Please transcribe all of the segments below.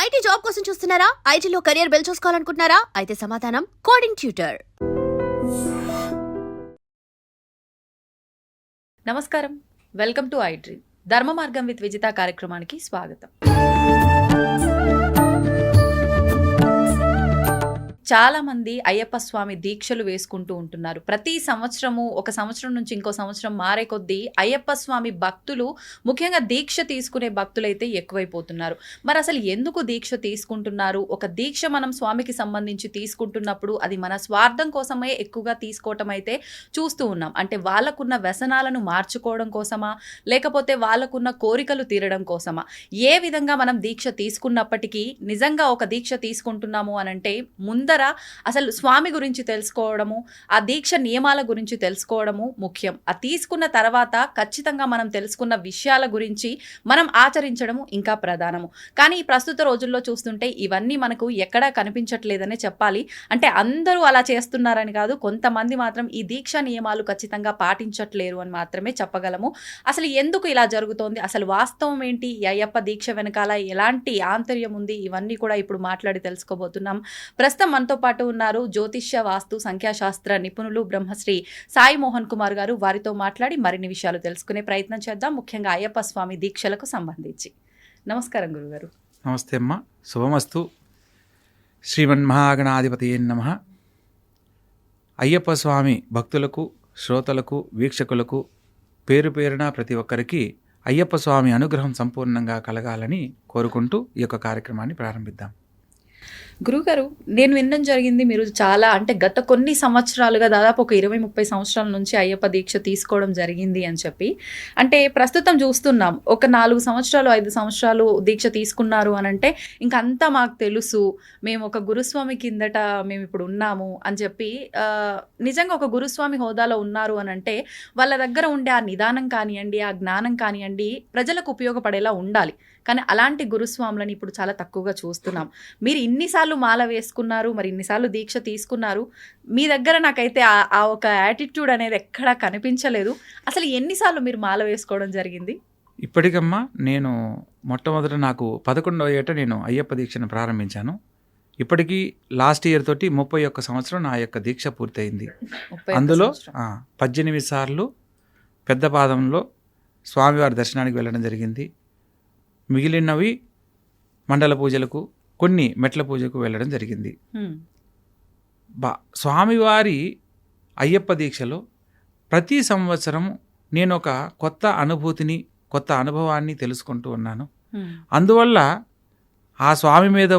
IT job కోసం చూస్తున్నారా? ఐటీలో కెరియర్ బిల్డ్ చూసుకోవాలనుకుంటున్నారా? అయితే సమాధానం కోడింగ్ ట్యూటర్. నమస్కారం, వెల్కమ్ టు ఐడ్రీమ్. ధర్మ మార్గం విత్ విజిత కార్యక్రమానికి స్వాగతం. చాలా మంది అయ్యప్ప స్వామి దీక్షలు వేసుకుంటూ ఉంటున్నారు. ప్రతి సంవత్సరము ఒక సంవత్సరం నుంచి ఇంకో సంవత్సరం మారే కొద్దీ అయ్యప్ప స్వామి భక్తులు, ముఖ్యంగా దీక్ష తీసుకునే భక్తులైతే ఎక్కువైపోతున్నారు. మరి అసలు ఎందుకు దీక్ష తీసుకుంటున్నారు? ఒక దీక్ష మనం స్వామికి సంబంధించి తీసుకుంటున్నప్పుడు అది మన స్వార్థం కోసమే ఎక్కువగా తీసుకోవటం అయితే చూస్తూ ఉన్నాం. అంటే వాళ్ళకున్న వ్యసనాలను మార్చుకోవడం కోసమా, లేకపోతే వాళ్ళకున్న కోరికలు తీరడం కోసమా? ఏ విధంగా మనం దీక్ష తీసుకున్నప్పటికీ నిజంగా ఒక దీక్ష తీసుకుంటున్నాము అనంటే ముందర అసలు స్వామి గురించి తెలుసుకోవడము, ఆ దీక్ష నియమాల గురించి తెలుసుకోవడము ముఖ్యం. ఆ తీసుకున్న తర్వాత ఖచ్చితంగా మనం తెలుసుకున్న విషయాల గురించి మనం ఆచరించడము ఇంకా ప్రధానము. కానీ ఈ ప్రస్తుత రోజుల్లో చూస్తుంటే ఇవన్నీ మనకు ఎక్కడా కనిపించట్లేదనే చెప్పాలి. అంటే అందరూ అలా చేస్తున్నారని కాదు, కొంతమంది మాత్రం ఈ దీక్ష నియమాలు ఖచ్చితంగా పాటించట్లేరు అని మాత్రమే చెప్పగలము. అసలు ఎందుకు ఇలా జరుగుతోంది, అసలు వాస్తవం ఏంటి, ఈ అయ్యప్ప దీక్ష వెనకాల ఎలాంటి ఆంతర్యం ఉంది, ఇవన్నీ కూడా ఇప్పుడు మాట్లాడి తెలుసుకోబోతున్నాం. ప్రస్తుతం మనతో పాటు ఉన్నారు జ్యోతిష్య, వాస్తు, సంఖ్యాశాస్త్ర నిపుణులు బ్రహ్మశ్రీ సాయి మోహన్ కుమార్ గారు. వారితో మాట్లాడి మరిన్ని విషయాలు తెలుసుకునే ప్రయత్నం చేద్దాం, ముఖ్యంగా అయ్యప్ప స్వామి దీక్షలకు సంబంధించి. నమస్కారం గురుగారు. నమస్తే అమ్మ, శుభమస్తు. శ్రీమన్మహాగణాధిపతయే నమః. అయ్యప్ప స్వామి భక్తులకు, శ్రోతలకు, వీక్షకులకు పేరు పేరున ప్రతి ఒక్కరికి అయ్యప్ప స్వామి అనుగ్రహం సంపూర్ణంగా కలగాలని కోరుకుంటూ ఈ యొక్క కార్యక్రమాన్ని ప్రారంభిద్దాం. గురుగారు, నేను వినడం జరిగింది మీరు చాలా, అంటే గత కొన్ని సంవత్సరాలుగా దాదాపు ఒక 20-30 సంవత్సరాల నుంచి అయ్యప్ప దీక్ష తీసుకోవడం జరిగింది అని చెప్పి. అంటే ప్రస్తుతం చూస్తున్నాం, ఒక 4 సంవత్సరాలు 5 సంవత్సరాలు దీక్ష తీసుకున్నారు అని అంటే ఇంకంతా మాకు తెలుసు, మేము ఒక గురుస్వామి కిందట మేము ఇప్పుడు ఉన్నాము అని చెప్పి నిజంగా ఒక గురుస్వామి హోదాలో ఉన్నారు అని అంటే వాళ్ళ దగ్గర ఉండే ఆ నిదానం కానివ్వండి, ఆ జ్ఞానం కానివ్వండి ప్రజలకు ఉపయోగపడేలా ఉండాలి. కానీ అలాంటి గురుస్వాములని ఇప్పుడు చాలా తక్కువగా చూస్తున్నాం. మీరు ఇన్నిసార్లు మాల వేసుకున్నారు, మరి ఇన్నిసార్లు దీక్ష తీసుకున్నారు, మీ దగ్గర నాకైతే ఆ ఒక యాటిట్యూడ్ అనేది ఎక్కడా కనిపించలేదు. అసలు ఎన్నిసార్లు మీరు మాల వేసుకోవడం జరిగింది? ఇప్పటికమ్మా నేను మొట్టమొదట నాకు 11వ ఏట నేను అయ్యప్ప దీక్షను ప్రారంభించాను. ఇప్పటికీ లాస్ట్ ఇయర్ తోటి 31 సంవత్సరం నా యొక్క దీక్ష పూర్తయింది. అందులో 18 సార్లు పెద్ద పాదంలో స్వామివారి దర్శనానికి వెళ్ళడం జరిగింది. మిగిలినవి మండల పూజలకు, కొన్ని మెట్ల పూజకు వెళ్ళడం జరిగింది. స్వామివారి అయ్యప్ప దీక్షలో ప్రతి సంవత్సరం నేను ఒక కొత్త అనుభూతిని, కొత్త అనుభవాన్ని తెలుసుకుంటూ ఉన్నాను. అందువల్ల ఆ స్వామి మీద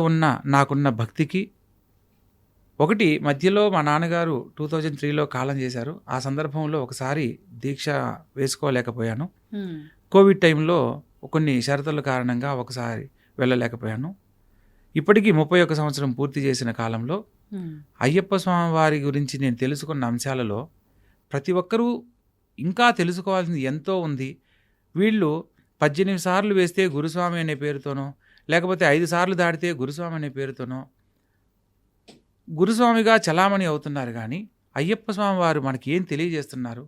నాకున్న భక్తికి, ఒకటి మధ్యలో మా నాన్నగారు 2003లో కాలం చేశారు. ఆ సందర్భంలో ఒకసారి దీక్ష వేసుకోలేకపోయాను. కోవిడ్ టైంలో కొన్ని షరతుల కారణంగా ఒకసారి వెళ్ళలేకపోయాను. ఇప్పటికీ 31 సంవత్సరం పూర్తి చేసిన కాలంలో అయ్యప్ప స్వామి వారి గురించి నేను తెలుసుకున్న అంశాలలో ప్రతి ఒక్కరూ ఇంకా తెలుసుకోవాల్సింది ఎంతో ఉంది. వీళ్ళు 18 సార్లు వేస్తే గురుస్వామి అనే పేరుతోనో, లేకపోతే 5 సార్లు దాటితే గురుస్వామి అనే పేరుతోనో గురుస్వామిగా చలామణి అవుతున్నారు. కానీ అయ్యప్ప స్వామి వారు మనకి ఏం తెలియజేస్తున్నారు,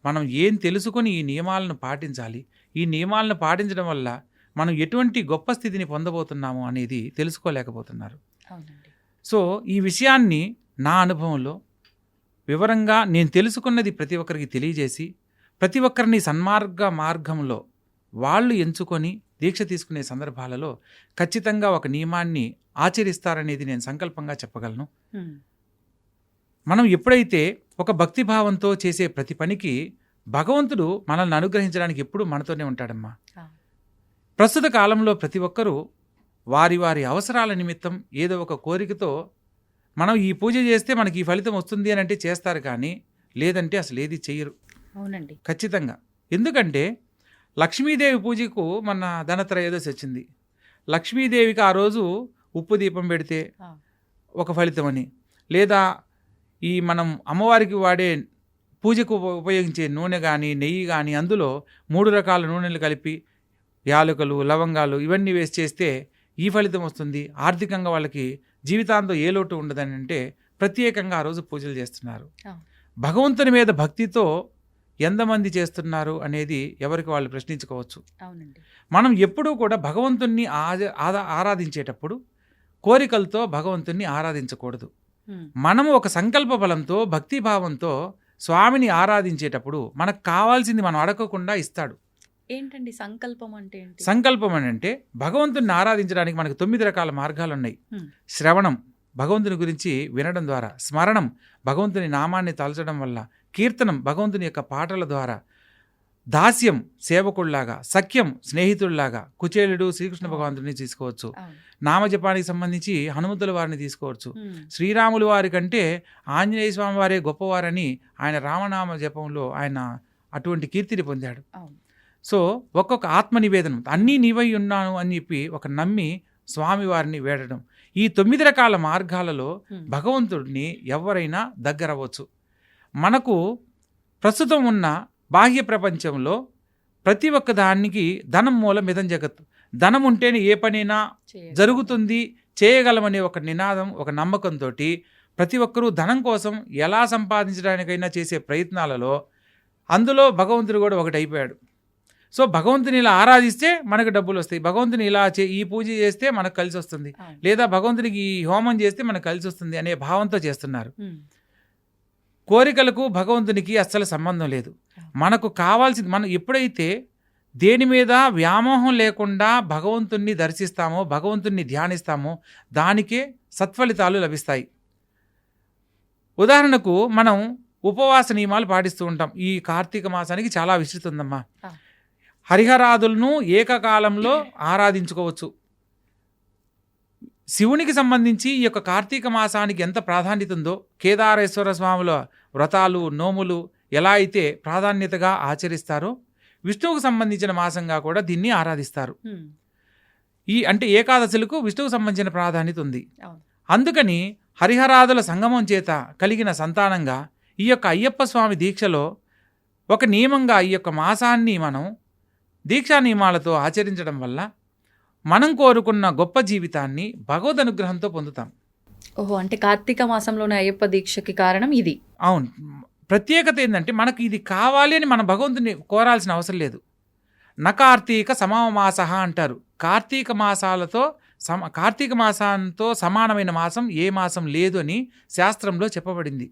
మనం ఏం తెలుసుకొని ఈ నియమాలను పాటించాలి, ఈ నియమాలను పాటించడం వల్ల మనం ఎటువంటి గొప్ప స్థితిని పొందబోతున్నాము అనేది తెలుసుకోలేకపోతున్నారు. సో ఈ విషయాన్ని నా అనుభవంలో వివరంగా నేను తెలుసుకున్నది ప్రతి ఒక్కరికి తెలియజేసి, ప్రతి ఒక్కరిని మార్గంలో వాళ్ళు ఎంచుకొని దీక్ష తీసుకునే సందర్భాలలో ఖచ్చితంగా ఒక నియమాన్ని ఆచరిస్తారనేది నేను సంకల్పంగా చెప్పగలను. మనం ఎప్పుడైతే ఒక భక్తిభావంతో చేసే ప్రతి పనికి భగవంతుడు మనల్ని అనుగ్రహించడానికి ఎప్పుడు మనతోనే ఉంటాడమ్మా. ప్రస్తుత కాలంలో ప్రతి ఒక్కరూ వారి వారి అవసరాల నిమిత్తం ఏదో ఒక కోరికతో మనం ఈ పూజ చేస్తే మనకి ఈ ఫలితం వస్తుంది అని అంటే చేస్తారు, కానీ లేదంటే అసలు ఏది చెయ్యరు. అవునండి, ఖచ్చితంగా. ఎందుకంటే లక్ష్మీదేవి పూజకు మన ధనత్రయోదశి వచ్చింది. లక్ష్మీదేవికి ఆ రోజు ఉప్పు దీపం పెడితే ఒక ఫలితం అని, లేదా ఈ మనం అమ్మవారికి వాడే పూజకు ఉపయోగించే నూనె కానీ, నెయ్యి కానీ, అందులో 3 రకాల నూనెలు కలిపి యాలకులు, లవంగాలు ఇవన్నీ వేసి చేస్తే ఈ ఫలితం వస్తుంది, ఆర్థికంగా వాళ్ళకి జీవితాంతం ఏ లోటు ఉండదని అంటే ప్రత్యేకంగా ఆ రోజు పూజలు చేస్తున్నారు. భగవంతుని మీద భక్తితో ఎంతమంది చేస్తున్నారు అనేది ఎవరికి వాళ్ళు ప్రశ్నించుకోవచ్చు. అవునండి. మనం ఎప్పుడూ కూడా భగవంతుణ్ణి ఆరాధించేటప్పుడు కోరికలతో భగవంతుణ్ణి ఆరాధించకూడదు. మనము ఒక సంకల్ప బలంతో భక్తిభావంతో స్వామిని ఆరాధించేటప్పుడు మనకు కావాల్సింది మనం అడగకుండా ఇస్తాడు. ఏంటండి సంకల్పం అంటే ఏంటి? సంకల్పం అని అంటే భగవంతుని ఆరాధించడానికి మనకు 9 రకాల మార్గాలు ఉన్నాయి. శ్రవణం, భగవంతుని గురించి వినడం ద్వారా. స్మరణం, భగవంతుని నామాన్ని తలచడం వల్ల. కీర్తనం, భగవంతుని యొక్క పాటల ద్వారా. దాస్యం, సేవకుళ్లాగా. సఖ్యం, స్నేహితుల్లాగా. కుచేలుడు శ్రీకృష్ణ భగవంతుడిని తీసుకోవచ్చు. నామజపానికి సంబంధించి హనుమంతుల వారిని తీసుకోవచ్చు. శ్రీరాములు వారి కంటే ఆంజనేయ స్వామి వారే గొప్పవారని ఆయన రామనామ జపంలో ఆయన అటువంటి కీర్తిని పొందాడు. సో ఒక్కొక్క ఆత్మ నివేదనం, అన్నీ నీవై ఉన్నాను అని చెప్పి ఒక నమ్మి స్వామివారిని వేడడం. ఈ 9 రకాల మార్గాలలో భగవంతుడిని ఎవరైనా దగ్గరవ్వచ్చు. మనకు ప్రస్తుతం ఉన్న బాహ్య ప్రపంచంలో ప్రతి ఒక్క దానికి ధనం మూలం మిదం జగత్తు. ధనం ఉంటేనే ఏ పనైనా జరుగుతుంది, చేయగలమనే ఒక నినాదం, ఒక నమ్మకంతో ప్రతి ఒక్కరూ ధనం కోసం ఎలా సంపాదించడానికైనా చేసే ప్రయత్నాలలో అందులో భగవంతుడు కూడా ఒకటి అయిపోయాడు. సో భగవంతుని ఇలా ఆరాధిస్తే మనకు డబ్బులు వస్తాయి, భగవంతుని ఇలా ఈ పూజ చేస్తే మనకు కలిసి వస్తుంది, లేదా భగవంతునికి ఈ హోమం చేస్తే మనకు కలిసి వస్తుంది అనే భావంతో చేస్తున్నారు. కోరికలకు భగవంతునికి అస్సలు సంబంధం లేదు. మనకు కావాల్సింది, మనం ఎప్పుడైతే దేని మీద వ్యామోహం లేకుండా భగవంతుణ్ణి దర్శిస్తామో, భగవంతుణ్ణి ధ్యానిస్తామో దానికే సత్ఫలితాలు లభిస్తాయి. ఉదాహరణకు మనం ఉపవాస నియమాలు పాటిస్తూ ఉంటాం. ఈ కార్తీక మాసానికి చాలా విస్తృతి ఉందమ్మా. హరిహరాదులను ఏకకాలంలో ఆరాధించుకోవచ్చు. శివునికి సంబంధించి ఈ యొక్క కార్తీక మాసానికి ఎంత ప్రాధాన్యత ఉందో, కేదారేశ్వర స్వాముల వ్రతాలు, నోములు ఎలా అయితే ప్రాధాన్యతగా ఆచరిస్తారో, విష్ణువుకు సంబంధించిన మాసంగా కూడా దీన్ని ఆరాధిస్తారు. అంటే ఏకాదశులకు విష్ణువుకు సంబంధించిన ప్రాధాన్యత ఉంది. అందుకని హరిహరాదుల సంగమం చేత కలిగిన సంతానంగా ఈ యొక్క అయ్యప్ప స్వామి దీక్షలో ఒక నియమంగా ఈ యొక్క మాసాన్ని మనం దీక్షా నియమాలతో ఆచరించడం వల్ల మనం కోరుకున్న గొప్ప జీవితాన్ని భగవద్ అనుగ్రహంతో పొందుతాం. ఓహో, అంటే కార్తీక మాసంలోనే అయ్యప్ప దీక్షకి కారణం ఇది. అవును. ప్రత్యేకత ఏంటంటే మనకి ఇది కావాలి అని మన భగవంతుని కోరాల్సిన అవసరం లేదు. కార్తీక సమమాస అంటారు. కార్తీక మాసంతో సమానమైన మాసం ఏ మాసం లేదు అని శాస్త్రంలో చెప్పబడింది.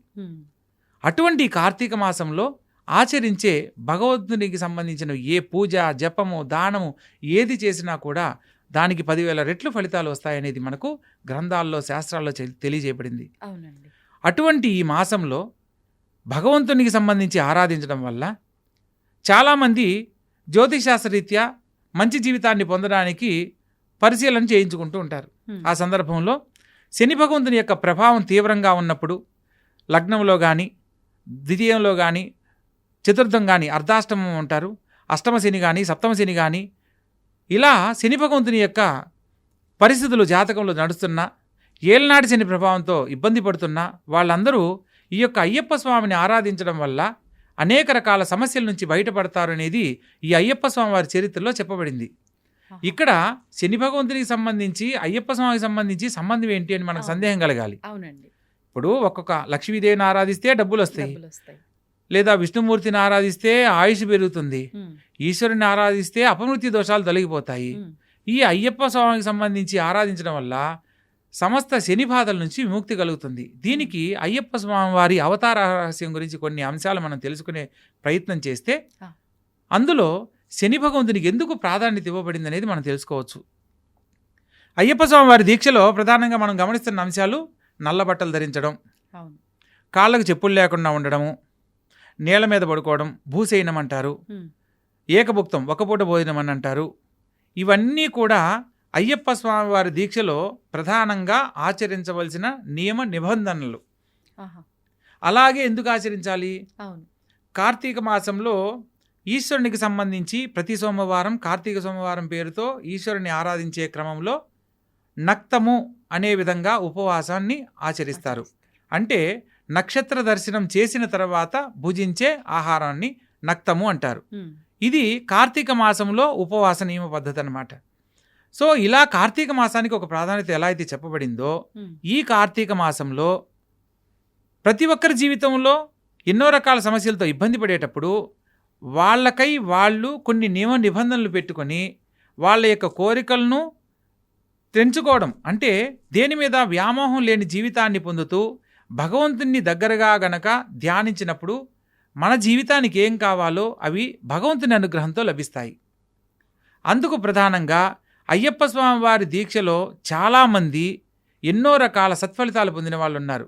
అటువంటి కార్తీక మాసంలో ఆచరించే భగవంతునికి సంబంధించిన ఏ పూజ, జపము, దానము ఏది చేసినా కూడా దానికి 10,000 రెట్లు ఫలితాలు వస్తాయనేది మనకు గ్రంథాల్లో, శాస్త్రాల్లో తెలియజేయబడింది. అవునండి. అటువంటి ఈ మాసంలో భగవంతునికి సంబంధించి ఆరాధించడం వల్ల చాలామంది జ్యోతిషాస్త్రరీత్యా మంచి జీవితాన్ని పొందడానికి పరిశీలన చేయించుకుంటూ ఉంటారు. ఆ సందర్భంలో శని భగవంతుని యొక్క ప్రభావం తీవ్రంగా ఉన్నప్పుడు లగ్నంలో కానీ, ద్వితీయంలో కానీ, చతుర్థం కానీ, అర్ధాష్టమం ఉంటారు, అష్టమ శని కానీ, సప్తమ శని కానీ, ఇలా శని భగవంతుని యొక్క పరిస్థితులు జాతకంలో నడుస్తున్నా, ఏళ్ళనాటి శని ప్రభావంతో ఇబ్బంది పడుతున్నా వాళ్ళందరూ ఈ యొక్క అయ్యప్ప స్వామిని ఆరాధించడం వల్ల అనేక రకాల సమస్యల నుంచి బయటపడతారు అనేది ఈ అయ్యప్ప స్వామి వారి చరిత్రలో చెప్పబడింది. ఇక్కడ శని భగవంతునికి సంబంధించి అయ్యప్ప స్వామికి సంబంధించి సంబంధం ఏంటి అని మనకు సందేహం కలగాలి. అవునండి. ఇప్పుడు ఒక్కొక్క లక్ష్మీదేవిని ఆరాధిస్తే డబ్బులు వస్తాయి, లేదా విష్ణుమూర్తిని ఆరాధిస్తే ఆయుష్ పెరుగుతుంది, ఈశ్వరుని ఆరాధిస్తే అపమృత్యు దోషాలు తొలగిపోతాయి. ఈ అయ్యప్ప స్వామికి సంబంధించి ఆరాధించడం వల్ల సమస్త శని బాధల నుంచి విముక్తి కలుగుతుంది. దీనికి అయ్యప్ప స్వామి వారి అవతార రహస్యం గురించి కొన్ని అంశాలు మనం తెలుసుకునే ప్రయత్నం చేస్తే అందులో శని భగవంతునికి ఎందుకు ప్రాధాన్యత ఇవ్వబడింది అనేది మనం తెలుసుకోవచ్చు. అయ్యప్ప స్వామి వారి దీక్షలో ప్రధానంగా మనం గమనిస్తున్న అంశాలు నల్ల బట్టలు ధరించడం, కాళ్ళకు చెప్పులు లేకుండా ఉండడము, నేల మీద పడుకోవడం, భూసేయనం అంటారు, ఏకభుక్తం ఒక పూట భోజనం అని అంటారు. ఇవన్నీ కూడా అయ్యప్ప స్వామి వారి దీక్షలో ప్రధానంగా ఆచరించవలసిన నియమ నిబంధనలు. అలాగే ఎందుకు ఆచరించాలి? కార్తీక మాసంలో ఈశ్వరునికి సంబంధించి ప్రతి సోమవారం కార్తీక సోమవారం పేరుతో ఈశ్వరుని ఆరాధించే క్రమంలో నక్తము అనే విధంగా ఉపవాసాన్ని ఆచరిస్తారు. అంటే నక్షత్ర దర్శనం చేసిన తర్వాత భుజించే ఆహారాన్ని నక్తము అంటారు. ఇది కార్తీక మాసంలో ఉపవాస నియమ పద్ధతి అన్నమాట. సో ఇలా కార్తీక మాసానికి ఒక ప్రాధాన్యత ఎలా అయితే చెప్పబడిందో, ఈ కార్తీక మాసంలో ప్రతి ఒక్కరి జీవితంలో ఎన్నో రకాల సమస్యలతో ఇబ్బంది పడేటప్పుడు వాళ్ళకై వాళ్ళు కొన్ని నియమ నిబంధనలు పెట్టుకొని వాళ్ళ యొక్క కోరికలను తెంచుకోవడం, అంటే దేని మీద వ్యామోహం లేని జీవితాన్ని పొందుతూ భగవంతుని దగ్గరగా గనక ధ్యానించినప్పుడు మన జీవితానికి ఏం కావాలో అవి భగవంతుని అనుగ్రహంతో లభిస్తాయి. అందుకు ప్రధానంగా అయ్యప్ప స్వామి వారి దీక్షలో చాలామంది ఎన్నో రకాల సత్ఫలితాలు పొందిన వాళ్ళు ఉన్నారు.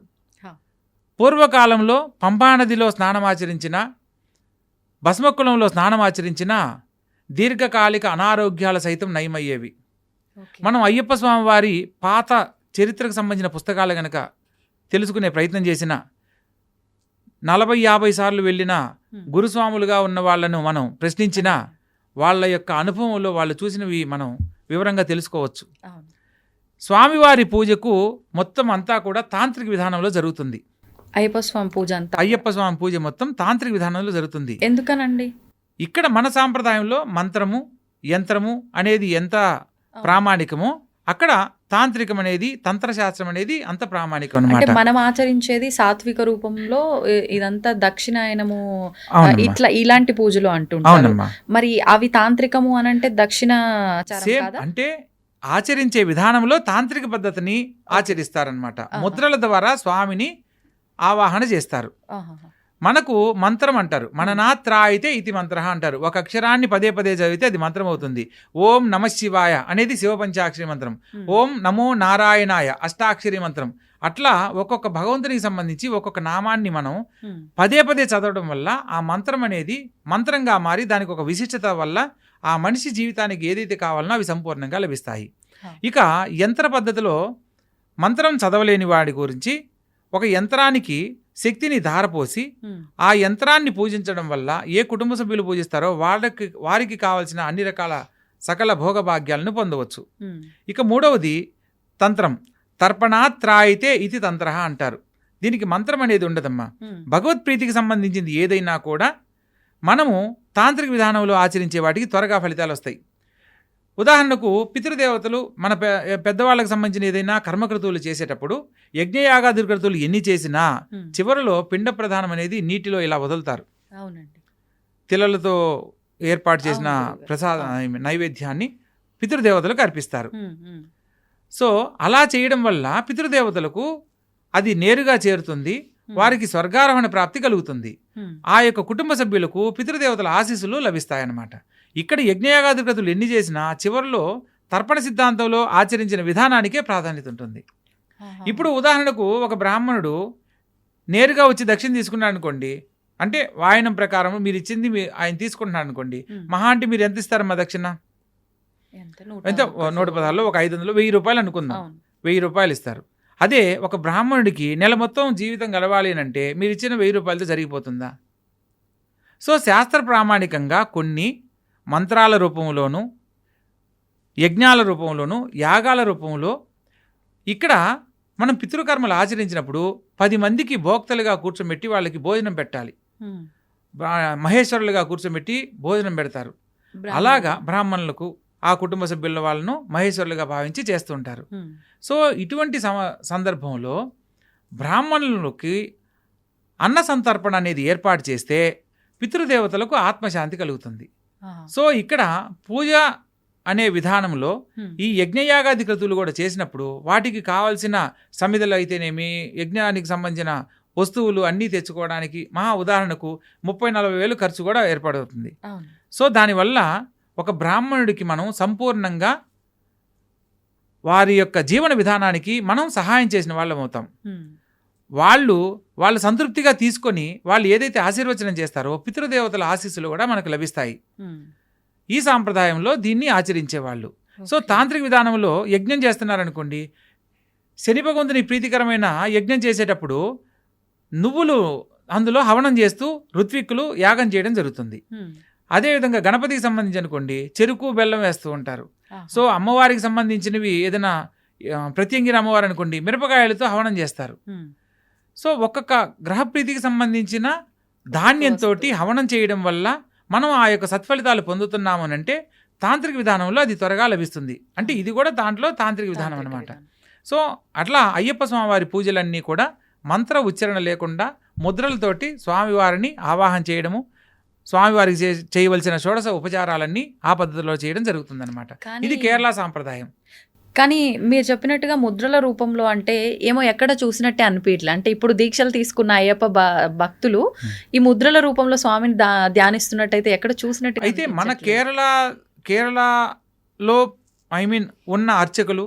పూర్వకాలంలో పంపానదిలో స్నానమాచరించిన, భస్మకులంలో స్నానమాచరించిన దీర్ఘకాలిక అనారోగ్యాలు సైతం నయమయ్యేవి. మనం అయ్యప్ప స్వామి వారి పాత చరిత్రకు సంబంధించిన పుస్తకాలు గనక తెలుసుకునే ప్రయత్నం చేసిన, 40-50 సార్లు వెళ్ళిన గురుస్వాములుగా ఉన్న వాళ్ళను మనం ప్రశ్నించిన, వాళ్ళ యొక్క అనుభవంలో వాళ్ళు చూసినవి మనం వివరంగా తెలుసుకోవచ్చు. స్వామివారి పూజకు మొత్తం అంతా కూడా తాంత్రిక విధానంలో జరుగుతుంది. అయ్యప్ప స్వామి పూజ అంతా, అయ్యప్ప స్వామి పూజ మొత్తం తాంత్రిక విధానంలో జరుగుతుంది. ఎందుకనండి? ఇక్కడ మన సాంప్రదాయంలో మంత్రము, యంత్రము అనేది ఎంత ప్రామాణికమో అక్కడ తాంత్రికం అనేది, తంత్రశాస్త్రం అనేది అంత ప్రామాణికం అన్నమాట. మనం ఆచరించేది సాత్విక రూపంలో, ఇదంతా దక్షిణాయనము, ఇట్లా ఇలాంటి పూజలు అంటుంటారు. మరి అవి తాంత్రికము అనంటే దక్షిణ అంటే ఆచరించే విధానంలో తాంత్రిక పద్ధతిని ఆచరిస్తారనమాట. ముద్రల ద్వారా స్వామిని ఆవాహన చేస్తారు. మనకు మంత్రం అంటారు, మననాత్రాయితే ఇతి మంత్ర అంటారు. ఒక అక్షరాన్ని పదే పదే చదివితే అది మంత్రం అవుతుంది. ఓం నమ శివాయ అనేది శివపంచాక్షరి మంత్రం, ఓం నమో నారాయణాయ అష్టాక్షరి మంత్రం. అట్లా ఒక్కొక్క భగవంతునికి సంబంధించి ఒక్కొక్క నామాన్ని మనం పదే పదే చదవడం వల్ల ఆ మంత్రం అనేది మంత్రంగా మారి దానికి ఒక విశిష్టత వల్ల ఆ మనిషి జీవితానికి ఏదైతే కావాలనో అవి సంపూర్ణంగా లభిస్తాయి. ఇక యంత్ర పద్ధతిలో మంత్రం చదవలేని వాడి గురించి ఒక యంత్రానికి శక్తిని ధారపోసి ఆ యంత్రాన్ని పూజించడం వల్ల ఏ కుటుంబ సభ్యులు పూజిస్తారో వారికి కావాల్సిన అన్ని రకాల సకల భోగభాగ్యాలను పొందవచ్చు. ఇక మూడవది తంత్రం, తర్పణాత్రాయితే ఇది తంత్ర అంటారు. దీనికి మంత్రం అనేది ఉండదమ్మా. భగవత్ప్రీతికి సంబంధించింది ఏదైనా కూడా మనము తాంత్రిక విధానంలో ఆచరించే వాటికి త్వరగా ఫలితాలు వస్తాయి. ఉదాహరణకు పితృదేవతలు, మన పెద్దవాళ్ళకి సంబంధించిన ఏదైనా కర్మకృతువులు చేసేటప్పుడు యజ్ఞయాగాది కృతువులు ఎన్ని చేసినా చివరిలో పిండ ప్రధానం అనేది నీటిలో ఇలా వదులుతారు. తిలలతో ఏర్పాటు చేసిన ప్రసాద నైవేద్యాన్ని పితృదేవతలకు అర్పిస్తారు. సో అలా చేయడం వల్ల పితృదేవతలకు అది నేరుగా చేరుతుంది, వారికి స్వర్గారోహణ ప్రాప్తి కలుగుతుంది. ఆ యొక్క కుటుంబ సభ్యులకు పితృదేవతల ఆశీస్సులు లభిస్తాయన్నమాట. ఇక్కడ యజ్ఞయాగాది కృతులు ఎన్ని చేసినా చివరిలో తర్పణ సిద్ధాంతంలో ఆచరించిన విధానానికే ప్రాధాన్యత ఉంటుంది. ఇప్పుడు ఉదాహరణకు ఒక బ్రాహ్మణుడు నేరుగా వచ్చి దక్షిణ తీసుకున్నాడు అనుకోండి, అంటే వాయనం ప్రకారం మీరు ఇచ్చింది ఆయన తీసుకుంటున్నాడు అనుకోండి, మహా అంటే మీరు ఎంత ఇస్తారమ్మా దక్షిణ? ఎంత? 110లో ఒక 500, 1000 రూపాయలు అనుకుందాం. 1000 రూపాయలు ఇస్తారు. అదే ఒక బ్రాహ్మణుడికి నెల మొత్తం జీవితం గడవాలి అంటే మీరు ఇచ్చిన 1000 రూపాయలతో జరిగిపోతుందా? సో శాస్త్ర ప్రామాణికంగా కొన్ని మంత్రాల రూపంలోనూ, యజ్ఞాల రూపంలోనూ, యాగాల రూపంలో ఇక్కడ మనం పితృకర్మలు ఆచరించినప్పుడు 10 మందికి భోక్తలుగా కూర్చోబెట్టి వాళ్ళకి భోజనం పెట్టాలి. మహేశ్వరులుగా కూర్చోబెట్టి భోజనం పెడతారు. అలాగా బ్రాహ్మణులకు ఆ కుటుంబ సభ్యుల వాళ్ళను మహేశ్వరులుగా భావించి చేస్తుంటారు. సో ఇటువంటి సందర్భంలో బ్రాహ్మణులకి అన్న సంతర్పణ అనేది ఏర్పాటు చేస్తే పితృదేవతలకు ఆత్మశాంతి కలుగుతుంది. సో ఇక్కడ పూజ అనే విధానంలో ఈ యజ్ఞయాగాది క్రతువులు కూడా చేసినప్పుడు వాటికి కావాల్సిన సమిధలు అయితేనేమి, యజ్ఞానికి సంబంధించిన వస్తువులు అన్నీ తెచ్చుకోవడానికి మహా ఉదాహరణకు 30-40 వేలు ఖర్చు కూడా ఏర్పడుతుంది. సో దానివల్ల ఒక బ్రాహ్మణుడికి మనం సంపూర్ణంగా వారి యొక్క జీవన విధానానికి మనం సహాయం చేసిన వాళ్ళం అవుతాం. వాళ్ళు సంతృప్తిగా తీసుకొని వాళ్ళు ఏదైతే ఆశీర్వచనం చేస్తారో పితృదేవతల ఆశీస్సులు కూడా మనకు లభిస్తాయి. ఈ సాంప్రదాయంలో దీన్ని ఆచరించేవాళ్ళు. సో తాంత్రిక విధానంలో యజ్ఞం చేస్తున్నారనుకోండి, శని భగవంతుని ప్రీతికరమైన యజ్ఞం చేసేటప్పుడు నువ్వులు అందులో హవనం చేస్తూ ఋత్విక్కులు యాగం చేయడం జరుగుతుంది. అదేవిధంగా గణపతికి సంబంధించి అనుకోండి, చెరుకు బెల్లం వేస్తూ ఉంటారు. సో అమ్మవారికి సంబంధించినవి ఏదైనా ప్రత్యంగిర అమ్మవారు అనుకోండి, మిరపకాయలతో హవనం చేస్తారు. సో ఒక్కొక్క గ్రహప్రీతికి సంబంధించిన ధాన్యంతో హవనం చేయడం వల్ల మనం ఆ యొక్క సత్ఫలితాలు పొందుతున్నాము అంటే తాంత్రిక విధానంలో అది త్వరగా లభిస్తుంది. అంటే ఇది కూడా దాంట్లో తాంత్రిక విధానం అనమాట. సో అట్లా అయ్యప్ప స్వామివారి పూజలన్నీ కూడా మంత్ర ఉచ్చారణ లేకుండా ముద్రలతోటి స్వామివారిని ఆవాహన చేయడము, స్వామివారికి చేయవలసిన షోడశ ఉపచారాలన్నీ ఆ పద్ధతిలో చేయడం జరుగుతుందన్నమాట. కానీ- ఇది కేరళ సాంప్రదాయం. కానీ మీరు చెప్పినట్టుగా ముద్రల రూపంలో అంటే ఏమో ఎక్కడ చూసినట్టే అనిపించలే. అంటే ఇప్పుడు దీక్షలు తీసుకున్న అయ్యప్ప భక్తులు ఈ ముద్రల రూపంలో స్వామిని ధ్యానిస్తున్నట్టయితే ఎక్కడ చూసినట్టు అయితే మన కేరళలో ఉన్న అర్చకులు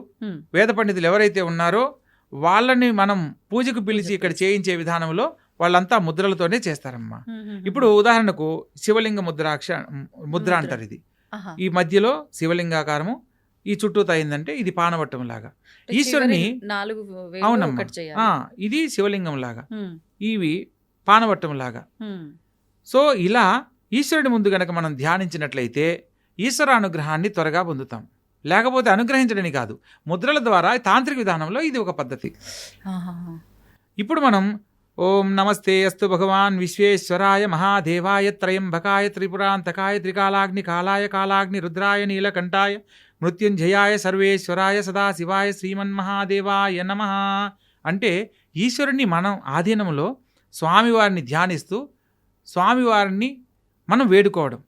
వేద పండితులు ఎవరైతే ఉన్నారో వాళ్ళని మనం పూజకు పిలిచి ఇక్కడ చేయించే విధానంలో వాళ్ళంతా ముద్రలతోనే చేస్తారమ్మా. ఇప్పుడు ఉదాహరణకు శివలింగ ముద్ర అంటారు. ఇది ఈ మధ్యలో శివలింగాకారము, ఈ చుట్టూ అయిందంటే ఇది పానవట్టం లాగా ఈశ్వరుని. అవునమ్మా, ఇది శివలింగం లాగా, ఇవి పానవట్టం లాగా. సో ఇలా ఈశ్వరుడి ముందు గనక మనం ధ్యానించినట్లయితే ఈశ్వరానుగ్రహాన్ని త్వరగా పొందుతాం. లేకపోతే అనుగ్రహించడని కాదు, ముద్రల ద్వారా తాంత్రిక విధానంలో ఇది ఒక పద్ధతి. ఇప్పుడు మనం ఓం నమస్తే అస్తు భగవాన్ విశ్వేశ్వరాయ మహాదేవాయ త్రయంబకాయ త్రిపురాంతకాయ త్రికాలాగ్ని కాలాయ కాలాగ్ని రుద్రాయ నీలకంఠాయ మృత్యుంజయాయ సర్వేశ్వరాయ సదాశివాయ శ్రీమన్మహాదేవాయ నమః అంటే ఈశ్వరుణ్ణి మనం ఆధీనంలో స్వామివారిని ధ్యానిస్తూ స్వామివారిని మనం వేడుకోవడం.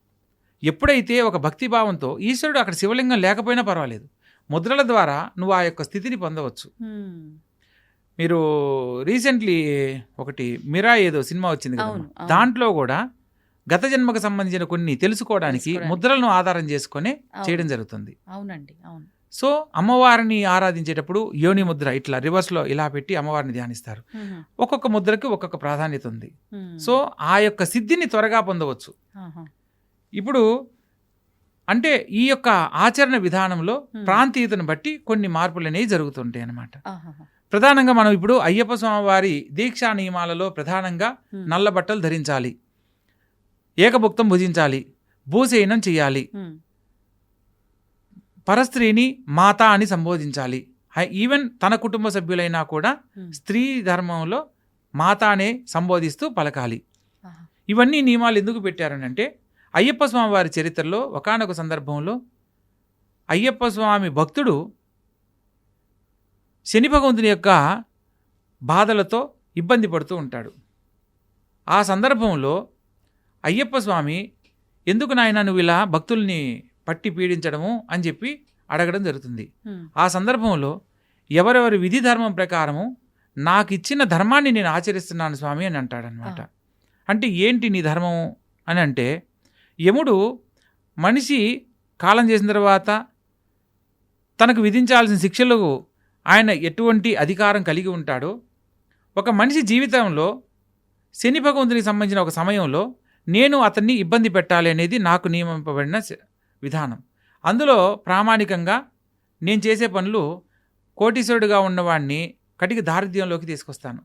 ఎప్పుడైతే ఒక భక్తిభావంతో ఈశ్వరుడు అక్కడ శివలింగం లేకపోయినా పర్వాలేదు, ముద్రల ద్వారా నువ్వు ఆ యొక్క స్థితిని పొందవచ్చు. మీరు రీసెంట్లీ ఒకటి మిరా ఏదో సినిమా వచ్చింది కదా, దాంట్లో కూడా గత జన్మకు సంబంధించిన కొన్ని తెలుసుకోవడానికి ముద్రలను ఆధారం చేసుకొని చేయడం జరుగుతుంది. అవునండి, అవును. సో అమ్మవారిని ఆరాధించేటప్పుడు యోని ముద్ర ఇట్లా రివర్స్లో ఇలా పెట్టి అమ్మవారిని ధ్యానిస్తారు. ఒక్కొక్క ముద్రకి ఒక్కొక్క ప్రాధాన్యత ఉంది. సో ఆ యొక్క సిద్ధిని త్వరగా పొందవచ్చు. ఇప్పుడు అంటే ఈ యొక్క ఆచరణ విధానంలో ప్రాంతీయతను బట్టి కొన్ని మార్పులు అనేవి జరుగుతుంటాయి అన్నమాట. ప్రధానంగా మనం ఇప్పుడు అయ్యప్ప స్వామి వారి దీక్షా నియమాలలో ప్రధానంగా నల్ల బట్టలు ధరించాలి, ఏకభుక్తం భుజించాలి, భూసేనం చేయాలి, పరస్త్రీని మాత అని సంబోధించాలి. ఈవెన్ తన కుటుంబ సభ్యులైనా కూడా స్త్రీ ధర్మంలో మాత అనే సంబోధిస్తూ పలకాలి. ఇవన్నీ నియమాలు ఎందుకు పెట్టారనంటే అయ్యప్ప స్వామి వారి చరిత్రలో ఒకానొక సందర్భంలో అయ్యప్ప స్వామి భక్తుడు శని భగవంతుని యొక్క బాధలతో ఇబ్బంది పడుతూ ఉంటాడు. ఆ సందర్భంలో అయ్యప్ప స్వామి ఎందుకు నాయన నువ్వు ఇలా భక్తుల్ని పట్టి పీడించడము అని చెప్పి అడగడం జరుగుతుంది. ఆ సందర్భంలో ఎవరెవరి విధి ధర్మం ప్రకారము నాకు ఇచ్చిన ధర్మాన్ని నేను ఆచరిస్తున్నాను స్వామి అని అంటాడనమాట. అంటే ఏంటి నీ ధర్మము అని అంటే, యముడు మనిషి కాలం చేసిన తర్వాత తనకు విధించాల్సిన శిక్షలకు ఆయన ఎటువంటి అధికారం కలిగి ఉంటాడో, ఒక మనిషి జీవితంలో శని భగవంతునికి సంబంధించిన ఒక సమయంలో నేను అతన్ని ఇబ్బంది పెట్టాలి అనేది నాకు నియమింపబడిన విధానం. అందులో ప్రామాణికంగా నేను చేసే పనులు కోటీశ్వరుడుగా ఉన్నవాడిని కటిక దారిద్ర్యంలోకి తీసుకొస్తాను.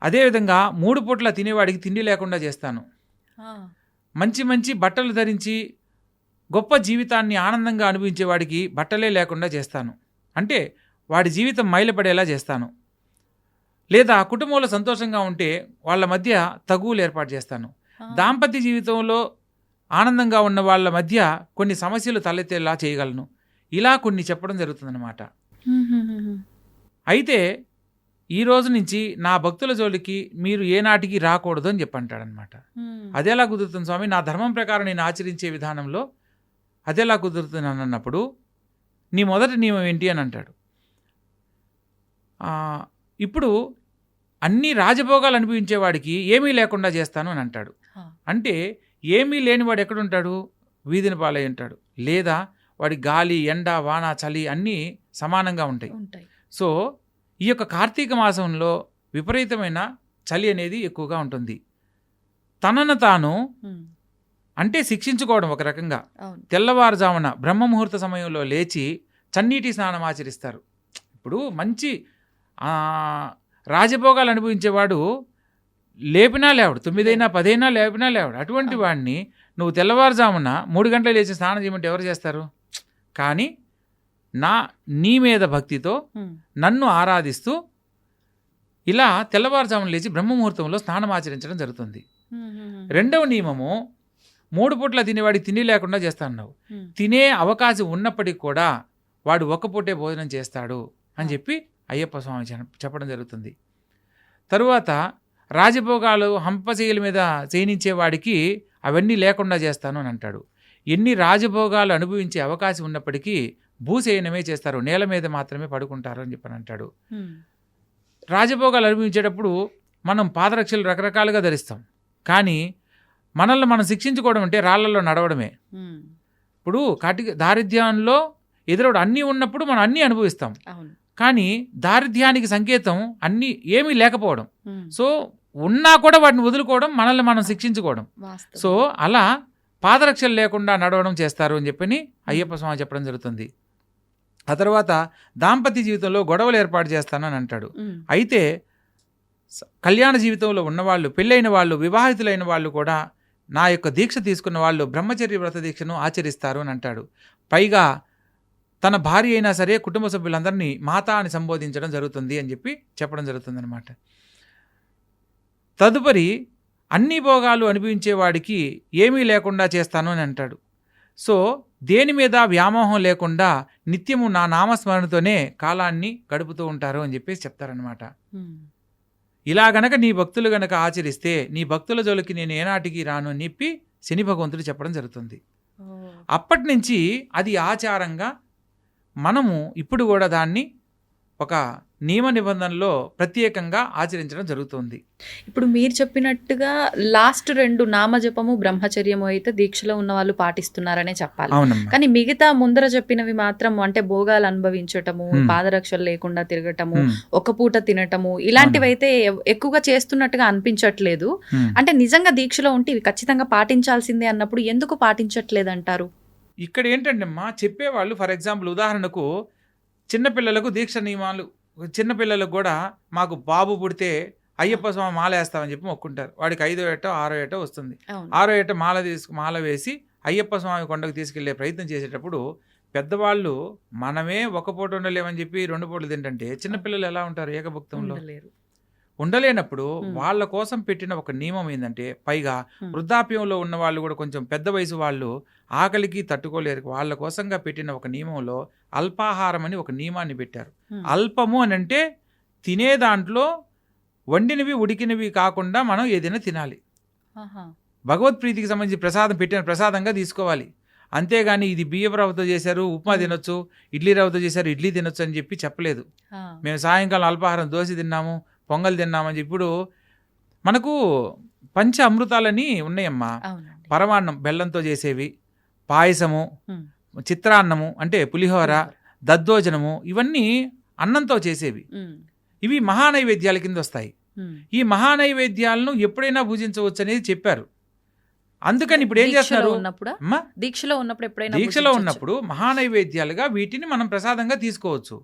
అదేవిధంగా 3 పూట్ల తినేవాడికి తిండి లేకుండా చేస్తాను. మంచి మంచి బట్టలు ధరించి గొప్ప జీవితాన్ని ఆనందంగా అనుభవించేవాడికి బట్టలే లేకుండా చేస్తాను. అంటే వాడి జీవితం మైలపడేలా చేస్తాను. లేదా కుటుంబంలో సంతోషంగా ఉంటే వాళ్ళ మధ్య తగువులు ఏర్పాటు చేస్తాను. దాంపత్య జీవితంలో ఆనందంగా ఉన్న వాళ్ళ మధ్య కొన్ని సమస్యలు తలెత్తేలా చేయగలను. ఇలా కొన్ని చెప్పడం జరుగుతుందన్నమాట. అయితే ఈ రోజు నుంచి నా భక్తుల జోలికి మీరు ఏనాటికి రాకూడదు అని చెప్పంటాడనమాట. అదేలా కుదురుతుంది స్వామి, నా ధర్మం ప్రకారం నేను ఆచరించే విధానంలో అదేలా కుదురుతుంది అన్నప్పుడు నీ మొదటి నియమం ఏంటి అని అంటాడు. ఇప్పుడు అన్ని రాజభోగాలు అనుభవించేవాడికి ఏమీ లేకుండా చేస్తాను అని అంటాడు. అంటే ఏమీ లేనివాడు ఎక్కడుంటాడు? వీధిని పాలై ఉంటాడు. లేదా వాడి గాలి, ఎండ, వాన, చలి అన్నీ సమానంగా ఉంటాయి. సో ఈ యొక్క కార్తీక మాసంలో విపరీతమైన చలి అనేది ఎక్కువగా ఉంటుంది. తనను తాను అంటే శిక్షించుకోవడం ఒక రకంగా. తెల్లవారుజామున బ్రహ్మముహూర్త సమయంలో లేచి చన్నీటి స్నానం ఆచరిస్తారు. ఇప్పుడు మంచి రాజభోగాలు అనుభవించేవాడు లేపినా లేవడు, 9 అయినా 10 అయినా లేపినా లేవడు. అటువంటి వాడిని నువ్వు తెల్లవారుజామున 3 గంటలు లేచి స్నానం చేయమంటే ఎవరు చేస్తారు? కానీ నీ మీద భక్తితో నన్ను ఆరాధిస్తూ ఇలా తెల్లవారుజామున లేచి బ్రహ్మముహూర్తంలో స్నానం ఆచరించడం జరుగుతుంది. రెండవ నియమము 3 పూట్ల తినేవాడికి తిండి లేకుండా చేస్తాను. తినే అవకాశం ఉన్నప్పటికీ కూడా వాడు 1 పూటే భోజనం చేస్తాడు అని చెప్పి అయ్యప్ప స్వామి చెప్పడం జరుగుతుంది. తరువాత రాజభోగాలు హంపశీల మీద చేయనించే వాడికి అవన్నీ లేకుండా చేస్తాను అని అంటాడు. ఎన్ని రాజభోగాలు అనుభవించే అవకాశం ఉన్నప్పటికీ భూసేనమే చేస్తారు, నేల మీద మాత్రమే పడుకుంటారు అని చెప్పని అంటాడు. రాజభోగాలు అనుభవించేటప్పుడు మనం పాదరక్షలు రకరకాలుగా ధరిస్తాం, కానీ మనల్ని మనం శిక్షించుకోవడం అంటే రాళ్లలో నడవడమే. ఇప్పుడు దారిద్ర్యంలో ఎదురవడం అన్నీ ఉన్నప్పుడు మనం అన్నీ అనుభవిస్తాం, కానీ దారిద్ర్యానికి సంకేతం అన్నీ ఏమీ లేకపోవడం. సో ఉన్నా కూడా వాటిని వదులుకోవడం, మనల్ని మనం శిక్షించుకోవడం. సో అలా పాదరక్షలు లేకుండా నడవడం చేస్తారు అని చెప్పని అయ్యప్ప స్వామి చెప్పడం జరుగుతుంది. ఆ తర్వాత దాంపత్య జీవితంలో గొడవలు ఏర్పాటు చేస్తానని అంటాడు. అయితే కళ్యాణ జీవితంలో ఉన్నవాళ్ళు, పెళ్ళైన వాళ్ళు, వివాహితులైన వాళ్ళు కూడా నా యొక్క దీక్ష తీసుకున్న వాళ్ళు బ్రహ్మచర్య వ్రత దీక్షను ఆచరిస్తారు అని అంటాడు. పైగా తన భార్య అయినా సరే కుటుంబ సభ్యులందరినీ మాతా అని సంబోధించడం జరుగుతుంది అని చెప్పి చెప్పడం జరుగుతుంది అనమాట. తదుపరి అన్ని భోగాలు అనుభవించేవాడికి ఏమీ లేకుండా చేస్తాను అని అంటాడు. సో దేని మీద వ్యామోహం లేకుండా నిత్యము నా నామస్మరణతోనే కాలాన్ని గడుపుతూ ఉంటారు అని చెప్పేసి చెప్తారనమాట. ఇలా గనక నీ భక్తులు గనక ఆచరిస్తే నీ భక్తుల జోలికి నేను ఏనాటికి రాను అని చెప్పి శని భగవంతుడు చెప్పడం జరుగుతుంది. అప్పటి నుంచి అది ఆచారంగా మనము ఇప్పుడు కూడా దాన్ని ఒక నియమ నిబంధనలో ప్రత్యేకంగా ఆచరించడం జరుగుతుంది. ఇప్పుడు మీరు చెప్పినట్టుగా లాస్ట్ 2 నామజపము బ్రహ్మచర్యము అయితే దీక్షలో ఉన్న వాళ్ళు పాటిస్తున్నారనే చెప్పాలి. కానీ మిగతా ముందర చెప్పినవి మాత్రం అంటే భోగాలు అనుభవించటము, పాదరక్షలు లేకుండా తిరగటము, ఒక పూట తినటము, ఇలాంటివి అయితే ఎక్కువగా చేస్తున్నట్టుగా అనిపించట్లేదు. అంటే నిజంగా దీక్షలో ఉంటే ఇవి ఖచ్చితంగా పాటించాల్సిందే అన్నప్పుడు ఎందుకు పాటించట్లేదు అంటారు? ఇక్కడ ఏంటంటే అమ్మా, చెప్పేవాళ్ళు ఫర్ ఎగ్జాంపుల్ ఉదాహరణకు చిన్నపిల్లలకు దీక్ష నియమాలు, చిన్నపిల్లలకు కూడా మాకు బాబు పుడితే అయ్యప్ప స్వామి మాల వేస్తామని చెప్పి మొక్కుంటారు. వాడికి 5వ ఏటో 6వ ఏటో వస్తుంది. 6వ ఏట మాల వేసి అయ్యప్ప స్వామి కొండకు తీసుకెళ్లే ప్రయత్నం చేసేటప్పుడు పెద్దవాళ్ళు మనమే ఒక పూట ఉండలేమని చెప్పి 2 పూటలు తింటే చిన్నపిల్లలు ఎలా ఉంటారు? ఏకభక్తంలో ఉండలేనప్పుడు వాళ్ళ కోసం పెట్టిన ఒక నియమం ఏంటంటే, పైగా వృద్ధాప్యంలో ఉన్న వాళ్ళు కూడా కొంచెం పెద్ద వయసు వాళ్ళు ఆకలికి తట్టుకోలేరు, వాళ్ళ కోసంగా పెట్టిన ఒక నియమంలో అల్పాహారం అని ఒక నియమాన్ని పెట్టారు. అల్పము అని అంటే తినే దాంట్లో వండినవి ఉడికినవి కాకుండా మనం ఏదైనా తినాలి. భగవత్ప్రీతికి సంబంధించి ప్రసాదం పెట్టిన ప్రసాదంగా తీసుకోవాలి. అంతేగాని ఇది బియ్యపు రవ్వతో చేశారు ఉప్మా తినొచ్చు, ఇడ్లీ రవ్వతో చేశారు ఇడ్లీ తినొచ్చు అని చెప్పి చెప్పలేదు. మేము సాయంకాలం అల్పాహారం దోశ తిన్నాము, పొంగల్ తిన్నామని చెప్పి. ఇప్పుడు మనకు పంచ అమృతాలని ఉన్నాయమ్మా. పరమాన్నం బెల్లంతో చేసేవి, పాయసము, చిత్రాన్నము అంటే పులిహోర, దద్దోజనము, ఇవన్నీ అన్నంతో చేసేవి. ఇవి మహానైవేద్యాల కింద వస్తాయి. ఈ మహానైవేద్యాలను ఎప్పుడైనా పూజించవచ్చు అనేది చెప్పారు. అందుకని ఇప్పుడు ఏం చేస్తున్నారు? దీక్షలో ఉన్నప్పుడు మహానైవేద్యాలుగా వీటిని మనం ప్రసాదంగా తీసుకోవచ్చు.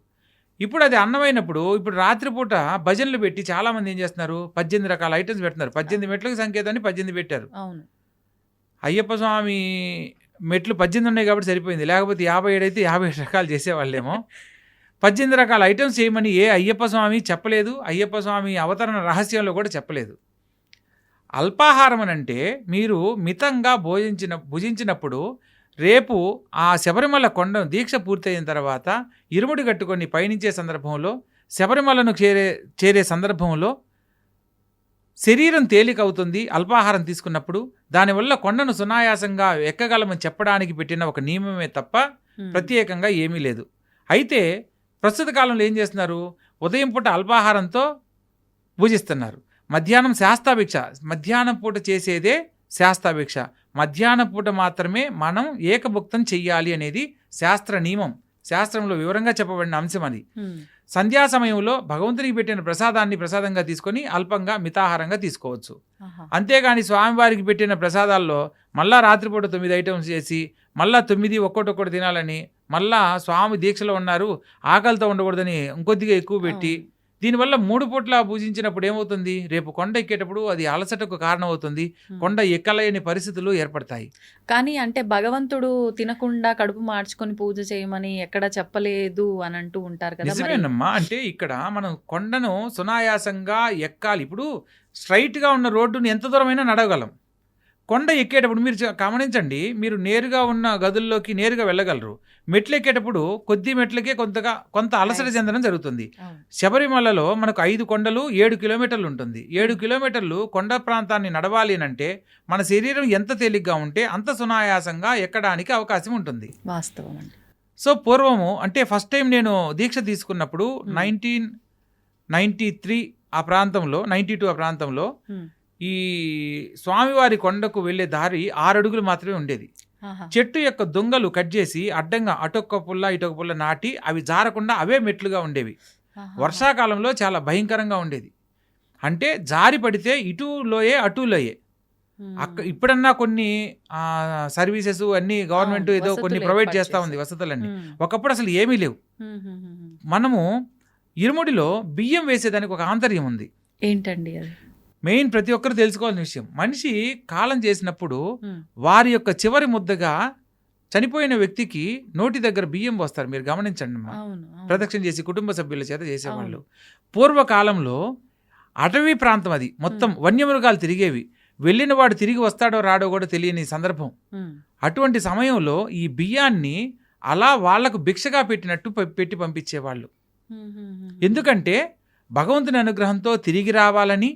ఇప్పుడు అది అన్నమైనప్పుడు ఇప్పుడు రాత్రిపూట భజనలు పెట్టి చాలా మంది ఏం చేస్తున్నారు, 18 రకాల ఐటమ్స్ పెడుతున్నారు. 18 మెట్లకు సంకేతాన్ని 18 పెట్టారు. అయ్యప్ప స్వామి మెట్లు 18 ఉన్నాయి కాబట్టి సరిపోయింది, లేకపోతే 57 అయితే 57 రకాలు చేసేవాళ్ళేమో. 18 రకాల ఐటమ్స్ చేయమని ఏ అయ్యప్ప స్వామి చెప్పలేదు, అయ్యప్ప స్వామి అవతరణ రహస్యంలో కూడా చెప్పలేదు. అల్పాహారం అని అంటే మీరు మితంగా భుజించినప్పుడు రేపు ఆ శబరిమల కొండ దీక్ష పూర్తయిన తర్వాత ఇరుముడి కట్టుకొని పయనించే సందర్భంలో, శబరిమలను చేరే సందర్భంలో శరీరం తేలికవుతుంది అల్పాహారం తీసుకున్నప్పుడు. దానివల్ల కొండను సునాయాసంగా ఎక్కగలమని చెప్పడానికి పెట్టిన ఒక నియమమే తప్ప ప్రత్యేకంగా ఏమీ లేదు. అయితే ప్రస్తుత కాలంలో ఏం చేస్తున్నారు, ఉదయం పూట అల్పాహారంతో పూజిస్తున్నారు, మధ్యాహ్నం శాస్తాభిక్ష, మధ్యాహ్నం పూట చేసేదే శాస్తాభిక్ష, మధ్యాహ్నం పూట మాత్రమే మనం ఏకభుక్తం చెయ్యాలి అనేది శాస్త్ర నియమం. శాస్త్రంలో వివరంగా చెప్పబడిన అంశం అది. సంధ్యా సమయంలో భగవంతునికి పెట్టిన ప్రసాదాన్ని ప్రసాదంగా తీసుకొని అల్పంగా మితాహారంగా తీసుకోవచ్చు. అంతేగాని స్వామివారికి పెట్టిన ప్రసాదాల్లో మళ్ళా రాత్రిపూట 9 ఐటమ్స్ చేసి మళ్ళా 9 ఒక్కొక్కటి తినాలని, మళ్ళా స్వామి దీక్షలో ఉన్నారు ఆకలితో ఉండకూడదని ఇంకొద్దిగా ఎక్కువ పెట్టి, దీనివల్ల 3 పూట్ల పూజించినప్పుడు ఏమవుతుంది, రేపు కొండ ఎక్కేటప్పుడు అది అలసటకు కారణం అవుతుంది, కొండ ఎక్కలేని పరిస్థితులు ఏర్పడతాయి. కానీ అంటే భగవంతుడు తినకుండా కడుపు మార్చుకొని పూజ చేయమని ఎక్కడ చెప్పలేదు అని అంటూ ఉంటారు కదా. నిజమేనమ్మా. అంటే ఇక్కడ మనం కొండను సునాయాసంగా ఎక్కాలి. ఇప్పుడు స్ట్రైట్గా ఉన్న రోడ్డును ఎంత దూరమైనా నడవగలం, కొండ ఎక్కేటప్పుడు మీరు గమనించండి, మీరు నేరుగా ఉన్న గదుల్లోకి నేరుగా వెళ్ళగలరు. మెట్లు ఎక్కేటప్పుడు కొద్ది మెట్లకే కొంత అలసట చెందడం జరుగుతుంది. శబరిమలలో మనకు 5 కొండలు 7 కిలోమీటర్లు ఉంటుంది. 7 కిలోమీటర్లు కొండ ప్రాంతాన్ని నడవాలి అంటే మన శరీరం ఎంత తేలిగ్గా ఉంటే అంత సునాయాసంగా ఎక్కడానికి అవకాశం ఉంటుంది. వాస్తవం అండి. సో పూర్వము అంటే ఫస్ట్ టైం నేను దీక్ష తీసుకున్నప్పుడు 1993 ఆ ప్రాంతంలో, 92 ఆ ప్రాంతంలో ఈ స్వామివారి కొండకు వెళ్లే దారి 6 అడుగులు మాత్రమే ఉండేది. చెట్టు యొక్క దొంగలు కట్ చేసి అడ్డంగా అటొక్క పుల్ల ఇటొక పుల్ల నాటి అవి జారకుండా అవే మెట్లుగా ఉండేవి. వర్షాకాలంలో చాలా భయంకరంగా ఉండేది. అంటే జారి పడితే ఇటు లోయే అటు లోయే. ఇప్పుడన్నా కొన్ని సర్వీసెస్ అన్ని గవర్నమెంట్ ఏదో కొన్ని ప్రొవైడ్ చేస్తా ఉంది వసతులన్నీ. ఒకప్పుడు అసలు ఏమీ లేవు. మనము ఇరుముడిలో బియ్యం వేసేదానికి ఒక ఆంతర్యం ఉంది. ఏంటండి అది? మెయిన్ ప్రతి ఒక్కరు తెలుసుకోవాల్సిన విషయం. మనిషి కాలం చేసినప్పుడు వారి యొక్క చివరి ముద్దగా చనిపోయిన వ్యక్తికి నోటి దగ్గర బియ్యం పోస్తారు. మీరు గమనించండి అమ్మా. ప్రదక్షిణ చేసి కుటుంబ సభ్యుల చేత చేసేవాళ్ళు. పూర్వకాలంలో అటవీ ప్రాంతం అది, మొత్తం వన్యమృగాలు తిరిగేవి. వెళ్ళిన వాడు తిరిగి వస్తాడో రాడో కూడా తెలియని సందర్భం. అటువంటి సమయంలో ఈ బియ్యాన్ని అలా వాళ్లకు భిక్షగా పెట్టినట్టు పెట్టి పంపించేవాళ్ళు. ఎందుకంటే భగవంతుని అనుగ్రహంతో తిరిగి రావాలని.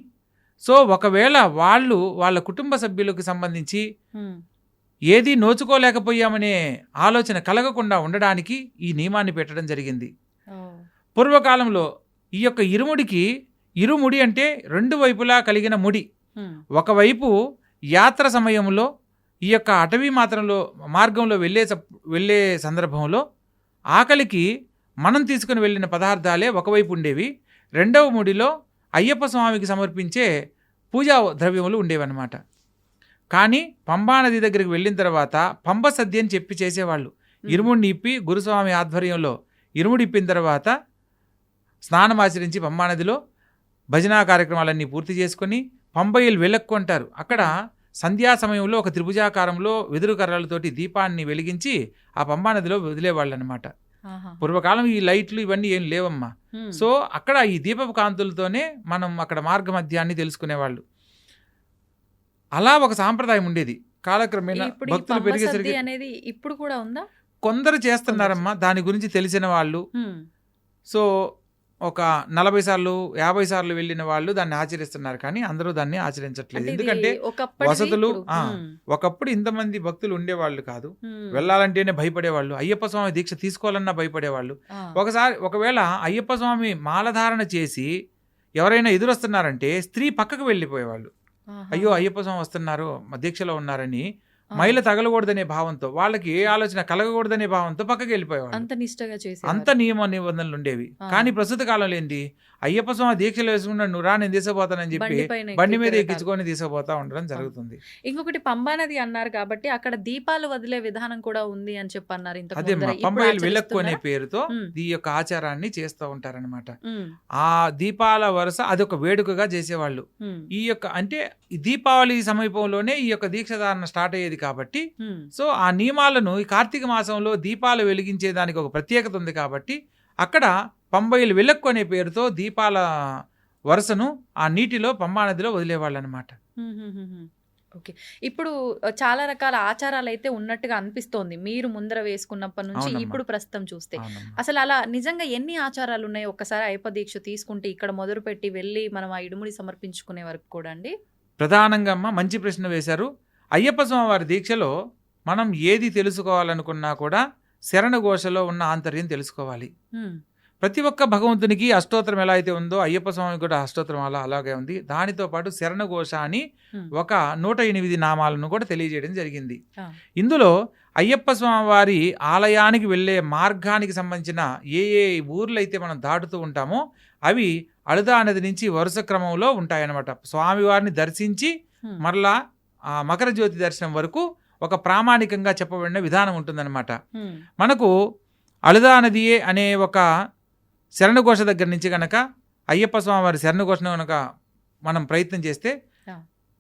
సో ఒకవేళ వాళ్ళ కుటుంబ సభ్యులకు సంబంధించి ఏది నోచుకోలేకపోయామనే ఆలోచన కలగకుండా ఉండడానికి ఈ నియమాన్ని పెట్టడం జరిగింది. పూర్వకాలంలో ఈ యొక్క ఇరుముడి అంటే 2 వైపులా కలిగిన ముడి. ఒకవైపు యాత్ర సమయంలో ఈ యొక్క అటవీ మార్గంలో వెళ్ళే సందర్భంలో ఆకలికి మనం తీసుకుని వెళ్ళిన పదార్థాలే ఒకవైపు ఉండేవి. రెండవ ముడిలో అయ్యప్ప స్వామికి సమర్పించే పూజా ద్రవ్యములు ఉండేవన్నమాట. కానీ పంబానది దగ్గరికి వెళ్ళిన తర్వాత పంబ సద్య అని చెప్పి చేసేవాళ్ళు. ఇరుముడిని ఇప్పి గురుస్వామి ఆధ్వర్యంలో ఇరుముడి ఇప్పిన తర్వాత స్నానం ఆచరించి పంబానదిలో భజనా కార్యక్రమాలన్నీ పూర్తి చేసుకొని పంబయ్యలు వెళ్ళక్కు అంటారు. అక్కడ సంధ్యా సమయంలో ఒక త్రిభుజాకారంలో వెదురు కర్రలతోటి దీపాన్ని వెలిగించి ఆ పంబానదిలో వదిలేవాళ్ళు అనమాట. పూర్వకాలం ఈ లైట్లు ఇవన్నీ ఏం లేవమ్మా. సో అక్కడ ఈ దీపపు కాంతులతోనే మనం అక్కడ మార్గ మధ్యాన్ని తెలుసుకునేవాళ్ళు. అలా ఒక సాంప్రదాయం ఉండేది. కాలక్రమేణా భక్తులు పెరిగేసరికి అనేది ఇప్పుడు కూడా ఉందా? కొందరు చేస్తున్నారమ్మా, దాని గురించి తెలిసిన వాళ్ళు. సో ఒక 40 సార్లు 50 సార్లు వెళ్ళిన వాళ్ళు దాన్ని ఆచరిస్తున్నారు. కానీ అందరూ దాన్ని ఆచరించట్లేదు. ఎందుకంటే వసతులు ఒకప్పుడు ఇంతమంది భక్తులు ఉండేవాళ్ళు కాదు. వెళ్ళాలంటేనే భయపడేవాళ్ళు. అయ్యప్ప స్వామి దీక్ష తీసుకోవాలన్నా భయపడేవాళ్ళు. ఒకవేళ అయ్యప్ప స్వామి మాలధారణ చేసి ఎవరైనా ఎదురొస్తున్నారంటే స్త్రీ పక్కకు వెళ్ళిపోయేవాళ్ళు. అయ్యో అయ్యప్ప స్వామి వస్తున్నారు, దీక్షలో ఉన్నారని మైల తగలకూడదనే భావంతో, వాళ్ళకి ఏ ఆలోచన కలగకూడదనే భావంతో పక్కకి వెళ్ళిపోయేవాళ్ళు. అంత నిష్టగా చేసి అంత నియమ నిబంధనలు ఉండేవి. కానీ ప్రస్తుత కాలంలో ఏంటి, అయ్యప్ప స్వామి దీక్షలు వేసుకున్నాడు, నువ్వు రా నేను తీసుకుపోతానని చెప్పి బండి మీద ఎక్కించుకొని తీసుకుపోతా ఉండడం జరుగుతుంది. ఇంకొకటి పంబానది అన్నారు కాబట్టి అక్కడ దీపాలు వదిలే విధానం కూడా ఉంది అని చెప్పి అన్నారు. అదే పంబాయిలు వెళ్ళక్కు అనే పేరుతో ఈ యొక్క ఆచారాన్ని చేస్తూ ఉంటారనమాట. ఆ దీపాల వరుస అదొక వేడుకగా చేసేవాళ్ళు. ఈ యొక్క అంటే దీపావళి సమీపంలోనే ఈ యొక్క దీక్షధారణ స్టార్ట్ అయ్యేది కాబట్టి, సో ఆ నియమాలను ఈ కార్తీక మాసంలో దీపాలు వెలిగించే దానికి ఒక ప్రత్యేకత ఉంది కాబట్టి అక్కడ పంబైలు వెళ్ళక్కు అనే పేరుతో దీపాల వరుసను ఆ నీటిలో పంబానదిలో వదిలేవాళ్ళు అనమాట. ఓకే, ఇప్పుడు చాలా రకాల ఆచారాలు అయితే ఉన్నట్టుగా అనిపిస్తోంది మీరు ముందర వేసుకున్నప్పటి నుంచి ఇప్పుడు ప్రస్తుతం చూస్తే. అసలు అలా నిజంగా ఎన్ని ఆచారాలు ఉన్నాయో ఒక్కసారి అయ్యప్ప దీక్ష తీసుకుంటే ఇక్కడ మొదలు పెట్టి వెళ్ళి మనం ఆ ఇడుముడి సమర్పించుకునే వరకు కూడా అండి. ప్రధానంగా అమ్మ మంచి ప్రశ్న వేశారు. అయ్యప్ప స్వామి వారి దీక్షలో మనం ఏది తెలుసుకోవాలనుకున్నా కూడా శరణ ఘోషలో ఉన్న ఆంతర్యం తెలుసుకోవాలి. ప్రతి ఒక్క భగవంతునికి అష్టోత్తరం ఎలా అయితే ఉందో అయ్యప్ప స్వామికి కూడా అష్టోత్తరం అలాగే ఉంది. దానితో పాటు శరణ ఘోష అని ఒక 108 నామాలను కూడా తెలియజేయడం జరిగింది. ఇందులో అయ్యప్ప స్వామి వారి ఆలయానికి వెళ్ళే మార్గానికి సంబంధించిన ఏ ఊర్లు అయితే మనం దాటుతూ ఉంటామో అవి అళదా నది నుంచి వరుస క్రమంలో ఉంటాయన్నమాట. స్వామివారిని దర్శించి మరలా ఆ మకర జ్యోతి దర్శనం వరకు ఒక ప్రామాణికంగా చెప్పబడిన విధానం ఉంటుందన్నమాట. మనకు అళదా నదియే అనే ఒక శరణఘోష దగ్గర నుంచి గనక అయ్యప్ప స్వామి వారి శరణఘోషను గనక మనం ప్రయత్నం చేస్తే,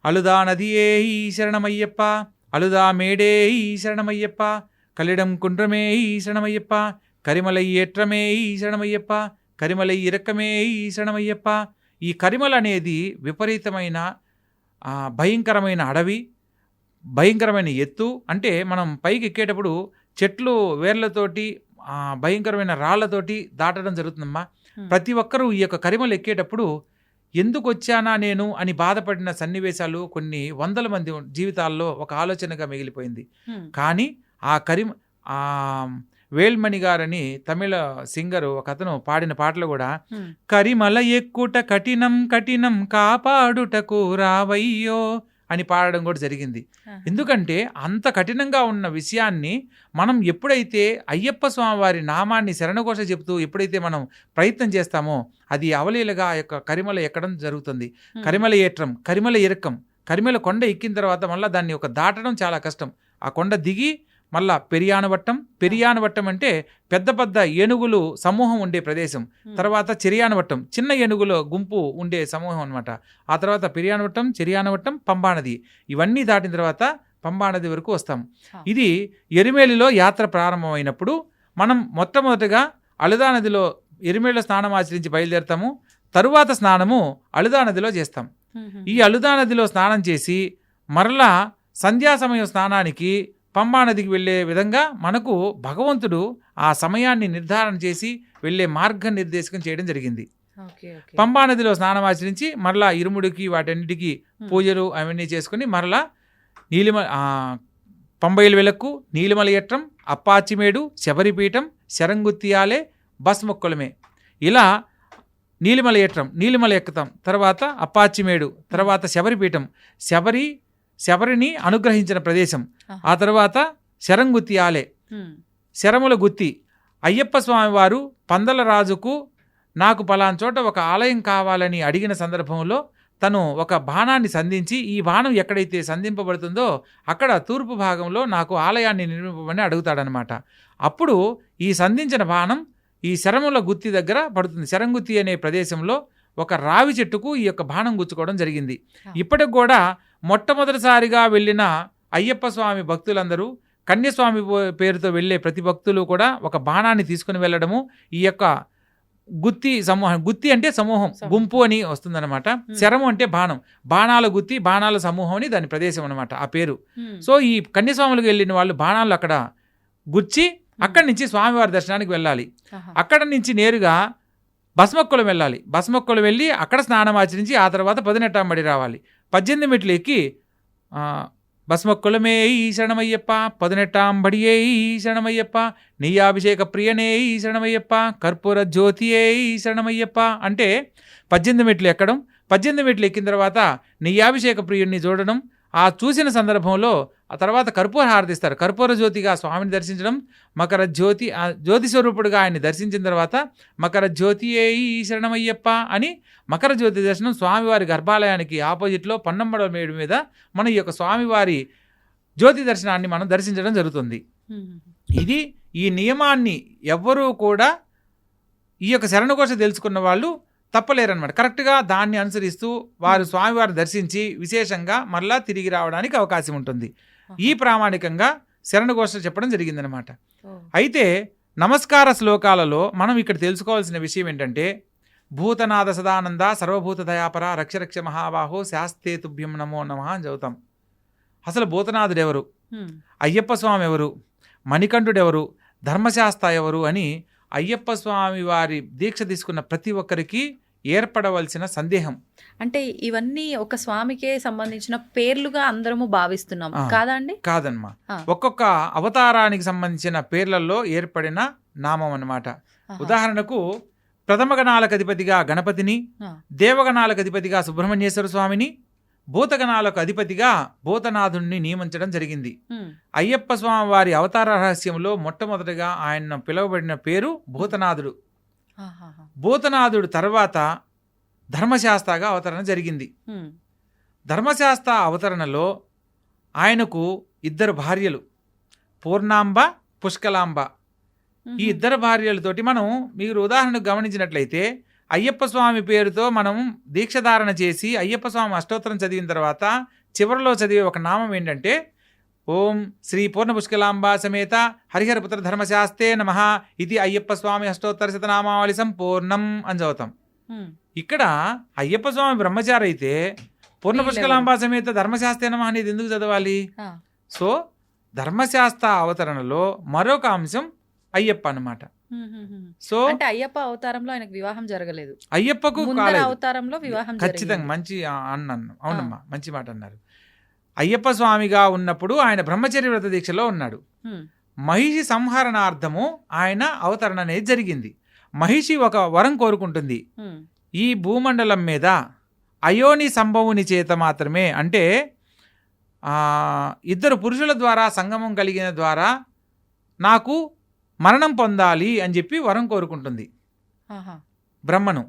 అళదా నదియే ఈ శరణమయ్యప్ప, అళదా మేడే ఈ శరణమయ్యప్ప, కలిడం కుండ్రమే ఈ శరణమయ్యప్ప, కరిమలై ఏట్రమే ఈ శరణమయ్యప్ప, కరిమలై ఇరక్కమే ఈ శరణమయ్యప్ప. ఈ కరిమల అనేది విపరీతమైన భయంకరమైన అడవి. భయంకరమైన ఎత్తు, అంటే మనం పైకి ఎక్కేటప్పుడు చెట్లు వేర్లతోటి భయంకరమైన రాళ్లతోటి దాటడం జరుగుతుందమ్మా. ప్రతి ఒక్కరూ ఈ యొక్క కరిమలు ఎక్కేటప్పుడు ఎందుకు వచ్చానా నేను అని బాధపడిన సన్నివేశాలు కొన్ని వందల మంది జీవితాల్లో ఒక ఆలోచనగా మిగిలిపోయింది. కానీ ఆ వేల్మణి గారని తమిళ సింగరు ఒక అతను పాడిన పాటలు కూడా కరిమల ఎక్కుట కఠినం కఠినం కాపాడుటకు రావయ్యో అని పాడడం కూడా జరిగింది. ఎందుకంటే అంత కఠినంగా ఉన్న విషయాన్ని మనం ఎప్పుడైతే అయ్యప్ప స్వామి వారి నామాన్ని శరణఘోష చెబుతూ ఎప్పుడైతే మనం ప్రయత్నం చేస్తామో అది అవలీలగా ఆ యొక్క కరిమల ఎక్కడం జరుగుతుంది. కరిమల ఏట్రం, కరిమల ఇరకం, కరిమల కొండ ఎక్కిన తర్వాత మళ్ళీ దాన్ని ఒక దాటడం చాలా కష్టం. ఆ కొండ దిగి మళ్ళా పెరియానవట్టం అంటే పెద్ద పెద్ద ఏనుగులు సమూహం ఉండే ప్రదేశం, తర్వాత చెరియానవట్టం చిన్న ఏనుగుల గుంపు ఉండే సమూహం అనమాట. ఆ తర్వాత పెరియానవట్టం, చెరియానవట్టం, పంబానది, ఇవన్నీ దాటిన తర్వాత పంబానది వరకు వస్తాం. ఇది ఎరిమేలిలో యాత్ర ప్రారంభమైనప్పుడు మనం మొట్టమొదటిగా అళదా నదిలో ఎరిమేలిలో స్నానం ఆచరించి బయలుదేరుతాము. తరువాత స్నానము అళదా నదిలో చేస్తాం. ఈ అళదా నదిలో స్నానం చేసి మరలా సంధ్యా సమయం స్నానానికి పంబా నదికి వెళ్ళే విధంగా మనకు భగవంతుడు ఆ సమయాన్ని నిర్ధారణ చేసి వెళ్ళే మార్గ నిర్దేశకం చేయడం జరిగింది. పంబా నదిలో స్నానం ఆచరించి మరలా ఇరుముడికి వాటన్నిటికీ పూజలు అవన్నీ చేసుకుని మరలా పంబైలు వెలక్కు, నీలిమల ఎట్రం, అప్పాచిమేడు, శబరిపీఠం, శరంగుత్తియాలే, బస్మొక్కలమే, ఇలా నీలిమల ఎట్రం, నీలిమల ఎక్కుతాం, తర్వాత అప్పాచిమేడు, తర్వాత శబరిపీఠం, శబరిని అనుగ్రహించిన ప్రదేశం, ఆ తర్వాత శరంగుత్తియాలే, శరముల గుత్తి. అయ్యప్ప స్వామి వారు పందల రాజుకు నాకు పలానా చోట ఒక ఆలయం కావాలని అడిగిన సందర్భంలో తను ఒక బాణాన్ని సంధించి ఈ బాణం ఎక్కడైతే సంధింపబడుతుందో అక్కడ తూర్పు భాగంలో నాకు ఆలయాన్ని నిర్మింపమని అడుగుతాడనమాట. అప్పుడు ఈ సంధించిన బాణం ఈ శరముల గుత్తి దగ్గర పడుతుంది. శరంగుత్తి అనే ప్రదేశంలో ఒక రావి చెట్టుకు ఈ యొక్క బాణం గుచ్చుకోవడం జరిగింది. ఇప్పటికి కూడా మొట్టమొదటిసారిగా వెళ్ళిన అయ్యప్ప స్వామి భక్తులందరూ కన్యస్వామి పేరుతో వెళ్ళే ప్రతి భక్తులు కూడా ఒక బాణాన్ని తీసుకుని వెళ్ళడము, ఈ యొక్క గుత్తి అంటే సమూహం, గుంపు అని వస్తుందన్నమాట. శరము అంటే బాణం, బాణాల గుత్తి, బాణాల సమూహం అని దాని ప్రదేశం అనమాట ఆ పేరు. సో ఈ కన్యస్వాములకు వెళ్ళిన వాళ్ళు బాణాలు అక్కడ గుచ్చి అక్కడి నుంచి స్వామివారి దర్శనానికి వెళ్ళాలి. అక్కడ నుంచి నేరుగా భస్మక్కులం వెళ్ళాలి. భస్మక్కులం వెళ్ళి అక్కడ స్నానం ఆచరించి ఆ తర్వాత 18 రావాలి. 18 మెట్లు ఎక్కి భస్మక్కులమే ఈ శరణమయ్యప్ప, 18 ఈ శరణమయ్యప్ప, నెయ్యాభిషేక ప్రియనే ఈ శరణమయ్యప్ప, కర్పూర జ్యోతియే ఈ శరణమయ్యప్ప అంటే 18 మెట్లు ఎక్కడం. 18 మెట్లు ఎక్కిన తర్వాత నెయ్యాభిషేక ప్రియుడిని చూడడం. ఆ చూసిన సందర్భంలో ఆ తర్వాత కర్పూర హారతిస్తారు. కర్పూర జ్యోతిగా స్వామిని దర్శించడం, మకర జ్యోతి జ్యోతి స్వరూపుడుగా ఆయన్ని దర్శించిన తర్వాత మకర జ్యోతియే ఈ శరణమయ్యప్ప అని మకర జ్యోతి దర్శనం స్వామివారి గర్భాలయానికి ఆపోజిట్లో పన్నమ్మడ మేడు మీద మన ఈ యొక్క స్వామివారి జ్యోతి దర్శనాన్ని మనం దర్శించడం జరుగుతుంది. ఇది ఈ నియమాన్ని ఎవ్వరూ కూడా ఈ యొక్క శరణఘోష తెలుసుకున్న వాళ్ళు తప్పలేరనమాట. కరెక్ట్గా దాన్ని అనుసరిస్తూ వారు స్వామివారిని దర్శించి విశేషంగా మరలా తిరిగి రావడానికి అవకాశం ఉంటుంది. ఈ ప్రామాణికంగా శరణఘోష చెప్పడం జరిగిందనమాట. అయితే నమస్కార శ్లోకాలలో మనం ఇక్కడ తెలుసుకోవాల్సిన విషయం ఏంటంటే, భూతనాథ సదానంద సర్వభూత దయాపర రక్షరక్ష మహాబాహో శాస్తే తుభ్యం నమో నమః అని చదువుతాం. అసలు భూతనాథుడు ఎవరు, అయ్యప్ప స్వామి ఎవరు, మణికంఠుడు ఎవరు, ధర్మశాస్త్ర ఎవరు అని అయ్యప్ప స్వామి వారి దీక్ష తీసుకున్న ప్రతి ఒక్కరికి ఏర్పడవలసిన సందేహం. అంటే ఇవన్నీ ఒక స్వామికే సంబంధించిన పేర్లుగా అందరము భావిస్తున్నాం కాదా అండి? కాదమ్మా, ఒక్కొక్క అవతారానికి సంబంధించిన పేర్లలో ఏర్పడిన నామం అన్నమాట. ఉదాహరణకు ప్రథమ గణాలకు అధిపతిగా గణపతిని, దేవగణాలకు అధిపతిగా సుబ్రహ్మణ్యేశ్వర స్వామిని, భూతగణాలకు అధిపతిగా భూతనాథుడిని నియమించడం జరిగింది. అయ్యప్ప స్వామి వారి అవతార రహస్యంలో మొట్టమొదటిగా ఆయన పిలువబడిన పేరు భూతనాథుడు. భూతనాథుడు తర్వాత ధర్మశాస్త్రగా అవతరణ జరిగింది. ధర్మశాస్త్ర అవతరణలో ఆయనకు 2 భార్యలు, పూర్ణాంబ, పుష్కలాంబ. ఈ 2 భార్యలతోటి మనం మీరు ఉదాహరణకు గమనించినట్లయితే అయ్యప్ప స్వామి పేరుతో మనం దీక్షధారణ చేసి అయ్యప్ప స్వామి అష్టోత్తరం చదివిన తర్వాత చివరిలో చదివే ఒక నామం ఏంటంటే ఓం శ్రీ పూర్ణ పుష్కలాంబ సమేత హరిహరపుత్ర ధర్మశాస్త్రే నమః ఇది అయ్యప్ప స్వామి అష్టోత్తర శతనామావళి సంపూర్ణం అని చదువుతాం. ఇక్కడ అయ్యప్ప స్వామి బ్రహ్మచారి అయితే పూర్ణ పుష్కలాంబా సమేత ధర్మశాస్త్ర నమః అనేది ఎందుకు చదవాలి? సో ధర్మశాస్త్ర అవతరణలో మరొక అంశం అయ్యప్ప అన్నమాట. సో అంటే అయ్యప్ప అవతారంలో ఆయనకు వివాహం జరగలేదు, అయ్యప్పకు ముందర కాలేదు. అవతారంలో వివాహం ఖచ్చితంగా జరిగింది. మంచి అన్నాను. అవునమ్మా, మంచి మాట అన్నారు. అయ్యప్ప స్వామిగా ఉన్నప్పుడు ఆయన బ్రహ్మచర్య వ్రత దీక్షలో ఉన్నాడు. హ్మ్. మహిషి సంహరణార్థము ఆయన అవతరణ అనేది జరిగింది. మహిషి ఒక వరం కోరుకుంటుంది. హ్మ్. ఈ భూమండలం మీద అయోని సంభవుని చేత మాత్రమే, అంటే ఇద్దరు పురుషుల ద్వారా సంగమం కలిగిన ద్వారా నాకు మరణం పొందాలి అని చెప్పి వరం కోరుకుంటుంది ఆహా. బ్రహ్మను.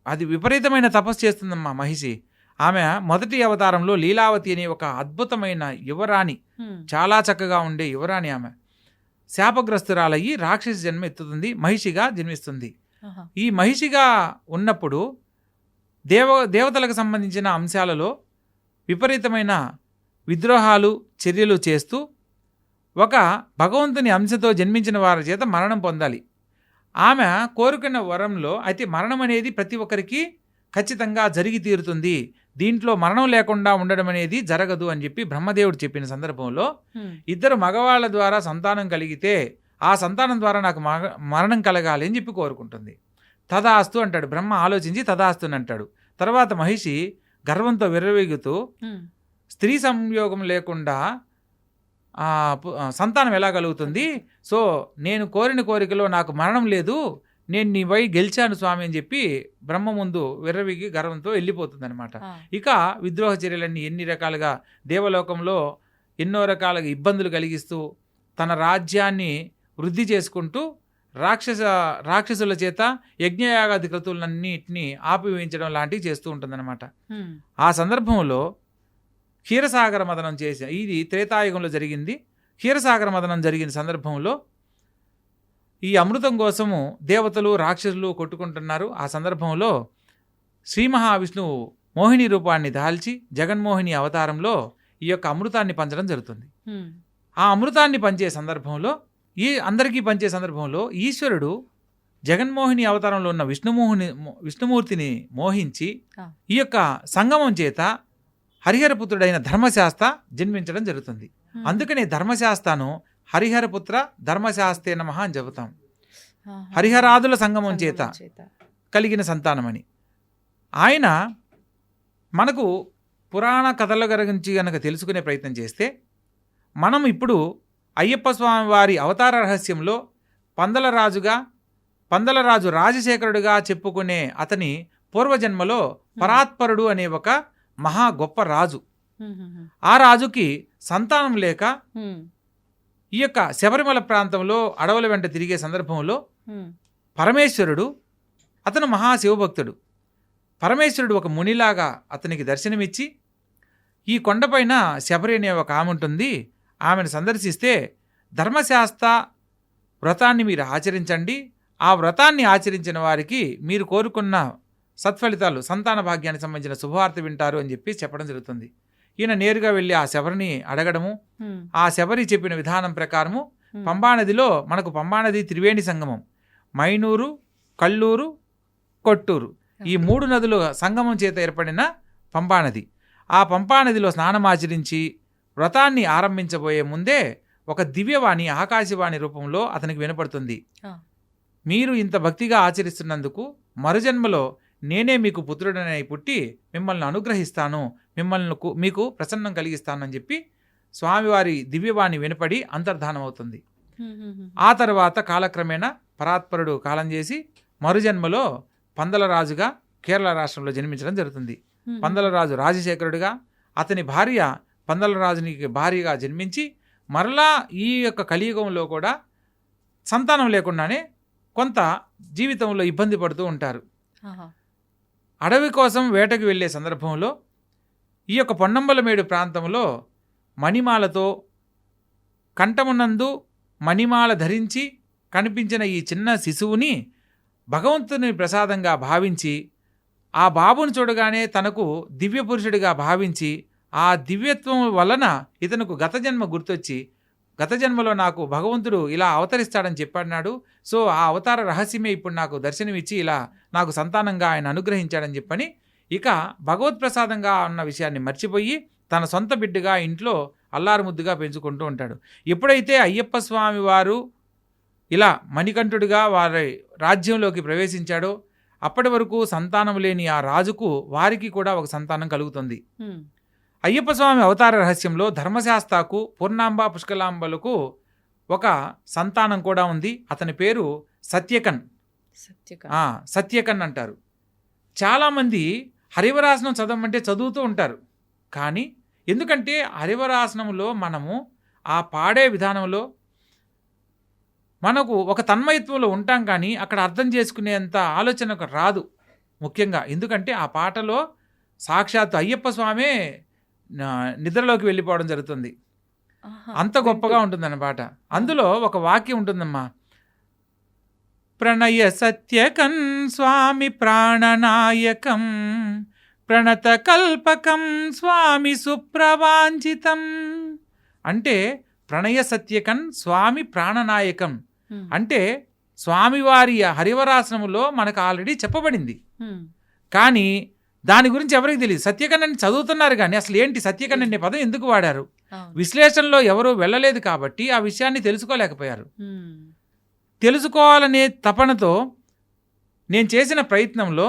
అది విపరీతమైన తపస్సు చేస్తుందమ్మా మహిషి. ఆమె మొదటి అవతారంలో లీలావతి అనే ఒక అద్భుతమైన యువరాణి, హ్మ్. చాలా చక్కగా ఉండే యువరాణి. ఆమె శాపగ్రస్తురాలయ్యి రాక్షసి జన్మ ఎత్తుతుంది, మహిషిగా జన్మిస్తుంది. ఆహా. ఈ మహిషిగా ఉన్నప్పుడు దేవతలకు సంబంధించిన అంశాలలో విపరీతమైన విద్రోహాలు చర్యలు చేస్తూ ఒక భగవంతుని అంశతో జన్మించిన వారి చేత మరణం పొందాలి. ఆమె కోరుకున్న వరంలో అయితే మరణం అనేది ప్రతి ఒక్కరికి ఖచ్చితంగా జరిగి తీరుతుంది, దీంట్లో మరణం లేకుండా ఉండడం అనేది జరగదు అని చెప్పి బ్రహ్మదేవుడు చెప్పిన సందర్భంలో హ్మ్. ఇద్దరు మగవాళ్ళ ద్వారా సంతానం కలిగితే ఆ సంతానం ద్వారా నాకు మరణం కలగాలి అని చెప్పి కోరుకుంటుంది. తదాస్తు అంటాడు బ్రహ్మ, ఆలోచించి తదాస్తు అని అంటాడు. తర్వాత మహిషి గర్వంతో విర్రవీగుతూ హ్మ్. స్త్రీ సంయోగం లేకుండా సంతానం ఎలా కలుగుతుంది? సో నేను కోరిన కోరికలో నాకు మరణం లేదు, నేను నీ వై గెలిచాను స్వామి అని చెప్పి బ్రహ్మ ముందు విర్రవిగి గర్వంతో వెళ్ళిపోతుంది అనమాట. ఆ. ఇక విద్రోహ చర్యలన్నీ ఎన్ని రకాలుగా దేవలోకంలో ఎన్నో రకాలుగా ఇబ్బందులు కలిగిస్తూ తన రాజ్యాన్ని వృద్ధి చేసుకుంటూ రాక్షసుల చేత యజ్ఞయాగాది క్రతువులన్నింటినీ ఆపివేయించడం లాంటివి చేస్తూ ఉంటుందన్నమాట. హ్మ్. ఆ సందర్భంలో క్షీరసాగర మదనం చేసి, ఇది త్రేతాయుగంలో జరిగింది. క్షీరసాగర మదనం జరిగిన సందర్భంలో ఈ అమృతం కోసము దేవతలు రాక్షసులు కొట్టుకుంటున్నారు. ఆ సందర్భంలో శ్రీ మహావిష్ణువు మోహిని రూపాన్ని దాల్చి జగన్మోహిని అవతారంలో ఈ యొక్క అమృతాన్ని పంచడం జరుగుతుంది. హ్మ్. ఆ అమృతాన్ని పంచే సందర్భంలో అందరికీ పంచే సందర్భంలో ఈశ్వరుడు జగన్మోహిని అవతారంలో ఉన్న విష్ణుమూర్తిని మోహించి ఈ యొక్క సంగమం చేత హరిహరపుత్రుడైన ధర్మశాస్త్ర జన్మించడం జరుగుతుంది. అందుకనే ధర్మశాస్త్రను హరిహరపుత్ర ధర్మశాస్త్రే నమః అని చెబుతాం. ఆహా. హరిహరాదుల సంగమం చేత కలిగిన సంతానమని. ఆయన మనకు పురాణ కథల గురించి కనుక తెలుసుకునే ప్రయత్నం చేస్తే మనం ఇప్పుడు అయ్యప్ప స్వామి వారి అవతార రహస్యంలో పందలరాజు రాజశేఖరుడుగా చెప్పుకునే అతని పూర్వజన్మలో పరాత్పరుడు అనే ఒక మహా గొప్ప రాజు. ఆ రాజుకి సంతానం లేక ఈ యొక్క శబరిమల ప్రాంతంలో అడవుల వెంట తిరిగే సందర్భంలో పరమేశ్వరుడు, అతను మహాశివభక్తుడు, పరమేశ్వరుడు ఒక మునిలాగా అతనికి దర్శనమిచ్చి ఈ కొండపైన శబరి అనే ఒక ఆమె ఉంటుంది, ఆమెను సందర్శిస్తే ధర్మశాస్త్ర వ్రతాన్ని మీరు ఆచరించండి, ఆ వ్రతాన్ని ఆచరించిన వారికి మీరు కోరుకున్న సత్ఫలితాలు, సంతాన భాగ్యానికి సంబంధించిన శుభవార్త వింటారు అని చెప్పి చెప్పడం జరుగుతుంది. ఈయన నేరుగా వెళ్ళి ఆ శబరిని అడగడము, ఆ శబరి చెప్పిన విధానం ప్రకారము పంబానదిలో మనకు పంబానది త్రివేణి సంగమం, మైనూరు, కల్లూరు, కొట్టూరు ఈ 3 నదుల సంగమం చేత ఏర్పడిన పంబానది. ఆ పంపానదిలో స్నానమాచరించి వ్రతాన్ని ఆరంభించబోయే ముందే ఒక దివ్యవాణి, ఆకాశవాణి రూపంలో అతనికి వినపడుతుంది. మీరు ఇంత భక్తిగా ఆచరిస్తున్నందుకు మరుజన్మలో నేనే మీకు పుత్రుడనై పుట్టి మిమ్మల్ని అనుగ్రహిస్తాను, మీకు ప్రసన్నం కలిగిస్తాను అని చెప్పి స్వామివారి దివ్యవాణి వినపడి అంతర్ధానం అవుతుంది. ఆ తర్వాత కాలక్రమేణా పరాత్పరుడు కాలం చేసి మరుజన్మలో పందలరాజుగా కేరళ రాష్ట్రంలో జన్మించడం జరుగుతుంది. పందలరాజు రాజశేఖరుడిగా, అతని భార్య పందలరాజునికి భార్యగా జన్మించి మరలా ఈ యొక్క కలియుగంలో కూడా సంతానం లేకుండానే కొంత జీవితంలో ఇబ్బంది పడుతూ ఉంటారు. అడవి కోసం వేటకు వెళ్ళే సందర్భంలో ఈ యొక్క పొన్నంబలమేడు ప్రాంతంలో మణిమాలతో కంఠమునందు మణిమాల ధరించి కనిపించిన ఈ చిన్న శిశువుని భగవంతుని ప్రసాదంగా భావించి ఆ బాబును చూడగానే తనకు దివ్య పురుషుడిగా భావించి ఆ దివ్యత్వం వలన ఇతనుకు గత జన్మ గుర్తొచ్చి గత జన్మలో నాకు భగవంతుడు ఇలా అవతరిస్తాడని చెప్పన్నాడు, సో ఆ అవతార రహస్యమే ఇప్పుడు నాకు దర్శనమిచ్చి ఇలా నాకు సంతానంగా ఆయన అనుగ్రహించాడని చెప్పని ఇక భగవత్ప్రసాదంగా ఉన్న విషయాన్ని మర్చిపోయి తన సొంత బిడ్డగా ఇంట్లో అల్లారు ముద్దుగా పెంచుకుంటూ ఉంటాడు. ఎప్పుడైతే అయ్యప్ప స్వామి వారు ఇలా మణికంఠుడిగా వారి రాజ్యంలోకి ప్రవేశించాడో అప్పటి వరకు సంతానం లేని ఆ రాజుకు వారికి కూడా ఒక సంతానం కలుగుతుంది. అయ్యప్ప స్వామి అవతార రహస్యంలో ధర్మశాస్త్రకు పూర్ణాంబ పుష్కలాంబలకు ఒక సంతానం కూడా ఉంది. అతని పేరు సత్యకన్. సత్యకన్ అంటారు. చాలామంది హరివరాసనం చదవమంటే చదువుతూ ఉంటారు. కానీ ఎందుకంటే హరివరాసనంలో మనము ఆ పాడే విధానంలో మనకు ఒక తన్మయత్వంలో ఉంటాం, కానీ అక్కడ అర్థం చేసుకునేంత ఆలోచన రాదు ముఖ్యంగా. ఎందుకంటే ఆ పాటలో సాక్షాత్తు అయ్యప్ప స్వామే నిద్రలోకి వెళ్ళిపోవడం జరుగుతుంది. అంత గొప్పగా ఉంటుందన్న పాట. అందులో ఒక వాక్యం ఉంటుందమ్మా, ప్రణయ సత్యకం స్వామి ప్రాణనాయకం ప్రణత కల్పకం స్వామి సుప్రవాంఛితం. అంటే ప్రణయ సత్యకం స్వామి ప్రాణనాయకం అంటే స్వామివారి హరివరాసనములో మనకు ఆల్రెడీ చెప్పబడింది, కానీ దాని గురించి ఎవరికి తెలియదు. సత్యకన్నని చదువుతున్నారు కానీ అసలు ఏంటి సత్యకన్న అనే పదం ఎందుకు వాడారు, విశ్లేషణలో ఎవరూ వెళ్ళలేదు కాబట్టి ఆ విషయాన్ని తెలుసుకోలేకపోయారు. తెలుసుకోవాలనే తపనతో నేను చేసిన ప్రయత్నంలో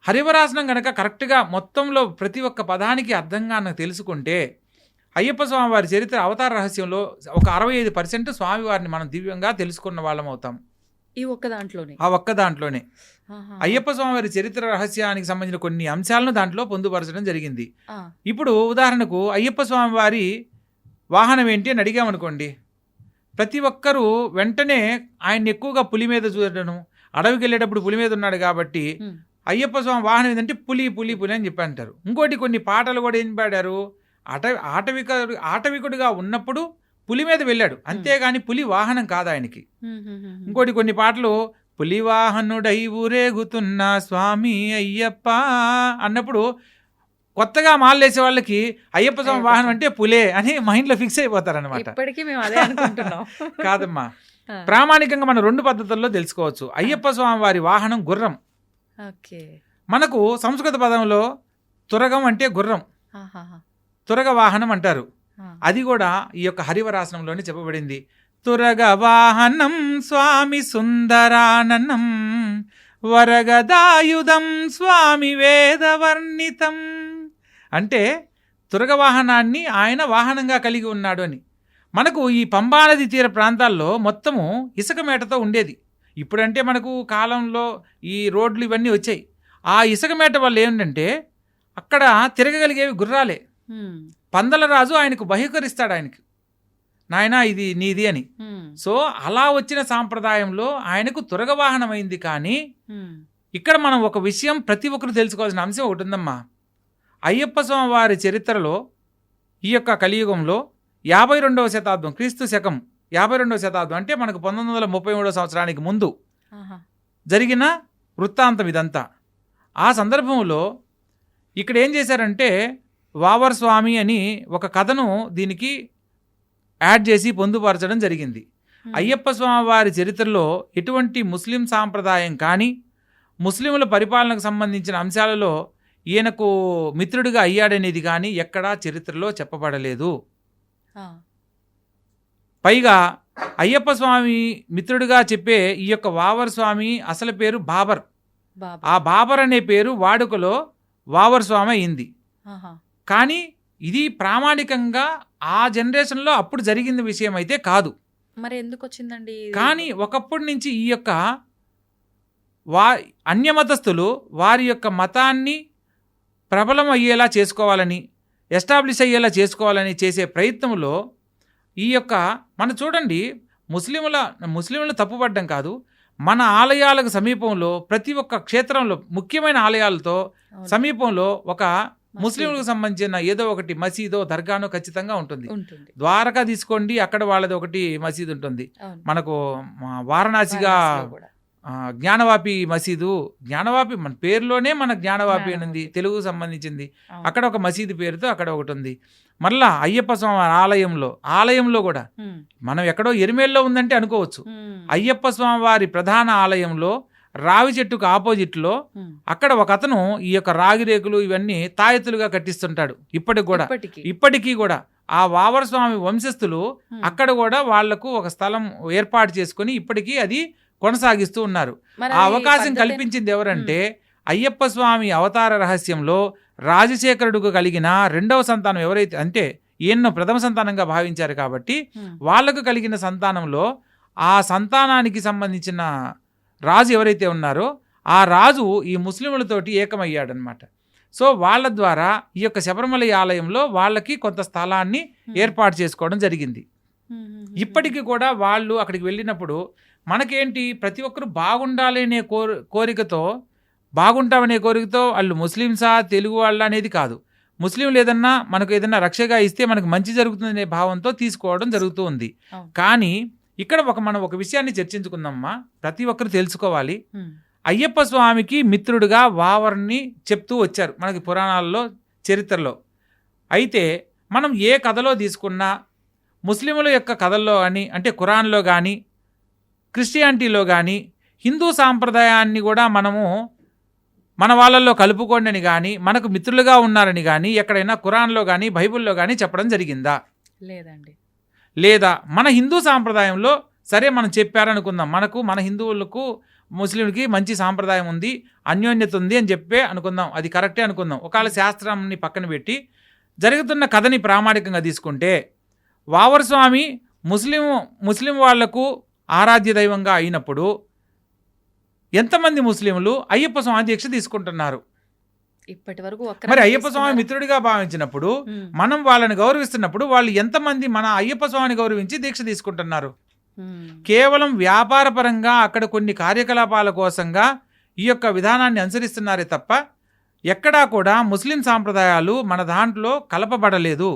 హరివరాసనం కనుక కరెక్ట్గా మొత్తంలో ప్రతి ఒక్క పదానికి అర్థంగా నాకు తెలుసుకుంటే అయ్యప్ప స్వామి వారి చరిత్ర అవతార రహస్యంలో ఒక 65% స్వామివారిని మనం దివ్యంగా తెలుసుకున్న వాళ్ళం అవుతాం. ఈ ఒక్క దాంట్లోనే ఆ ఒక్క దాంట్లోనే అయ్యప్ప స్వామి వారి చరిత్ర రహస్యానికి సంబంధించిన కొన్ని అంశాలను దాంట్లో పొందుపరచడం జరిగింది. ఇప్పుడు ఉదాహరణకు అయ్యప్ప స్వామి వారి వాహనం ఏంటి అని అడిగామనుకోండి, ప్రతి ఒక్కరూ వెంటనే ఆయన్ని ఎక్కువగా పులి మీద చూడడం, అడవికి వెళ్ళేటప్పుడు పులి మీద ఉన్నాడు కాబట్టి అయ్యప్ప స్వామి వాహనం ఏంటంటే పులి పులి పులి అని చెప్పి అంటారు. ఇంకోటి కొన్ని పాటలు కూడా ఏం పాడారు, ఆటవికుడిగా ఉన్నప్పుడు పులి మీద వెళ్ళాడు, అంతేగాని పులి వాహనం కాదు ఆయనకి. ఇంకోటి కొన్ని పాటలు పులి వాహనుడై ఊరేగుతున్న స్వామి అయ్యప్ప అన్నప్పుడు కొత్తగా మాలేసే వాళ్ళకి అయ్యప్ప స్వామి వాహనం అంటే పులే అని మైండ్లో ఫిక్స్ అయిపోతారనమాట. కాదమ్మా, ప్రామాణికంగా మనం 2 పద్ధతుల్లో తెలుసుకోవచ్చు. అయ్యప్ప స్వామి వారి వాహనం గుర్రం. మనకు సంస్కృత పదంలో తురగం అంటే గుర్రం, తురగ వాహనం అంటారు. అది కూడా ఈ యొక్క హరివరాసనంలోనే చెప్పబడింది. తురగ వాహనం స్వామి సుందరాననం వరగదాయుధం స్వామి వేదవర్ణితం. అంటే తురగ వాహనాన్ని ఆయన వాహనంగా కలిగి ఉన్నాడు అని. మనకు ఈ పంబానది తీర ప్రాంతాల్లో మొత్తము ఇసుక మేటతో ఉండేది. ఇప్పుడంటే మనకు కాలంలో ఈ రోడ్లు ఇవన్నీ వచ్చాయి. ఆ ఇసుక మేట వల్ల ఏంటంటే అక్కడ తిరగగలిగేవి గుర్రాలే. పందల రాజు ఆయనకు బహుకరిస్తాడు, ఆయనకి నాయనా ఇది నీది అని. సో అలా వచ్చిన సాంప్రదాయంలో ఆయనకు తురగ వాహనం అయింది. కానీ ఇక్కడ మనం ఒక విషయం ప్రతి ఒక్కరు తెలుసుకోవాల్సిన అంశం ఒకటి ఉందమ్మా. అయ్యప్ప స్వామి వారి చరిత్రలో ఈ యొక్క కలియుగంలో 52వ శతాబ్దం క్రీస్తు శకం 52వ శతాబ్దం అంటే మనకు 1933వ సంవత్సరానికి ముందు జరిగిన వృత్తాంతం ఇదంతా. ఆ సందర్భంలో ఇక్కడ ఏం చేశారంటే వావర్ స్వామి అని ఒక కథను దీనికి యాడ్ చేసి పొందుపరచడం జరిగింది. అయ్యప్ప స్వామి వారి చరిత్రలో ఎటువంటి ముస్లిం సాంప్రదాయం కానీ ముస్లింల పరిపాలనకు సంబంధించిన అంశాలలో ఈయనకు మిత్రుడిగా అయ్యాడనేది కానీ ఎక్కడా చరిత్రలో చెప్పబడలేదు. పైగా అయ్యప్ప స్వామి మిత్రుడిగా చెప్పే ఈ యొక్క వావర్ స్వామి అసలు పేరు బాబర్. ఆ బాబర్ అనే పేరు వాడుకలో వావర్ స్వామి అయింది. కానీ ఇది ప్రామాణికంగా ఆ జనరేషన్లో అప్పుడు జరిగిన విషయం అయితే కాదు. మరి ఎందుకు వచ్చిందండి? కానీ ఒకప్పటి నుంచి ఈ యొక్క అన్యమతస్థులు వారి యొక్క మతాన్ని ప్రబలం అయ్యేలా చేసుకోవాలని, ఎస్టాబ్లిష్ అయ్యేలా చేసుకోవాలని చేసే ప్రయత్నంలో ఈ యొక్క మనం చూడండి, ముస్లింలు తప్పుపడ్డం కాదు, మన ఆలయాలకు సమీపంలో ప్రతి ఒక్క క్షేత్రంలో ముఖ్యమైన ఆలయాలతో సమీపంలో ఒక ముస్లింలకు సంబంధించిన ఏదో ఒకటి మసీదో దర్గానో ఖచ్చితంగా ఉంటుంది. ద్వారకా తీసుకోండి, అక్కడ వాళ్ళది ఒకటి మసీదు ఉంటుంది. మనకు వారణాసిగా జ్ఞానవాపి మసీదు, జ్ఞానవాపి మన పేరులోనే మన జ్ఞానవాపి అని ఉంది, తెలుగుకు సంబంధించింది. అక్కడ ఒక మసీదు పేరుతో అక్కడ ఒకటి ఉంది. మళ్ళా అయ్యప్ప స్వామి ఆలయంలో కూడా మనం ఎక్కడో ఎరిమేల్లో ఉందంటే అనుకోవచ్చు. అయ్యప్ప స్వామి వారి ప్రధాన ఆలయంలో రావి చెట్టుకు ఆపోజిట్లో అక్కడ ఒక అతను ఈ యొక్క రాగి రేకులు ఇవన్నీ తాయెత్తులుగా కట్టిస్తుంటాడు ఇప్పటికీ కూడా ఆ వావర స్వామి వంశస్థులు అక్కడ కూడా వాళ్లకు ఒక స్థలం ఏర్పాటు చేసుకుని ఇప్పటికీ అది కొనసాగిస్తూ ఉన్నారు. ఆ అవకాశం కల్పించింది ఎవరంటే అయ్యప్ప స్వామి అవతార రహస్యంలో రాజశేఖరుడుకు కలిగిన రెండవ సంతానం ఎవరైతే అంటే ఈయన్ను ప్రథమ సంతానంగా భావించారు కాబట్టి వాళ్లకు కలిగిన సంతానంలో ఆ సంతానానికి సంబంధించిన రాజు ఎవరైతే ఉన్నారో ఆ రాజు ఈ ముస్లింలతోటి ఏకమయ్యాడనమాట. సో వాళ్ళ ద్వారా ఈ యొక్క శబరిమల ఆలయంలో వాళ్ళకి కొంత స్థలాన్ని ఏర్పాటు చేసుకోవడం జరిగింది. ఇప్పటికీ కూడా వాళ్ళు అక్కడికి వెళ్ళినప్పుడు మనకేంటి ప్రతి ఒక్కరు బాగుండాలనే కోరికతో వాళ్ళు ముస్లింసా తెలుగు వాళ్ళ అనేది కాదు. ముస్లింలు ఏదన్నా మనకు ఏదన్నా రక్షగా ఇస్తే మనకు మంచి జరుగుతుందనే భావంతో తీసుకోవడం జరుగుతూ ఉంది. కానీ ఇక్కడ మనం ఒక విషయాన్ని చర్చించుకుందామా, ప్రతి ఒక్కరు తెలుసుకోవాలి. అయ్యప్ప స్వామికి మిత్రుడుగా వావరుని చెప్తూ వచ్చారు మనకి పురాణాల్లో చరిత్రలో. అయితే మనం ఏ కథలో తీసుకున్నా ముస్లింల యొక్క కథల్లో కానీ అంటే ఖురాన్లో కానీ క్రిస్టియానిటీలో కానీ హిందూ సాంప్రదాయాన్ని కూడా మనము మన వాళ్ళల్లో కలుపుకోండి అని కానీ మనకు మిత్రులుగా ఉన్నారని కానీ ఎక్కడైనా ఖురాన్లో కానీ బైబిల్లో కానీ చెప్పడం జరిగిందా? లేదండి. లేదా మన హిందూ సాంప్రదాయంలో సరే మనం చెప్పారనుకుందాం, మన హిందువులకు ముస్లింలకి మంచి సాంప్రదాయం ఉంది, అన్యోన్యత ఉంది అని చెప్పే అనుకుందాం, అది కరెక్టే అనుకుందాం. ఒకవేళ శాస్త్రాన్ని పక్కన పెట్టి జరుగుతున్న కథని ప్రామాణికంగా తీసుకుంటే వావర స్వామి ముస్లిం వాళ్లకు ఆరాధ్య దైవంగా అయినప్పుడు ఎంతమంది ముస్లింలు అయ్యప్ప స్వామి దీక్ష తీసుకుంటున్నారు? ఇప్పటి వరకు మరి అయ్యప్ప స్వామి మిత్రుడిగా భావించినప్పుడు మనం వాళ్ళని గౌరవిస్తున్నప్పుడు వాళ్ళు ఎంతమంది మన అయ్యప్ప స్వామిని గౌరవించి దీక్ష తీసుకుంటున్నారు? కేవలం వ్యాపారపరంగా అక్కడ కొన్ని కార్యకలాపాల కోసంగా ఈ యొక్క విధానాన్ని అనుసరిస్తున్నారే తప్ప ఎక్కడా కూడా ముస్లిం సాంప్రదాయాలు మన దాంట్లో కలపబడలేదు.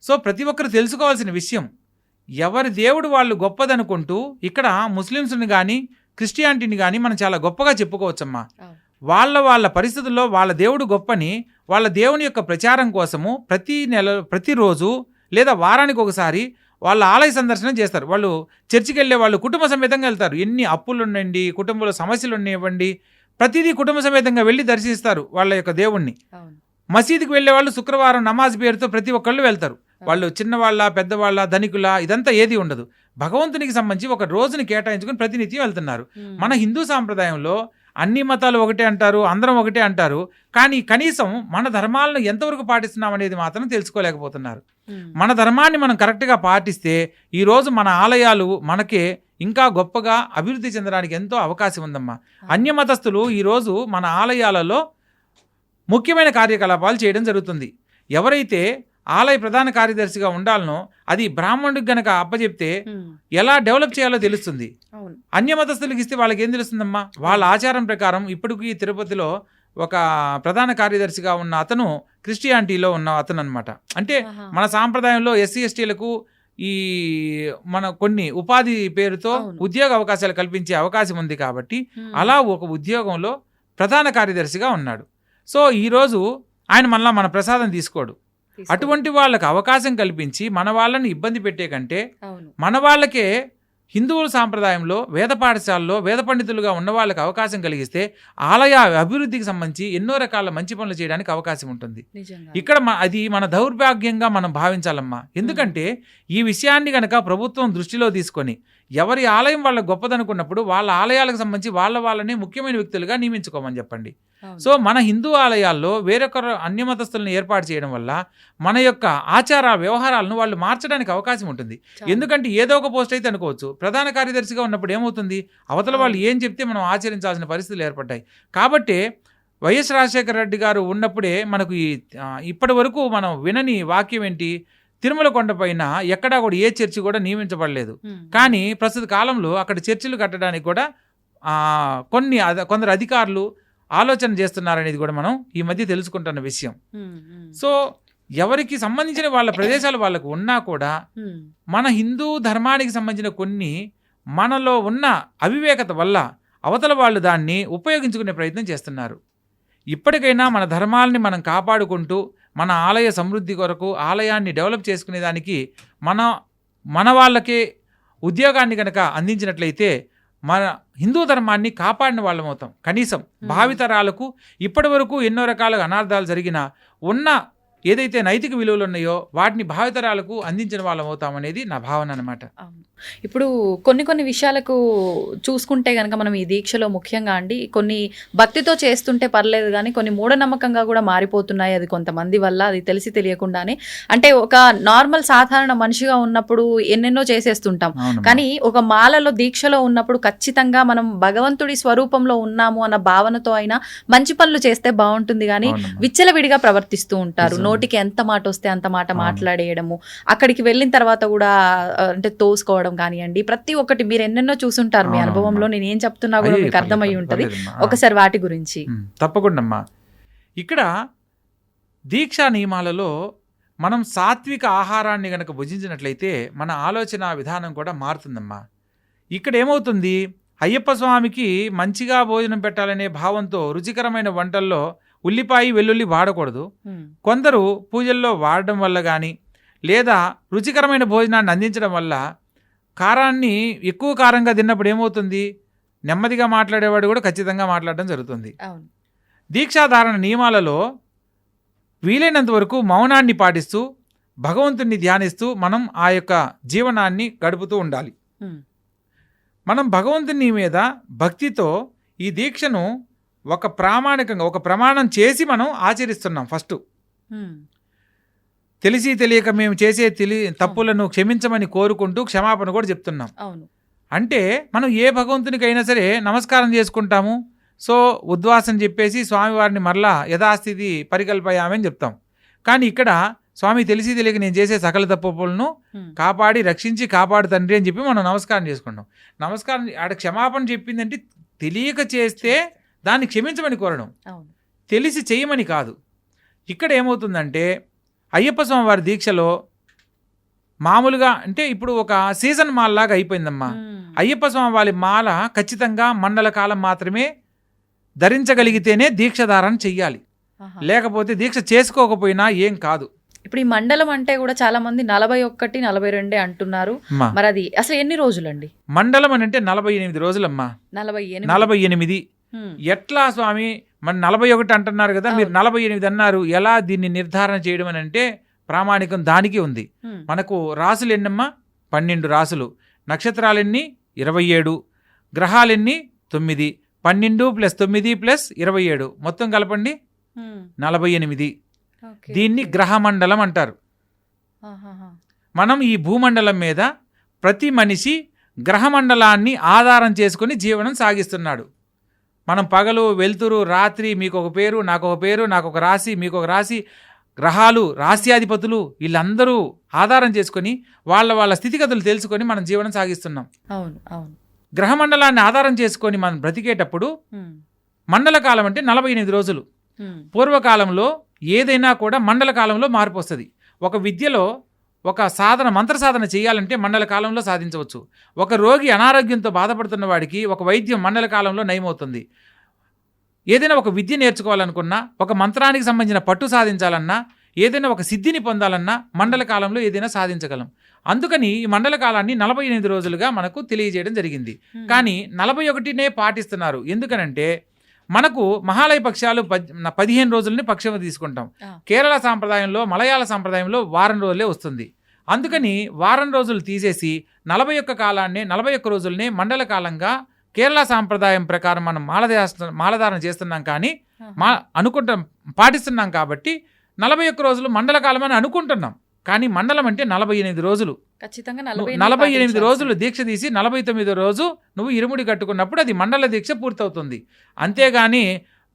సో ప్రతి ఒక్కరు తెలుసుకోవాల్సిన విషయం, ఎవరి దేవుడు వాళ్ళు గొప్పదనుకుంటూ ఇక్కడ ముస్లిమ్స్ని కానీ క్రిస్టియానిటీని కానీ మనం చాలా గొప్పగా చెప్పుకోవచ్చమ్మా. వాళ్ళ పరిస్థితుల్లో వాళ్ళ దేవుడు గొప్పని వాళ్ళ దేవుని యొక్క ప్రచారం కోసము ప్రతిరోజు లేదా వారానికి ఒకసారి వాళ్ళ ఆలయ సందర్శనం చేస్తారు. వాళ్ళు చర్చికి వెళ్ళే వాళ్ళు కుటుంబ సమేతంగా వెళ్తారు. ఎన్ని అప్పులు ఉండండి, కుటుంబంలో సమస్యలు ఉండనివ్వండి, ప్రతిదీ కుటుంబ సమేతంగా వెళ్ళి దర్శిస్తారు వాళ్ళ యొక్క దేవుణ్ణి. మసీదుకి వెళ్ళే వాళ్ళు శుక్రవారం నమాజ్ పేరుతో ప్రతి ఒక్కళ్ళు వెళ్తారు. వాళ్ళు చిన్నవాళ్ళ పెద్దవాళ్ళ ధనికుల ఇదంతా ఏది ఉండదు. భగవంతునికి సంబంధించి ఒక రోజుని కేటాయించుకుని ప్రతినిత్యం వెళ్తున్నారు. మన హిందూ సాంప్రదాయంలో అన్ని మతాలు ఒకటే అంటారు, అందరం ఒకటే అంటారు, కానీ కనీసం మన ధర్మాలను ఎంతవరకు పాటిస్తున్నాం అనేది మాత్రం తెలుసుకోలేకపోతున్నారు. మన ధర్మాన్ని మనం కరెక్ట్గా పాటిస్తే ఈరోజు మన ఆలయాలు మనకే ఇంకా గొప్పగా అభివృద్ధి చెందడానికి ఎంతో అవకాశం ఉందమ్మా. అన్యమతస్థులు ఈరోజు మన ఆలయాలలో ముఖ్యమైన కార్యకలాపాలు చేయడం జరుగుతుంది. ఎవరైతే ఆలయ ప్రధాన కార్యదర్శిగా ఉండాలనో అది బ్రాహ్మణుడికి గనక అప్పచెప్తే ఎలా డెవలప్ చేయాలో తెలుస్తుంది. అన్యమతస్థులకు ఇస్తే వాళ్ళకి ఏం తెలుస్తుందమ్మా? వాళ్ళ ఆచారం ప్రకారం ఇప్పటికీ తిరుపతిలో ఒక ప్రధాన కార్యదర్శిగా ఉన్న అతను క్రిస్టియానిటీలో ఉన్న అతను అనమాట. అంటే మన సాంప్రదాయంలో ఎస్సీ ఎస్టీలకు ఈ మన కొన్ని ఉపాధి పేరుతో ఉద్యోగ అవకాశాలు కల్పించే అవకాశం ఉంది కాబట్టి అలా ఒక ఉద్యోగంలో ప్రధాన కార్యదర్శిగా ఉన్నాడు. సో ఈరోజు ఆయన మళ్ళా మన ప్రసాదం తీసుకోడు. అటువంటి వాళ్ళకి అవకాశం కల్పించి మన వాళ్ళని ఇబ్బంది పెట్టే కంటే మన వాళ్ళకే హిందువుల సాంప్రదాయంలో వేద పాఠశాలలో వేద పండితులుగా ఉన్న వాళ్ళకి అవకాశం కలిగిస్తే ఆలయ అభివృద్ధికి సంబంధించి ఎన్నో రకాల మంచి పనులు చేయడానికి అవకాశం ఉంటుంది. ఇక్కడ అది మన దౌర్భాగ్యంగా మనం భావించాలమ్మా. ఎందుకంటే ఈ విషయాన్ని కనుక ప్రభుత్వం దృష్టిలో తీసుకొని ఎవరి ఆలయం వాళ్ళ గొప్పదనుకున్నప్పుడు వాళ్ళ ఆలయాలకు సంబంధించి వాళ్ళనే ముఖ్యమైన వ్యక్తులుగా నియమించుకోమని చెప్పండి. సో మన హిందూ ఆలయాల్లో వేరొకరు అన్యమతస్థులను ఏర్పాటు చేయడం వల్ల మన యొక్క ఆచార వ్యవహారాలను వాళ్ళు మార్చడానికి అవకాశం ఉంటుంది. ఎందుకంటే ఏదో ఒక పోస్ట్ అయితే అనుకోవచ్చు, ప్రధాన కార్యదర్శిగా ఉన్నప్పుడు ఏమవుతుంది, అవతల వాళ్ళు ఏం చెప్తే మనం ఆచరించాల్సిన పరిస్థితులు ఏర్పడ్డాయి. కాబట్టి వైఎస్ రాజశేఖర రెడ్డి గారు ఉన్నప్పుడే మనకు ఇప్పటి వరకు మనం వినని వాక్యం ఏంటి, తిరుమల కొండపైన ఎక్కడా కూడా ఏ చర్చి కూడా నియమించబడలేదు. కానీ ప్రస్తుత కాలంలో అక్కడ చర్చిలు కట్టడానికి కూడా కొందరు అధికారులు ఆలోచన చేస్తున్నారనేది కూడా మనం ఈ మధ్య తెలుసుకుంటున్న విషయం. సో ఎవరికి సంబంధించిన వాళ్ళ ప్రదేశాలు వాళ్ళకు ఉన్నా కూడా మన హిందూ ధర్మానికి సంబంధించిన కొన్ని మనలో ఉన్న అవివేకత వల్ల అవతల వాళ్ళు దాన్ని ఉపయోగించుకునే ప్రయత్నం చేస్తున్నారు. ఇప్పటికైనా మన ధర్మాలని మనం కాపాడుకుంటూ మన ఆలయ సమృద్ధి కొరకు ఆలయాన్ని డెవలప్ చేసుకునే దానికి మన వాళ్ళకే ఉద్యోగాన్ని కనుక అందించినట్లయితే మన హిందూ ధర్మాన్ని కాపాడిన వాళ్ళం అవుతాం. కనీసం భావితరాలకు ఇప్పటి వరకు ఎన్నో రకాల అనార్థాలు జరిగినా ఉన్న ఏదైతే నైతిక విలువలు ఉన్నాయో వాటిని భావితరాలకు అందించిన వాళ్ళం అవుతాం అనేది నా భావన అనమాట. ఇప్పుడు కొన్ని విషయాలకు చూసుకుంటే కనుక మనం ఈ దీక్షలో ముఖ్యంగా అండి కొన్ని భక్తితో చేస్తుంటే పర్లేదు కానీ కొన్ని మూఢనమ్మకంగా కూడా మారిపోతున్నాయి. అది కొంతమంది వల్ల, అది తెలిసి తెలియకుండానే. అంటే ఒక నార్మల్ సాధారణ మనిషిగా ఉన్నప్పుడు ఎన్నెన్నో చేసేస్తుంటాం, కానీ ఒక మాలలో దీక్షలో ఉన్నప్పుడు ఖచ్చితంగా మనం భగవంతుడి స్వరూపంలో ఉన్నాము అన్న భావనతో అయినా మంచి పనులు చేస్తే బాగుంటుంది. కానీ విచ్చలవిడిగా ప్రవర్తిస్తూ ఉంటారు. నోటికి ఎంత మాట వస్తే అంత మాట మాట్లాడేయడము, అక్కడికి వెళ్ళిన తర్వాత కూడా అంటే తోసుకోవడం కానివ్వండి, ప్రతి ఒక్కటి మీరు ఎన్నెన్నో చూసుంటారు మీ అనుభవంలో. నేను ఏం చెప్తున్నా కూడా మీకు అర్థమై ఉంటది. ఒకసారి వాటి గురించి. తప్పకుండా అమ్మా. ఇక్కడ దీక్షా నియమాలలో మనం సాత్విక ఆహారాన్ని గనక భుజించినట్లయితే మన ఆలోచన విధానం కూడా మారుతుందమ్మా. ఇక్కడ ఏమవుతుంది, అయ్యప్ప స్వామికి మంచిగా భోజనం పెట్టాలనే భావంతో రుచికరమైన వంటల్లో ఉల్లిపాయ వెల్లుల్లి వాడకూడదు. కొందరు పూజల్లో వాడడం వల్ల కానీ లేదా రుచికరమైన భోజనాన్ని అందించడం వల్ల కారాన్ని ఎక్కువ కారంగా తిన్నప్పుడు ఏమవుతుంది, నెమ్మదిగా మాట్లాడేవాడు కూడా ఖచ్చితంగా మాట్లాడడం జరుగుతుంది. దీక్షాధారణ నియమాలలో వీలైనంత వరకు మౌనాన్ని పాటిస్తూ భగవంతుణ్ణి ధ్యానిస్తూ మనం ఆ యొక్క జీవనాన్ని గడుపుతూ ఉండాలి. మనం భగవంతుని మీద భక్తితో ఈ దీక్షను ఒక ప్రామాణికంగా ఒక ప్రమాణం చేసి మనం ఆచరిస్తున్నాం. ఫస్ట్ తెలిసి తెలియక మేము చేసే తప్పులను క్షమించమని కోరుకుంటూ క్షమాపణ కూడా చెప్తున్నాం. అంటే మనం ఏ భగవంతునికైనా సరే నమస్కారం చేసుకుంటాము. సో ఉద్వాసం చెప్పేసి స్వామివారిని మరలా యథాస్థితి పరికల్పయామని చెప్తాం. కానీ ఇక్కడ స్వామి తెలిసి తెలియక నేను చేసే సకల తప్పులను కాపాడి రక్షించి కాపాడు తండ్రి అని చెప్పి మనం నమస్కారం చేసుకుంటాం. నమస్కారం ఆడ క్షమాపణ చెప్పిందంటే తెలియక చేస్తే దాన్ని క్షమించమని కోరడం, తెలిసి చేయమని కాదు. ఇక్కడ ఏమవుతుందంటే అయ్యప్ప స్వామి వారి దీక్షలో మామూలుగా అంటే ఇప్పుడు ఒక సీజన్ మాల లాగా అయిపోయిందమ్మా. అయ్యప్ప స్వామి వారి మాల ఖచ్చితంగా మండల కాలం మాత్రమే ధరించగలిగితేనే దీక్షధారణ చెయ్యాలి, లేకపోతే దీక్ష చేసుకోకపోయినా ఏం కాదు. ఇప్పుడు ఈ మండలం అంటే కూడా చాలా మంది 41, 42 అంటున్నారు. మరి అది అసలు ఎన్ని రోజులండి మండలం అని? అంటే 48 రోజులమ్మా. 48 ఎట్లా స్వామి మన 41 అంటున్నారు కదా, మీరు 48 అన్నారు, ఎలా దీన్ని నిర్ధారణ చేయడం అని అంటే ప్రామాణికం దానికి ఉంది. మనకు రాసులు ఎన్నమ్మా? 12 రాసులు. నక్షత్రాలెన్ని? 27. గ్రహాలెన్ని? 9. 12 + 9 + 27 మొత్తం కలపండి 48. దీన్ని గ్రహమండలం అంటారు. మనం ఈ భూమండలం మీద ప్రతి మనిషి గ్రహమండలాన్ని ఆధారం చేసుకుని జీవనం సాగిస్తున్నాడు. మనం పగలు వెలుతురు రాత్రి, మీకు ఒక పేరు నాకు ఒక పేరు, నాకు ఒక రాశి మీకు ఒక రాశి, గ్రహాలు రాశ్యాధిపతులు వీళ్ళందరూ ఆధారం చేసుకొని వాళ్ళ స్థితిగతులు తెలుసుకొని మనం జీవనం సాగిస్తున్నాం. గ్రహమండలాన్ని ఆధారం చేసుకొని మనం బ్రతికేటప్పుడు మండల కాలం అంటే 48 రోజులు. పూర్వకాలంలో ఏదైనా కూడా మండల కాలంలో మార్పు వస్తుంది. ఒక విద్యలో ఒక మంత్ర సాధన చేయాలంటే మండల కాలంలో సాధించవచ్చు. ఒక రోగి అనారోగ్యంతో బాధపడుతున్న వాడికి ఒక వైద్యం మండల కాలంలో నయమవుతుంది. ఏదైనా ఒక విద్య నేర్చుకోవాలనుకున్నా, ఒక మంత్రానికి సంబంధించిన పట్టు సాధించాలన్నా, ఏదైనా ఒక సిద్ధిని పొందాలన్నా మండల కాలంలో ఏదైనా సాధించగలం. అందుకని ఈ మండల కాలాన్ని 48 రోజులుగా మనకు తెలియజేయడం జరిగింది. కానీ 41నే పాటిస్తున్నారు. ఎందుకనంటే మనకు మహాలయ పక్షాలు 15 రోజులని పక్షం తీసుకుంటాం. కేరళ సాంప్రదాయంలో, మలయాళ సాంప్రదాయంలో వారం రోజులే వస్తుంది. అందుకని వారం రోజులు తీసేసి 41 రోజులనే మండల కాలంగా కేరళ సాంప్రదాయం ప్రకారం మనం మాలధారణ చేస్తున్నాం. కానీ పాటిస్తున్నాం కాబట్టి 41 రోజులు మండల కాలం అని అనుకుంటున్నాం. కానీ మండలం అంటే 48 రోజులు. ఖచ్చితంగా 48 రోజులు దీక్ష తీసి 49వ రోజు నువ్వు ఇరుముడి కట్టుకున్నప్పుడు అది మండల దీక్ష పూర్తవుతుంది. అంతేగాని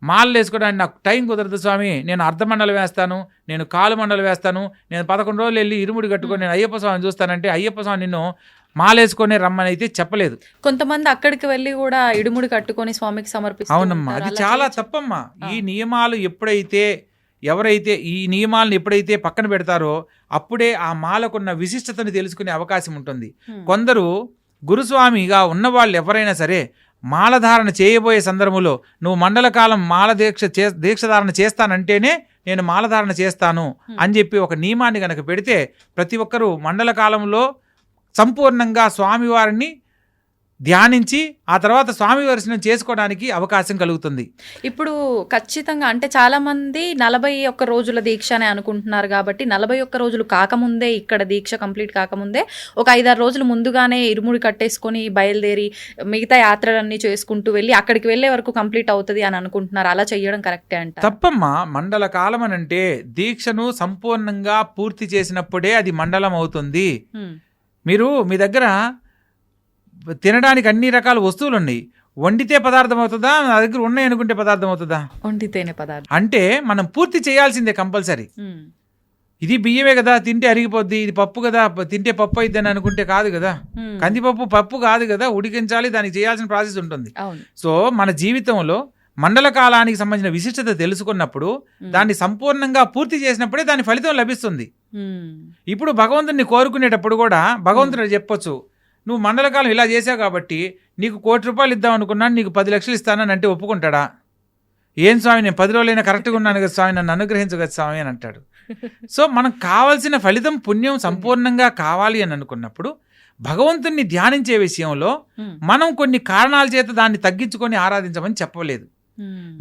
మాలలు వేసుకోవడానికి నాకు టైం కుదరదు స్వామి, నేను అర్ధమండలం వేస్తాను, నేను కాలు మండలం వేస్తాను, నేను 11 రోజులు వెళ్ళి ఇరుముడి కట్టుకొని నేను అయ్యప్ప స్వామిని చూస్తానంటే అయ్యప్ప స్వామి నిన్ను మాలేసుకొని రమ్మని అయితే చెప్పలేదు. కొంతమంది అక్కడికి వెళ్ళి కూడా ఇడుముడి కట్టుకొని స్వామికి సమర్పిస్తారు. అవునమ్మా, అది చాలా తప్పమ్మా. ఈ నియమాలు ఎవరైతే ఈ నియమాలను ఎప్పుడైతే పక్కన పెడతారో అప్పుడే ఆ మాలకున్న విశిష్టతను తెలుసుకునే అవకాశం ఉంటుంది. కొందరు గురుస్వామిగా ఉన్నవాళ్ళు ఎవరైనా సరే మాలధారణ చేయబోయే సందర్భంలో నువ్వు మండల కాలం దీక్షధారణ చేస్తానంటేనే నేను మాలధారణ చేస్తాను అని చెప్పి ఒక నియమాన్ని గనక పెడితే ప్రతి ఒక్కరూ మండల కాలంలో సంపూర్ణంగా స్వామివారిని ధ్యానించి ఆ తర్వాత స్వామి దర్శనం చేసుకోవడానికి అవకాశం కలుగుతుంది. ఇప్పుడు ఖచ్చితంగా అంటే చాలా మంది 41 రోజుల దీక్ష అని అనుకుంటున్నారు కాబట్టి 41 రోజులు కాకముందే ఇక్కడ దీక్ష కంప్లీట్ కాకముందే ఒక 5-6 రోజులు ముందుగానే ఇరుముడి కట్టేసుకొని బయలుదేరి మిగతా యాత్రలన్నీ చేసుకుంటూ వెళ్ళి అక్కడికి వెళ్ళే వరకు కంప్లీట్ అవుతుంది అని అనుకుంటున్నారు. అలా చేయడం కరెక్టే అంట? తప్పమ్మా. మండల కాలం అని అంటే దీక్షను సంపూర్ణంగా పూర్తి చేసినప్పుడే అది మండలం అవుతుంది. మీరు మీ దగ్గర తినడానికి అన్ని రకాల వస్తువులు ఉన్నాయి, వండితే పదార్థం అవుతుందా? నా దగ్గర ఉన్నాయి అనుకుంటే పదార్థం అవుతుందా? వండితేనే పదార్థం. అంటే మనం పూర్తి చేయాల్సిందే కంపల్సరీ. ఇది బియ్యమే కదా, తింటే అరిగిపోద్ది, ఇది పప్పు కదా, తింటే పప్పు అయిద్ది అని అనుకుంటే కాదు కదా. కందిపప్పు పప్పు కాదు కదా, ఉడికించాలి, దానికి చేయాల్సిన ప్రాసెస్ ఉంటుంది. సో మన జీవితంలో మండల కాలానికి సంబంధించిన విశిష్టత తెలుసుకున్నప్పుడు దాన్ని సంపూర్ణంగా పూర్తి చేసినప్పుడే దాని ఫలితం లభిస్తుంది. ఇప్పుడు భగవంతుడిని కోరుకునేటప్పుడు కూడా భగవంతుడు చెప్పొచ్చు, నువ్వు మండలకాలం ఇలా చేసావు కాబట్టి నీకు 1 కోటి రూపాయలు ఇద్దాం అనుకున్నాను, నీకు 10 లక్షలు ఇస్తానని అంటే ఒప్పుకుంటాడా? ఏం స్వామి, నేను 10 రోజులైనా కరెక్ట్గా ఉన్నాను కదా స్వామి, నన్ను అనుగ్రహించు కదా స్వామి అని అంటాడు. సో మనకు కావాల్సిన ఫలితం పుణ్యం సంపూర్ణంగా కావాలి అని అనుకున్నప్పుడు భగవంతుణ్ణి ధ్యానించే విషయంలో మనం కొన్ని కారణాల చేత దాన్ని తగ్గించుకొని ఆరాధించమని చెప్పలేదు.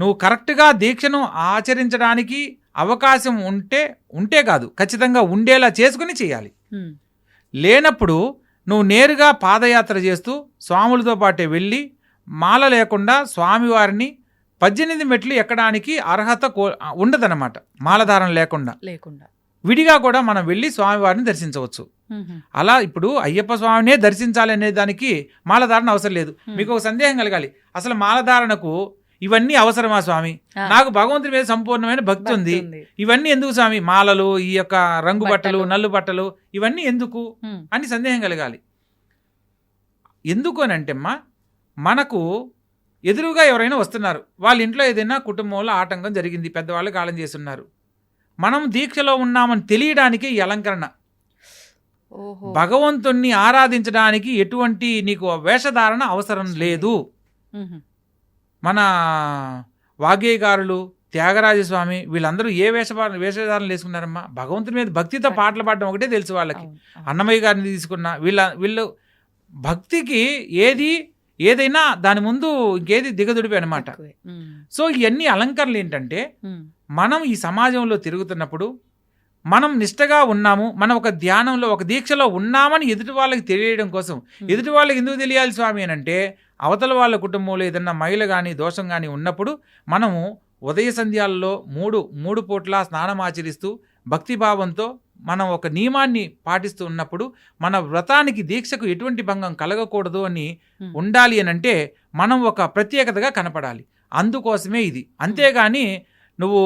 నువ్వు కరెక్ట్గా దీక్షను ఆచరించడానికి అవకాశం ఉంటే కాదు, ఖచ్చితంగా ఉండేలా చేసుకుని చేయాలి. లేనప్పుడు నువ్వు నేరుగా పాదయాత్ర చేస్తూ స్వాములతో పాటే వెళ్ళి మాల లేకుండా స్వామివారిని 18 మెట్లు ఎక్కడానికి అర్హత ఉండదన్నమాట. మాలధారణ లేకుండా విడిగా కూడా మనం వెళ్ళి స్వామివారిని దర్శించవచ్చు. అలా ఇప్పుడు అయ్యప్ప స్వామినే దర్శించాలి అనే దానికి మాలధారణ అవసరం లేదు. మీకు ఒక సందేహం కలగాలి, అసలు మాలధారణకు ఇవన్నీ అవసరమా స్వామి? నాకు భగవంతుడి మీద సంపూర్ణమైన భక్తి ఉంది, ఇవన్నీ ఎందుకు స్వామి? మాలలు, ఈ యొక్క రంగు బట్టలు, నల్లు బట్టలు, ఇవన్నీ ఎందుకు అని సందేహం కలగాలి. ఎందుకు అని అంటే అమ్మా, మనకు ఎదురుగా ఎవరైనా వస్తున్నారు, వాళ్ళ ఇంట్లో ఏదైనా కుటుంబంలో ఆటంకం జరిగింది, పెద్దవాళ్ళు కాలం చేస్తున్నారు, మనం దీక్షలో ఉన్నామని తెలియడానికి ఈ అలంకరణ. భగవంతుణ్ణి ఆరాధించడానికి ఎటువంటి నీకు వేషధారణ అవసరం లేదు. మన వాగ్గేయకారులు, త్యాగరాజస్వామి వీళ్ళందరూ ఏ వేషధారణలు వేసుకున్నారమ్మా? భగవంతుని మీద భక్తితో పాటలు పాడడం ఒకటే తెలుసు వాళ్ళకి. అన్నమయ్య గారిని తీసుకున్న వీళ్ళు భక్తికి ఏదైనా దాని ముందు ఇంకేది దిగదుడిపి అనమాట. సో ఇవన్నీ అలంకరణలు ఏంటంటే, మనం ఈ సమాజంలో తిరుగుతున్నప్పుడు మనం నిష్టగా ఉన్నాము, మనం ఒక ధ్యానంలో ఒక దీక్షలో ఉన్నామని ఎదుటి వాళ్ళకి తెలియడం కోసం. ఎదుటి వాళ్ళకి ఎందుకు తెలియాలి స్వామి అని అంటే, అవతల వాళ్ళ కుటుంబంలో ఏదన్నా మైల కానీ దోషం కానీ ఉన్నప్పుడు మనము ఉదయ సంధ్యాలలో మూడు పూట్ల స్నానం ఆచరిస్తూ భక్తిభావంతో మనం ఒక నియమాన్ని పాటిస్తూ ఉన్నప్పుడు మన వ్రతానికి దీక్షకు ఎటువంటి భంగం కలగకూడదు అని ఉండాలి అని అంటే మనం ఒక ప్రత్యేకతగా కనపడాలి. అందుకోసమే ఇది. అంతేగాని నువ్వు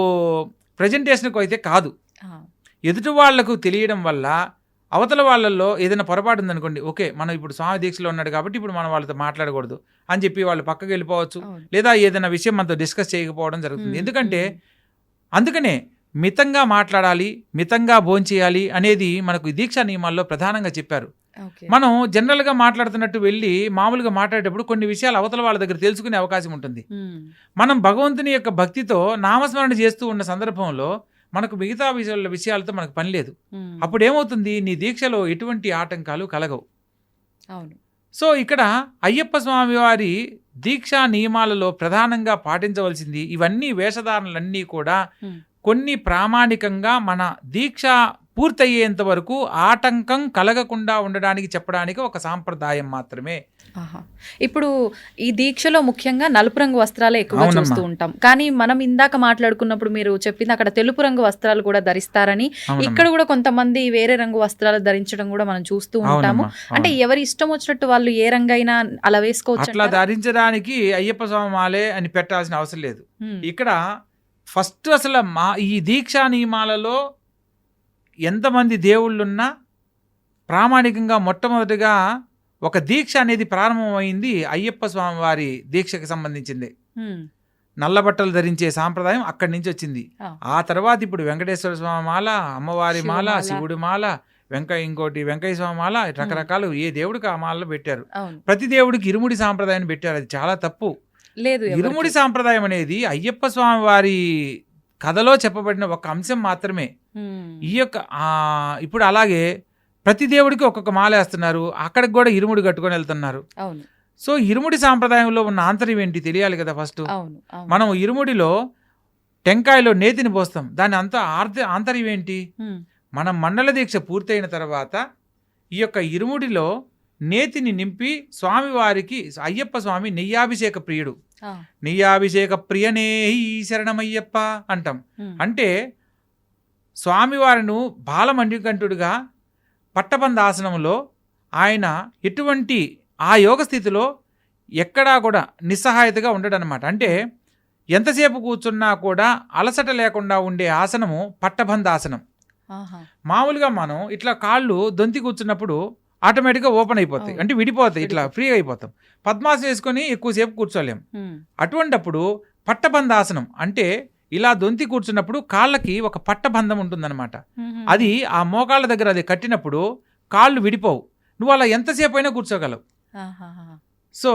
ప్రజెంటేషన్కు అయితే కాదు. ఎదుటి వాళ్లకు తెలియడం వల్ల అవతల వాళ్ళల్లో ఏదైనా పొరపాటు ఉందనుకోండి, ఓకే మనం ఇప్పుడు స్వామి దీక్షలో ఉన్నాడు కాబట్టి ఇప్పుడు మనం వాళ్ళతో మాట్లాడకూడదు అని చెప్పి వాళ్ళు పక్కకి వెళ్ళిపోవచ్చు, లేదా ఏదైనా విషయం మనతో డిస్కస్ చేయకపోవడం జరుగుతుంది. ఎందుకంటే అందుకనే మితంగా మాట్లాడాలి, మితంగా భోంచేయాలి అనేది మనకు దీక్షా నియమాల్లో ప్రధానంగా చెప్పారు. మనం జనరల్గా మాట్లాడుతున్నట్టు వెళ్ళి మామూలుగా మాట్లాడేటప్పుడు కొన్ని విషయాలు అవతల వాళ్ళ దగ్గర తెలుసుకునే అవకాశం ఉంటుంది. మనం భగవంతుని యొక్క భక్తితో నామస్మరణ చేస్తూ ఉన్న సందర్భంలో మనకు మిగతా విషయాలతో మనకు పని లేదు. అప్పుడు ఏమవుతుంది, నీ దీక్షలో ఎటువంటి ఆటంకాలు కలగవు. సో ఇక్కడ అయ్యప్ప స్వామి వారి దీక్షా నియమాలలో ప్రధానంగా పాటించవలసింది ఇవన్నీ వేషధారణలన్నీ కూడా కొన్ని ప్రామాణికంగా మన దీక్ష పూర్తయ్యేంత వరకు ఆటంకం కలగకుండా ఉండడానికి చెప్పడానికి ఒక సాంప్రదాయం మాత్రమే. ఇప్పుడు ఈ దీక్షలో ముఖ్యంగా నలుపు రంగు వస్త్రాలే ఎక్కువ చూస్తూ ఉంటాం, కానీ మనం ఇందాక మాట్లాడుకున్నప్పుడు మీరు చెప్పింది అక్కడ తెలుపు రంగు వస్త్రాలు కూడా ధరిస్తారని, ఇక్కడ కూడా కొంతమంది వేరే రంగు వస్త్రాలు ధరించడం కూడా మనం చూస్తూ ఉంటాము. అంటే ఎవరి ఇష్టం వచ్చినట్టు వాళ్ళు ఏ రంగైనా అలా వేసుకోవచ్చు. అట్లా ధరించడానికి అయ్యప్ప స్వామి మాలే అని పెట్టాల్సిన అవసరం లేదు. ఇక్కడ ఫస్ట్ అసలు ఈ దీక్షా నియమాలలో ఎంతమంది దేవుళ్ళున్నా ప్రామాణికంగా మొట్టమొదటిగా ఒక దీక్ష అనేది ప్రారంభమైంది అయ్యప్ప స్వామి వారి దీక్షకి సంబంధించింది. నల్ల బట్టలు ధరించే సాంప్రదాయం అక్కడి నుంచి వచ్చింది. ఆ తర్వాత ఇప్పుడు వెంకటేశ్వర స్వామి మాల, అమ్మవారి మాల, శివుడి మాల, వెంకయ్య స్వామి మాల, రకరకాలు ఏ దేవుడికి ఆ మాలలో పెట్టారు. ప్రతి దేవుడికి ఇరుముడి సాంప్రదాయాన్ని పెట్టారు. అది చాలా తప్పు. ఇరుముడి సాంప్రదాయం అనేది అయ్యప్ప స్వామి వారి కథలో చెప్పబడిన ఒక అంశం మాత్రమే. ఈ యొక్క ఇప్పుడు అలాగే ప్రతి దేవుడికి ఒక్కొక్క మాల వేస్తున్నారు, అక్కడికి కూడా ఇరుముడి కట్టుకొని వెళ్తున్నారు. సో ఇరుముడి సాంప్రదాయంలో ఉన్న ఆంతర్యం ఏంటి తెలియాలి కదా ఫస్ట్. అవును అవును. మనం ఇరుముడిలో టెంకాయలో నేతిని పోస్తాం, దాని అంతా ఆంతర్యం ఏంటి? ఉమ్, మనం మండల దీక్ష పూర్తయిన తర్వాత ఈ యొక్క ఇరుముడిలో నేతిని నింపి స్వామివారికి, అయ్యప్ప స్వామి నెయ్యాభిషేక ప్రియుడు, ఆ, నెయ్యాభిషేక ప్రియనే ఈ శరణమయ్యప్ప అంటాం. ఉమ్, అంటే స్వామివారిను బాలమణికంఠుడిగా పట్టబంధాసనంలో ఆయన ఎటువంటి ఆ యోగ స్థితిలో ఎక్కడా కూడా నిస్సహాయతగా ఉండడనమాట. అంటే ఎంతసేపు కూర్చున్నా కూడా అలసట లేకుండా ఉండే ఆసనము పట్టబంధాసనం. ఆహా, మామూలుగా మనం ఇట్లా కాళ్ళు దొంతి కూర్చున్నప్పుడు ఆటోమేటిక్గా ఓపెన్ అయిపోతాయి, అవును. అంటే విడిపోతాయి, ఇట్లా ఫ్రీగా అయిపోతాం. పద్మాసనం వేసుకొని ఎక్కువసేపు కూర్చోలేం. ఉమ్, అటువంటప్పుడు పట్టబంధాసనం అంటే ఇలా దొంతి కూర్చున్నప్పుడు కాళ్ళకి ఒక పట్టబంధం ఉంటుందన్నమాట. ఉమ్, అది ఆ మోకాళ్ళ దగ్గర అది కట్టినప్పుడు కాళ్ళు విడిపోవు, నువ్వు అలా ఎంతసేపు అయినా కూర్చోగలవు. ఆహాహా, సో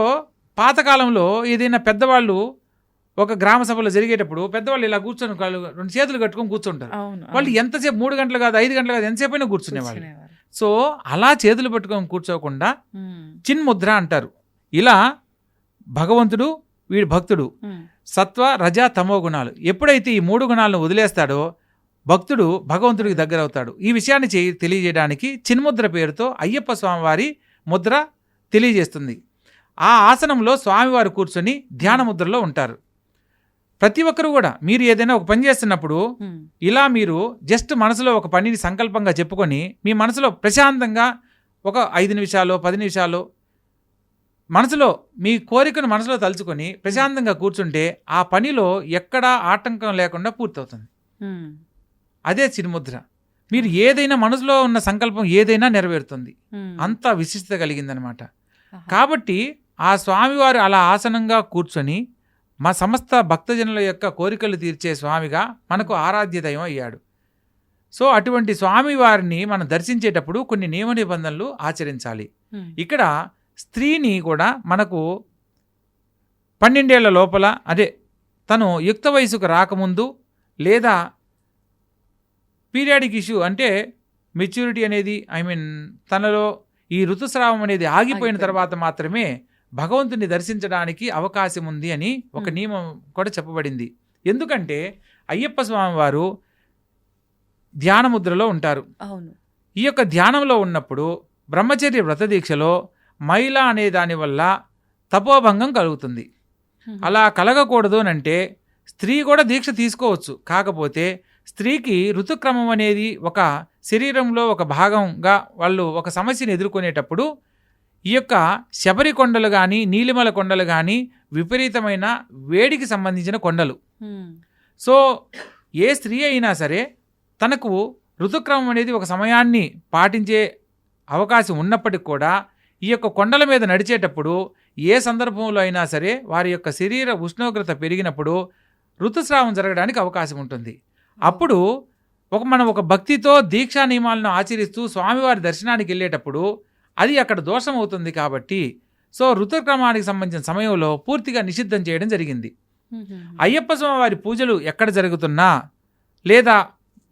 పాతకాలంలో ఏదైనా పెద్దవాళ్ళు ఒక గ్రామ సభలో జరిగేటప్పుడు పెద్దవాళ్ళు ఇలా కూర్చొని కాళ్ళు రెండు చేతులు కట్టుకొని కూర్చుంటారు. అవును వాళ్ళు ఎంతసేపు 3 గంటలు కాదు 5 గంటలు కాదు ఎంతసేపు అయినా కూర్చునేవాళ్ళు. కూర్చునేవారు. సో అలా చేతులు పట్టుకొని కూర్చోకుండా ఉమ్, చిన్ముద్ర అంటారు. ఇలా భగవంతుడు, వీడి భక్తుడు ఉమ్, సత్వ రజ తమో గుణాలు ఎప్పుడైతే ఈ 3 గుణాలను వదిలేస్తాడో భక్తుడు భగవంతుడికి దగ్గర అవుతాడు. ఈ విషయాన్ని తెలియజేయడానికి చిన్ముద్ర పేరుతో అయ్యప్ప స్వామివారి ముద్ర తెలియజేస్తుంది. ఆ ఆసనంలో స్వామివారు కూర్చొని ధ్యాన ముద్రలో ఉంటారు. ప్రతి ఒక్కరు కూడా మీరు ఏదైనా ఒక పని చేస్తున్నప్పుడు ఉమ్, ఇలా మీరు జస్ట్ మనసులో ఒక పనిని సంకల్పంగా చెప్పుకొని మీ మనసులో ప్రశాంతంగా ఒక 5 నిమిషాలు 10 నిమిషాలు మనసులో మీ కోరికను మనసులో తలుచుకొని ప్రశాంతంగా కూర్చుంటే ఆ పనిలో ఎక్కడా ఆటంకం లేకుండా పూర్తవుతుంది. ఉమ్, అదే చిన్ముద్ర. మీరు ఏదైనా మనసులో ఉన్న సంకల్పం ఏదైనా నెరవేరుతుంది, ఉమ్, అంత విశిష్టత కలిగిందనమాట. ఆహా, కాబట్టి ఆ స్వామివారు అలా ఆసనంగా కూర్చొని మా సమస్త భక్తజనుల యొక్క కోరికలు తీర్చే స్వామిగా మనకు ఆరాధ్య దైవం అయ్యాడు. సో అటువంటి స్వామివారిని మనం దర్శించేటప్పుడు కొన్ని నియమ నిబంధనలు ఆచరించాలి. ఉమ్, ఇక్కడ స్త్రీని కూడా మనకు 12 ఏళ్ల లోపల, అదే తను యుక్త వయసుకు రాకముందు లేదా పీరియాడిక్ ఇష్యూ అంటే మెచ్యూరిటీ అనేది తనలో ఈ ఋతుస్రావం అనేది ఆగిపోయిన తర్వాత మాత్రమే భగవంతుని దర్శించడానికి అవకాశం ఉంది అని ఒక నియమం కూడా చెప్పబడింది. ఎందుకంటే అయ్యప్ప స్వామి వారు ధ్యానముద్రలో ఉంటారు. అవును, ఈ యొక్క ధ్యానంలో ఉన్నప్పుడు బ్రహ్మచర్య వ్రత దీక్షలో మైల అనే దాని వల్ల తపోభంగం కలుగుతుంది. అలా కలగకూడదు అంటే స్త్రీ కూడా దీక్ష తీసుకోవచ్చు. కాకపోతే స్త్రీకి ఋతుక్రమం అనేది ఒక శరీరంలో ఒక భాగంగా వాళ్ళు ఒక సమస్యను ఎదుర్కొనేటప్పుడు ఈ యొక్క శబరి కొండలు కానీ నీలిమల కొండలు కానీ విపరీతమైన వేడికి సంబంధించిన కొండలు. ఉమ్, సో ఏ స్త్రీ అయినా సరే తనకు ఋతుక్రమం అనేది ఒక సమయాన్ని పాటించే అవకాశం ఉన్నప్పటికి కూడా ఈ యొక్క కొండల మీద నడిచేటప్పుడు ఏ సందర్భంలో అయినా సరే వారి యొక్క శరీర ఉష్ణోగ్రత పెరిగినప్పుడు ఋతుస్రావం జరగడానికి అవకాశం ఉంటుంది. అప్పుడు మనం ఒక భక్తితో దీక్షా నియమాలను ఆచరిస్తూ స్వామివారి దర్శనానికి వెళ్ళేటప్పుడు అది అక్కడ దోషం అవుతుంది. కాబట్టి సో ఋతుక్రమానికి సంబంధించిన సమయంలో పూర్తిగా నిషిద్ధం చేయడం జరిగింది. ఉమ్, అయ్యప్ప స్వామి వారి పూజలు ఎక్కడ జరుగుతున్నా, లేదా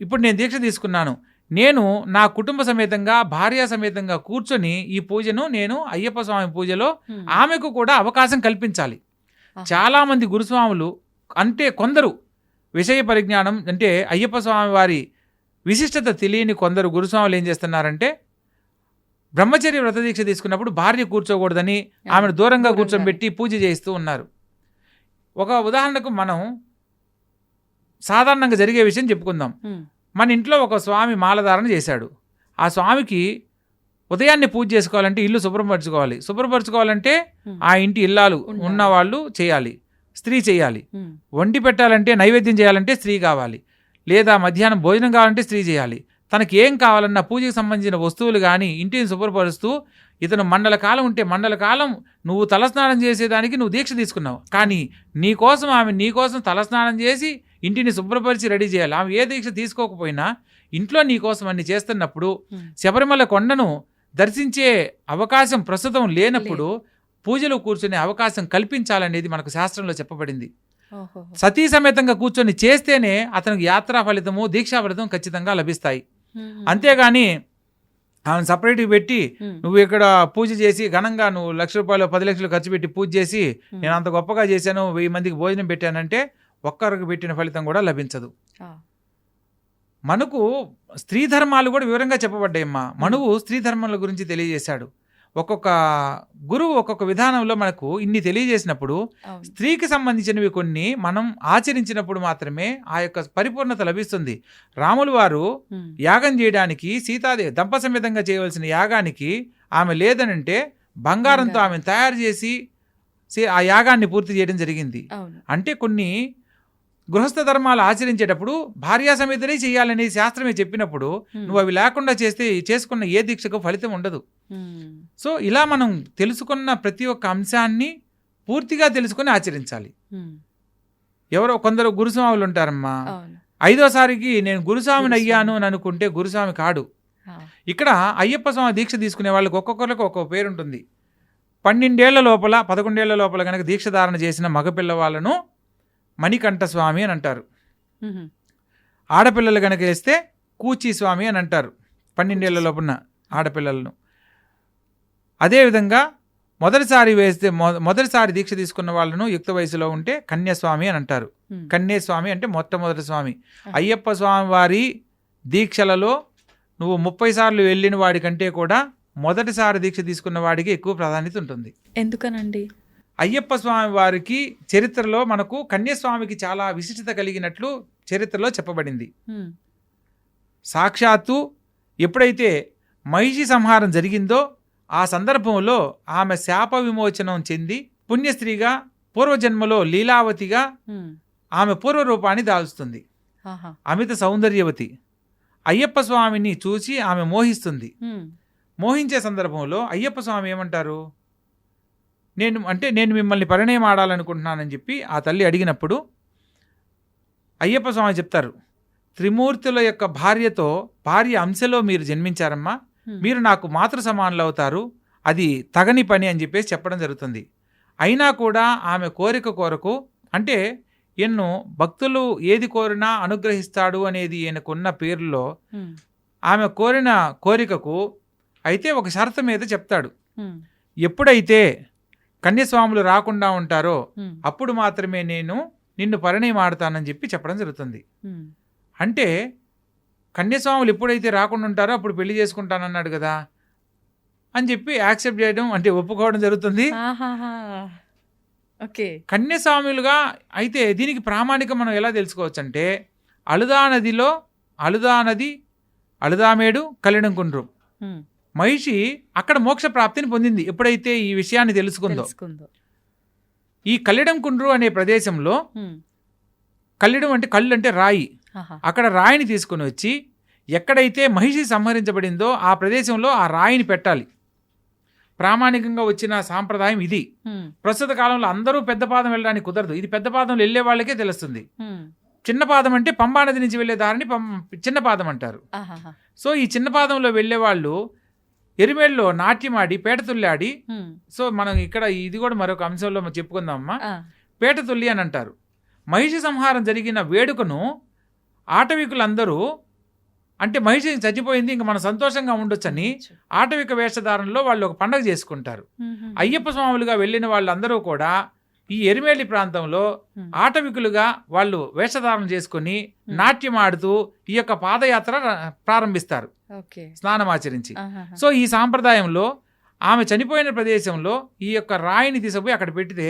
ఇప్పుడు నేను దీక్ష తీసుకున్నాను, నేను నా కుటుంబ సమేతంగా భార్య సమేతంగా కూర్చొని ఈ పూజను నేను అయ్యప్ప స్వామి పూజలో ఉమ్, ఆమెకు కూడా అవకాశం కల్పించాలి. ఆహా. చాలామంది గురుస్వాములు అంటే కొందరు విషయ పరిజ్ఞానం అంటే అయ్యప్ప స్వామి వారి విశిష్టత తెలియని కొందరు గురుస్వాములు ఏం చేస్తున్నారంటే బ్రహ్మచర్య వ్రత దీక్ష తీసుకున్నప్పుడు భార్య కూర్చోకూడదని ఆమెను దూరంగా కూర్చోబెట్టి పూజ చేయిస్తూ ఉన్నారు. ఒక ఉదాహరణకు మనం సాధారణంగా జరిగే విషయం చెప్పుకుందాం. ఉమ్, మన ఇంట్లో ఒక స్వామి మాలధారణ చేశాడు. ఆ స్వామికి ఉదయాన్నే పూజ చేసుకోవాలంటే ఇల్లు శుభ్రపరచుకోవాలంటే ఉమ్, ఆ ఇంటి ఇల్లాలు ఉండాలి. ఉన్నవాళ్ళు చేయాలి, స్త్రీ చేయాలి. ఉమ్, వండి పెట్టాలంటే నైవేద్యం చేయాలంటే స్త్రీ కావాలి, లేదా మధ్యాహ్నం భోజనం కావాలంటే స్త్రీ చేయాలి. తనకి ఏం కావాలన్నా పూజకు సంబంధించిన వస్తువులు కానీ ఇంటిని శుభ్రపరుస్తూ ఇతను మండల కాలం ఉంటే మండల కాలం నువ్వు తలస్నానం చేసేదానికి నువ్వు దీక్ష తీసుకున్నావు, కానీ నీకోసం ఆమె నీకోసం తలస్నానం చేసి ఇంటిని శుభ్రపరిచి రెడీ చేయాలి. ఆమె ఏ దీక్ష తీసుకోకపోయినా ఇంట్లో నీకోసం అన్ని చేస్తున్నప్పుడు శబరిమల కొండను దర్శించే అవకాశం ప్రస్తుతం లేనప్పుడు పూజలు కూర్చునే అవకాశం కల్పించాలనేది మనకు శాస్త్రంలో చెప్పబడింది. ఓహో. సతీ సమేతంగా కూర్చొని చేస్తేనే అతనికి యాత్రా ఫలితము దీక్షా ఫలితం ఖచ్చితంగా లభిస్తాయి. ఉమ్, అంతేగాని ఆమెను సపరేట్గా పెట్టి నువ్వు ఇక్కడ పూజ చేసి ఘనంగా నువ్వు 1,00,000 రూపాయలు 10 లక్షలు ఖర్చు పెట్టి పూజ చేసి నేను అంత గొప్పగా చేశాను 1000 మందికి భోజనం పెట్టానంటే ఒక్కరికి పెట్టిన ఫలితం కూడా లభించదు. మనకు స్త్రీ ధర్మాలు కూడా వివరంగా చెప్పబడ్డాయమ్మా. మనువు స్త్రీ ధర్మాల గురించి తెలియజేశాడు. ఒక్కొక్క గురువు ఒక్కొక్క విధానంలో మనకు ఇన్ని తెలియజేసినప్పుడు స్త్రీకి సంబంధించినవి కొన్ని మనం ఆచరించినప్పుడు మాత్రమే ఆ యొక్క పరిపూర్ణత లభిస్తుంది. రాములు వారు యాగం చేయడానికి సీతాదేవి దంపసమేతంగా చేయవలసిన యాగానికి ఆమె లేదనంటే బంగారంతో ఆమెను తయారు చేసి ఆ యాగాన్ని పూర్తి చేయడం జరిగింది. అంటే కొన్ని గృహస్థ ధర్మాలు ఆచరించేటప్పుడు భార్యా సమేతనే చేయాలని శాస్త్రమే చెప్పినప్పుడు నువ్వు అవి లేకుండా చేసుకున్న ఏ దీక్షకు ఫలితం ఉండదు. సో ఇలా మనం తెలుసుకున్న ప్రతి ఒక్క అంశాన్ని పూర్తిగా తెలుసుకొని ఆచరించాలి. ఎవరో కొందరు గురుస్వాములు ఉంటారమ్మా, 5వసారికి నేను గురుస్వామిని అయ్యాను అని అనుకుంటే గురుస్వామి కాడు. ఇక్కడ అయ్యప్ప స్వామి దీక్ష తీసుకునే వాళ్ళకి ఒక్కొక్కరికి ఒక్కొక్క పేరు ఉంటుంది. 12 ఏళ్ల లోపల 11 ఏళ్ల లోపల కనుక దీక్ష ధారణ చేసిన మగపిల్ల వాళ్ళను మణికంఠ స్వామి అని అంటారు. ఆడపిల్లలు కనుక వేస్తే కూచి స్వామి అని అంటారు 12 ఏళ్ల లోపున్న ఆడపిల్లలను. అదేవిధంగా మొదటిసారి దీక్ష తీసుకున్న వాళ్ళను యుక్త వయసులో ఉంటే కన్యాస్వామి అని అంటారు. కన్యాస్వామి అంటే మొట్టమొదటి స్వామి. అయ్యప్ప స్వామి వారి దీక్షలలో నువ్వు 30 సార్లు వెళ్ళిన వాడి కంటే కూడా మొదటిసారి దీక్ష తీసుకున్న వాడికి ఎక్కువ ప్రాధాన్యత ఉంటుంది. ఎందుకనండి? అయ్యప్ప స్వామి వారికి చరిత్రలో మనకు కన్యాస్వామికి చాలా విశిష్టత కలిగినట్లు చరిత్రలో చెప్పబడింది. సాక్షాత్తు ఎప్పుడైతే మహిషి సంహారం జరిగిందో ఆ సందర్భంలో ఆమె శాప విమోచనం చెంది పుణ్యస్త్రీగా పూర్వజన్మలో లీలావతిగా ఆమె పూర్వరూపాన్ని దాల్చుతుంది. అమిత సౌందర్యవతి. అయ్యప్ప స్వామిని చూసి ఆమె మోహిస్తుంది. మోహించే సందర్భంలో అయ్యప్ప స్వామి ఏమంటారు, నేను మిమ్మల్ని పరిణయం ఆడాలనుకుంటున్నానని చెప్పి ఆ తల్లి అడిగినప్పుడు అయ్యప్ప స్వామి చెప్తారు, త్రిమూర్తుల యొక్క భార్య అంశలో మీరు జన్మించారమ్మా, మీరు నాకు మాతృ సమానులు అవుతారు, అది తగని పని అని చెప్పేసి చెప్పడం జరుగుతుంది. అయినా కూడా ఆమె కోరిక కొరకు, అంటే ఎన్నో భక్తులు ఏది కోరినా అనుగ్రహిస్తాడు అనేది ఈయనకున్న పేరులో ఆమె కోరిన కోరికకు అయితే ఒక షరతు మీద చెప్తాడు. ఎప్పుడైతే కన్యాస్వాములు రాకుండా ఉంటారో అప్పుడు మాత్రమే నేను నిన్ను పరిణయం ఆడతానని చెప్పి చెప్పడం జరుగుతుంది. అంటే కన్యాస్వాములు ఎప్పుడైతే రాకుండా ఉంటారో అప్పుడు పెళ్లి చేసుకుంటానన్నాడు కదా అని చెప్పి యాక్సెప్ట్ చేయడం, అంటే ఒప్పుకోవడం జరుగుతుంది. కన్యాస్వాములుగా అయితే దీనికి ప్రామాణికం మనం ఎలా తెలుసుకోవచ్చు అంటే అలుదా నదిలో అలుదామేడు కలిడంకుండ్రు మహిషి అక్కడ మోక్ష ప్రాప్తిని పొందింది ఎప్పుడైతే ఈ విషయాన్ని తెలుసుకుందో. ఈ కల్లిడంకుండ్రు అనే ప్రదేశంలో, కల్లిడం అంటే కళ్ళు అంటే రాయి, అక్కడ రాయిని తీసుకుని వచ్చి ఎక్కడైతే మహిషి సంహరించబడిందో ఆ ప్రదేశంలో ఆ రాయిని పెట్టాలి. ప్రామాణికంగా వచ్చిన సాంప్రదాయం ఇది. ప్రస్తుత కాలంలో అందరూ పెద్ద పాదం వెళ్ళడానికి కుదరదు. ఇది పెద్ద పాదం వెళ్ళే వాళ్ళకే తెలుస్తుంది. చిన్న పాదం అంటే పంబా నది నుంచి వెళ్ళే దారిని చిన్న పాదం అంటారు. సో ఈ చిన్న పాదంలో వెళ్ళే వాళ్ళు ఎరిమేళ్ళలో నాట్యమాడి పేటతుల్లాడి, సో మనం ఇక్కడ ఇది కూడా మరొక అంశంలో చెప్పుకుందామమ్మా, పేటతుల్లి అని అంటారు. మహిషి సంహారం జరిగిన వేడుకను ఆటవికులందరూ, అంటే మహిషి చచ్చిపోయింది ఇంక మనం సంతోషంగా ఉండొచ్చని ఆటవిక వేషధారణలో వాళ్ళు ఒక పండగ చేసుకుంటారు. అయ్యప్ప స్వాములుగా వెళ్ళిన వాళ్ళందరూ కూడా ఈ ఎరిమేలి ప్రాంతంలో ఆటవికులుగా వాళ్ళు వేషధారణ చేసుకుని నాట్యం ఆడుతూ ఈ యొక్క పాదయాత్ర ప్రారంభిస్తారు స్నానం ఆచరించి. సో ఈ సాంప్రదాయంలో ఆమె చనిపోయిన ప్రదేశంలో ఈ యొక్క రాయిని తీసుకుపోయి అక్కడ పెడితే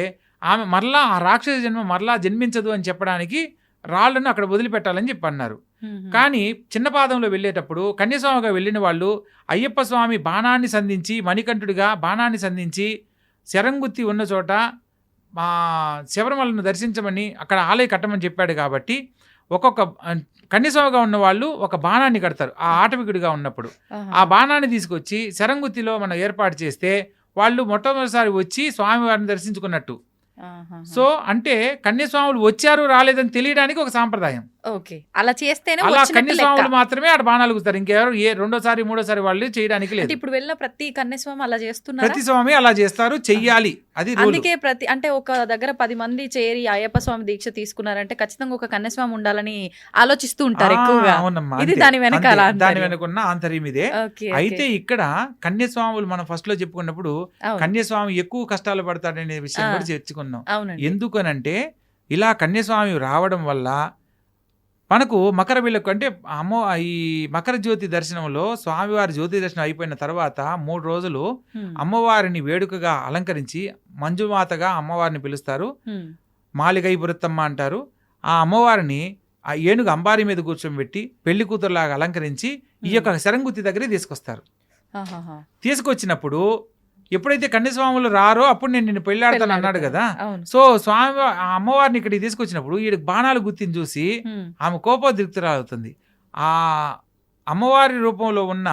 ఆమె మరలా ఆ రాక్షస జన్మ మరలా జన్మించదు అని చెప్పడానికి రాళ్లను అక్కడ వదిలిపెట్టాలని చెప్పి అన్నారు. కానీ చిన్న పాదంలో వెళ్ళేటప్పుడు కన్యాస్వామిగా వెళ్ళిన వాళ్ళు అయ్యప్ప స్వామి బాణాన్ని సంధించి, మణికంఠుడిగా బాణాన్ని సంధించి శరంగుత్తి ఉన్న చోట శబరిమలను దర్శించమని అక్కడ ఆలయ కట్టమని చెప్పాడు. కాబట్టి ఒక్కొక్క కన్యాస్వామిగా ఉన్న వాళ్ళు ఒక బాణాన్ని కడతారు ఆ ఆటవికుడిగా ఉన్నప్పుడు. ఆ బాణాన్ని తీసుకొచ్చి శరంగుత్తిలో మనం ఏర్పాటు చేస్తే వాళ్ళు మొట్టమొదటిసారి వచ్చి స్వామివారిని దర్శించుకున్నట్టు. సో అంటే కన్యాస్వాములు వచ్చారు రాలేదని తెలియడానికి ఒక సాంప్రదాయం. ఓకే. అలా చేస్తేనే అలా వచ్చినట్టు లెక్క. కన్యస్వాములు మాత్రమే ఆడ బాణాలు గుస్తారు. ఇంకెవరు రెండోసారి మూడోసారి వాళ్ళు చేయడానికి అంటే లేదు. ఇప్పుడు వెళ్ళిన ప్రతి కన్యస్వామి అలా చేస్తున్నారా? ప్రతి స్వామి అలా చేస్తారు, చెయ్యాలి, అది రూల్. అందుకే అంటే ఒక దగ్గర 10 మంది చేరి అయ్యప్ప స్వామి దీక్ష తీసుకున్నారంటే ఖచ్చితంగా ఒక కన్యస్వామి ఉండాలని ఆలోచిస్తూ ఉంటారు ఎక్కువగా. అవునమ్మా, ఇది అంతే, దాని వెనకాల అంతే. దాని వెనుకున్న ఆంతర్యం ఇదే. ఓకే, అయితే ఇక్కడ కన్యస్వాములు మనం ఫస్ట్ లో చెప్పుకున్నప్పుడు అవును. కన్యస్వామి ఎక్కువ కష్టాలు పడతాడనే విషయం కూడా చర్చుకున్నాం. అవునండి. ఎందుకనంటే ఇలా కన్యస్వామి రావడం వల్ల మనకు మకర విలకు అంటే ఈ మకర జ్యోతి దర్శనంలో స్వామివారి జ్యోతి దర్శనం అయిపోయిన తర్వాత 3 రోజులు అమ్మవారిని వేడుకగా అలంకరించి మంజుమాతగా అమ్మవారిని పిలుస్తారు. మాలిగై బురత్తమ్మ అంటారు. ఆ అమ్మవారిని ఆ ఏనుగు అంబారి మీద కూర్చోబెట్టి పెళ్లి కూతురులాగా అలంకరించి ఈ యొక్క శరంగుత్తి దగ్గరికి తీసుకొస్తారు. తీసుకొచ్చినప్పుడు ఎప్పుడైతే కన్యస్వాములు రారో అప్పుడు నేను నిన్ను పెళ్ళాడతాను అన్నాడు కదా. సో స్వామి ఆ అమ్మవారిని ఇక్కడికి తీసుకొచ్చినప్పుడు ఈ బాణాలు గుర్తిని చూసి ఆమె కోపోద్రిక్తురాలవుతుంది. ఆ అమ్మవారి రూపంలో ఉన్న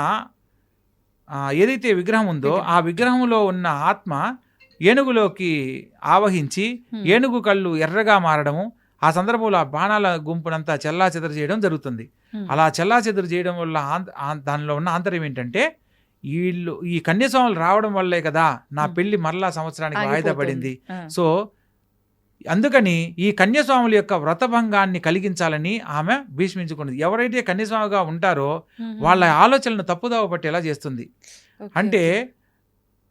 ఏదైతే విగ్రహం ఉందో ఆ విగ్రహంలో ఉన్న ఆత్మ ఏనుగులోకి ఆవహించి ఏనుగు కళ్ళు ఎర్రగా మారడము, ఆ సందర్భంలో ఆ బాణాల గుంపునంతా చెల్లా చెదరు చేయడం జరుగుతుంది. అలా చెల్లా చెదరు చేయడం వల్ల దానిలో ఉన్న ఆంతర్యం ఏంటంటే ఈ కన్యస్వాములు రావడం వల్లే కదా నా పెళ్లి మరలా సంవత్సరానికి వాయిదా పడింది. సో అందుకని ఈ కన్యస్వాముల యొక్క వ్రతభంగాన్ని కలిగించాలని ఆమె భీష్మించుకున్నది. ఎవరైతే కన్యస్వామిగా ఉంటారో వాళ్ళ ఆలోచనలను తప్పుదావ పట్టేలా చేస్తుంది. అంటే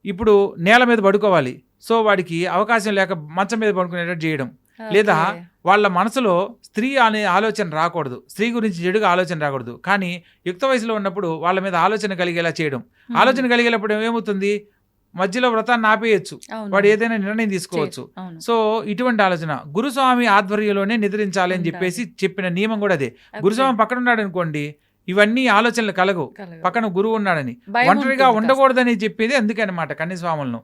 ఇప్పుడు నేల మీద పడుకోవాలి, సో వాడికి అవకాశం లేక మంచం మీద పడుకునేటట్టు చేయడం, లేదా వాళ్ళ మనసులో స్త్రీ అనే ఆలోచన రాకూడదు, స్త్రీ గురించి చెడుగా ఆలోచన రాకూడదు, కానీ యుక్త వయసులో ఉన్నప్పుడు వాళ్ళ మీద ఆలోచన కలిగేలా చేయడం. ఆలోచన కలిగేటప్పుడు ఏమవుతుంది, మధ్యలో వ్రతాన్ని ఆపేయచ్చు, వాడు ఏదైనా నిర్ణయం తీసుకోవచ్చు. సో ఇటువంటి ఆలోచన గురుస్వామి ఆధ్వర్యంలోనే నిద్రించాలి అని చెప్పేసి చెప్పిన నియమం కూడా అదే. గురుస్వామి పక్కన ఉన్నాడు అనుకోండి, ఇవన్నీ ఆలోచనలు కలగవు, పక్కన గురువు ఉన్నాడని. ఒంటరిగా ఉండకూడదని చెప్పేది అందుకే అనమాట కన్యస్వాములను.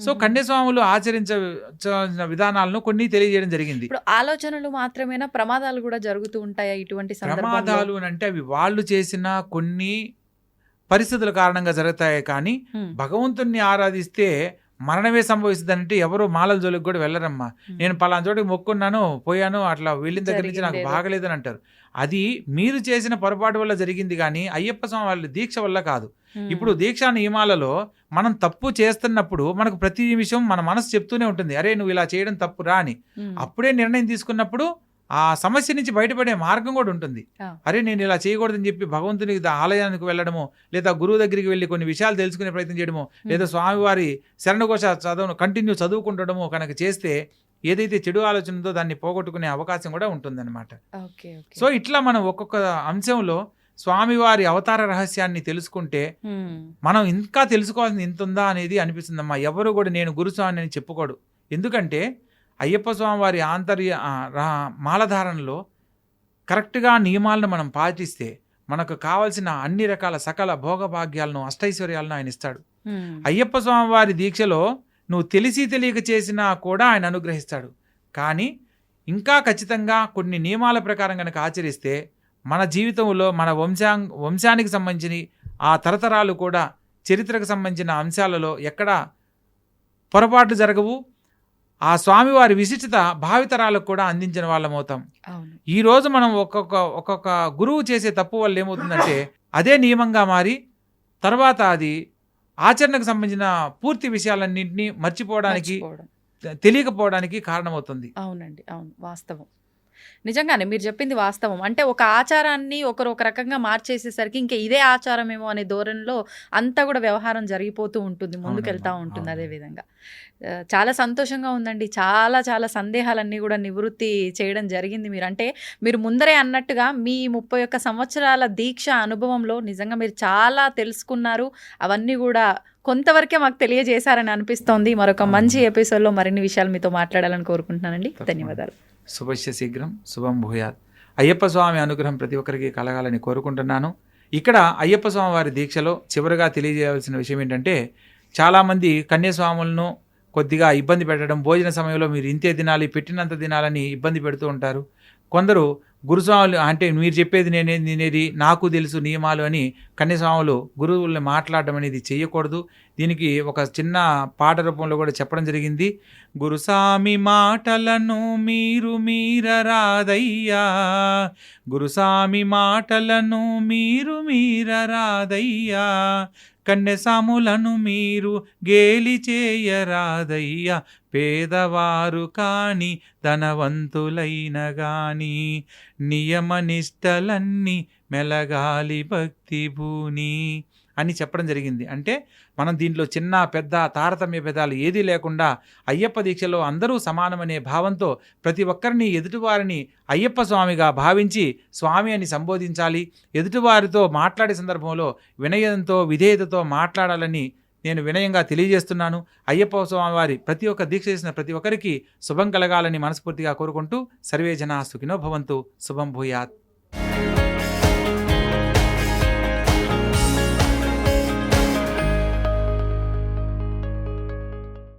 సో కన్యస్వాములు ఆచరించిన విధానాలను కొన్ని తెలియజేయడం జరిగింది. ఇప్పుడు ఆలోచనలు మాత్రమేనా, ప్రమాదాలు కూడా జరుగుతూ ఉంటాయా ఇటువంటి ప్రమాదాలు అంటే అవి వాళ్ళు చేసిన కొన్ని పరిస్థితుల కారణంగా జరుగుతాయి. కానీ భగవంతుణ్ణి ఆరాధిస్తే మరణమే సంభవిస్తుందంటే ఎవరు మాలల జోలికి కూడా వెళ్ళరమ్మా. నేను పలానా చోటికి మొక్కున్నాను, పోయాను, అట్లా వెళ్ళిన దగ్గర నుంచి నాకు బాగలేదని అంటారు. అది మీరు చేసిన పొరపాటు వల్ల జరిగింది, కానీ అయ్యప్ప స్వామి వాళ్ళ దీక్ష వల్ల కాదు. ఇప్పుడు దీక్షా నియమాలలో మనం తప్పు చేస్తున్నప్పుడు మనకు ప్రతి విషయం మన మనసు చెప్తూనే ఉంటుంది, అరే నువ్వు ఇలా చేయడం తప్పురా అని. అప్పుడే నిర్ణయం తీసుకున్నప్పుడు ఆ సమస్య నుంచి బయటపడే మార్గం కూడా ఉంటుంది. అరే నేను ఇలా చేయకూడదని చెప్పి భగవంతుని ఆలయానికి వెళ్ళడము, లేదా గురువు దగ్గరికి వెళ్ళి కొన్ని విషయాలు తెలుసుకునే ప్రయత్నం చేయడము, లేదా స్వామివారి శరణఘోష కంటిన్యూ చదువుకుంటడము కనుక చేస్తే ఏదైతే చెడు ఆలోచన ఉందో దాన్ని పోగొట్టుకునే అవకాశం కూడా ఉంటుందన్నమాట. సో ఇట్లా మనం ఒక్కొక్క అంశంలో స్వామివారి అవతార రహస్యాన్ని తెలుసుకుంటే మనం ఇంకా తెలుసుకోవాల్సింది ఇంత ఉందా అనేది అనిపిస్తుందమ్మా. ఎవరు కూడా నేను గురుస్వామి అని చెప్పుకోడు. ఎందుకంటే అయ్యప్ప స్వామి వారి మాలధారణలో కరెక్ట్గా నియమాలను మనం పాటిస్తే మనకు కావాల్సిన అన్ని రకాల సకల భోగభాగ్యాలను అష్టైశ్వర్యాలను ఆయన ఇస్తాడు. అయ్యప్ప స్వామి వారి దీక్షలో నువ్వు తెలిసి తెలియక చేసినా కూడా ఆయన అనుగ్రహిస్తాడు. కానీ ఇంకా ఖచ్చితంగా కొన్ని నియమాల ప్రకారం కనుక ఆచరిస్తే మన జీవితంలో మన వంశానికి సంబంధించి ఆ తరతరాలు కూడా చరిత్రకు సంబంధించిన అంశాలలో ఎక్కడా పొరపాట్లు జరగవు. ఆ స్వామివారి విశిష్టత భావితరాలకు కూడా అందించిన వాళ్ళం అవుతాం. ఈ రోజు మనం ఒక్కొక్క గురువు చేసే తప్పు వల్ల ఏమవుతుందంటే అదే నియమంగా మారి తర్వాత అది ఆచరణకు సంబంధించిన పూర్తి విషయాలన్నింటినీ మర్చిపోవడానికి, తెలియకపోవడానికి కారణమవుతుంది. అవునండి, అవును, వాస్తవం. నిజంగానే మీరు చెప్పింది వాస్తవం. అంటే ఒక ఆచారాన్ని ఒకరు ఒక రకంగా మార్చేసేసరికి ఇంకా ఇదే ఆచారమేమో అనే ధోరణిలో అంతా కూడా వ్యవహారం జరిగిపోతూ ఉంటుంది, ముందుకెళ్తూ ఉంటుంది. అదేవిధంగా చాలా సంతోషంగా ఉందండి. చాలా చాలా సందేహాలన్నీ కూడా నివృత్తి చేయడం జరిగింది మీరు. అంటే మీరు ముందరే అన్నట్టుగా మీ 31 సంవత్సరాల దీక్ష అనుభవంలో నిజంగా మీరు చాలా తెలుసుకున్నారు. అవన్నీ కూడా కొంతవరకే మాకు తెలియజేశారని అనిపిస్తోంది. మరొక మంచి ఎపిసోడ్లో మరిన్ని విషయాలు మీతో మాట్లాడాలని కోరుకుంటున్నానండి. ధన్యవాదాలు. శుభస్య శీఘ్రం, శుభం భూయాత్. అయ్యప్ప స్వామి అనుగ్రహం ప్రతి ఒక్కరికి కలగాలని కోరుకుంటున్నాను. ఇక్కడ అయ్యప్ప స్వామి వారి దీక్షలో చివరిగా తెలియజేయవలసిన విషయం ఏంటంటే, చాలామంది కన్యస్వాములను కొద్దిగా ఇబ్బంది పెట్టడం, భోజన సమయంలో మీరు ఇంతే తినాలి, పెట్టినంత తినాలని ఇబ్బంది పెడుతూ ఉంటారు. కొందరు గురుస్వాములు అంటే మీరు చెప్పేది నేనేది నాకు తెలుసు నియమాలు అని కన్యస్వాములు గురువుల్ని మాట్లాడడం అనేది చేయకూడదు. దీనికి ఒక చిన్న పాట రూపంలో కూడా చెప్పడం జరిగింది. గురుస్వామి మాటలను మీరు మీరరాదయ్యా, గురుస్వామి మాటలను మీరు మీరరాదయ్యా, కన్యసాములను మీరు గేలి చేయరాదయ్యా, పేదవారు కాని ధనవంతులైన గాని నియమనిష్టలన్నీ మెలగాలి భక్తి భూని అని చెప్పడం జరిగింది. అంటే మనం దీంట్లో చిన్న పెద్ద తారతమ్య భేదాలు ఏదీ లేకుండా అయ్యప్ప దీక్షలో అందరూ సమానమనే భావంతో ప్రతి ఒక్కరిని ఎదుటివారిని అయ్యప్ప స్వామిగా భావించి స్వామి అని సంబోధించాలి. ఎదుటివారితో మాట్లాడే సందర్భంలో వినయంతో విధేయతతో మాట్లాడాలని నేను వినయంగా తెలియజేస్తున్నాను. అయ్యప్ప స్వామి వారి ప్రతి ఒక్క దీక్ష చేసిన ప్రతి ఒక్కరికి శుభం కలగాలని మనస్ఫూర్తిగా కోరుకుంటూ సర్వే జనా సుఖినో భవంతు. శుభం భూయాత్.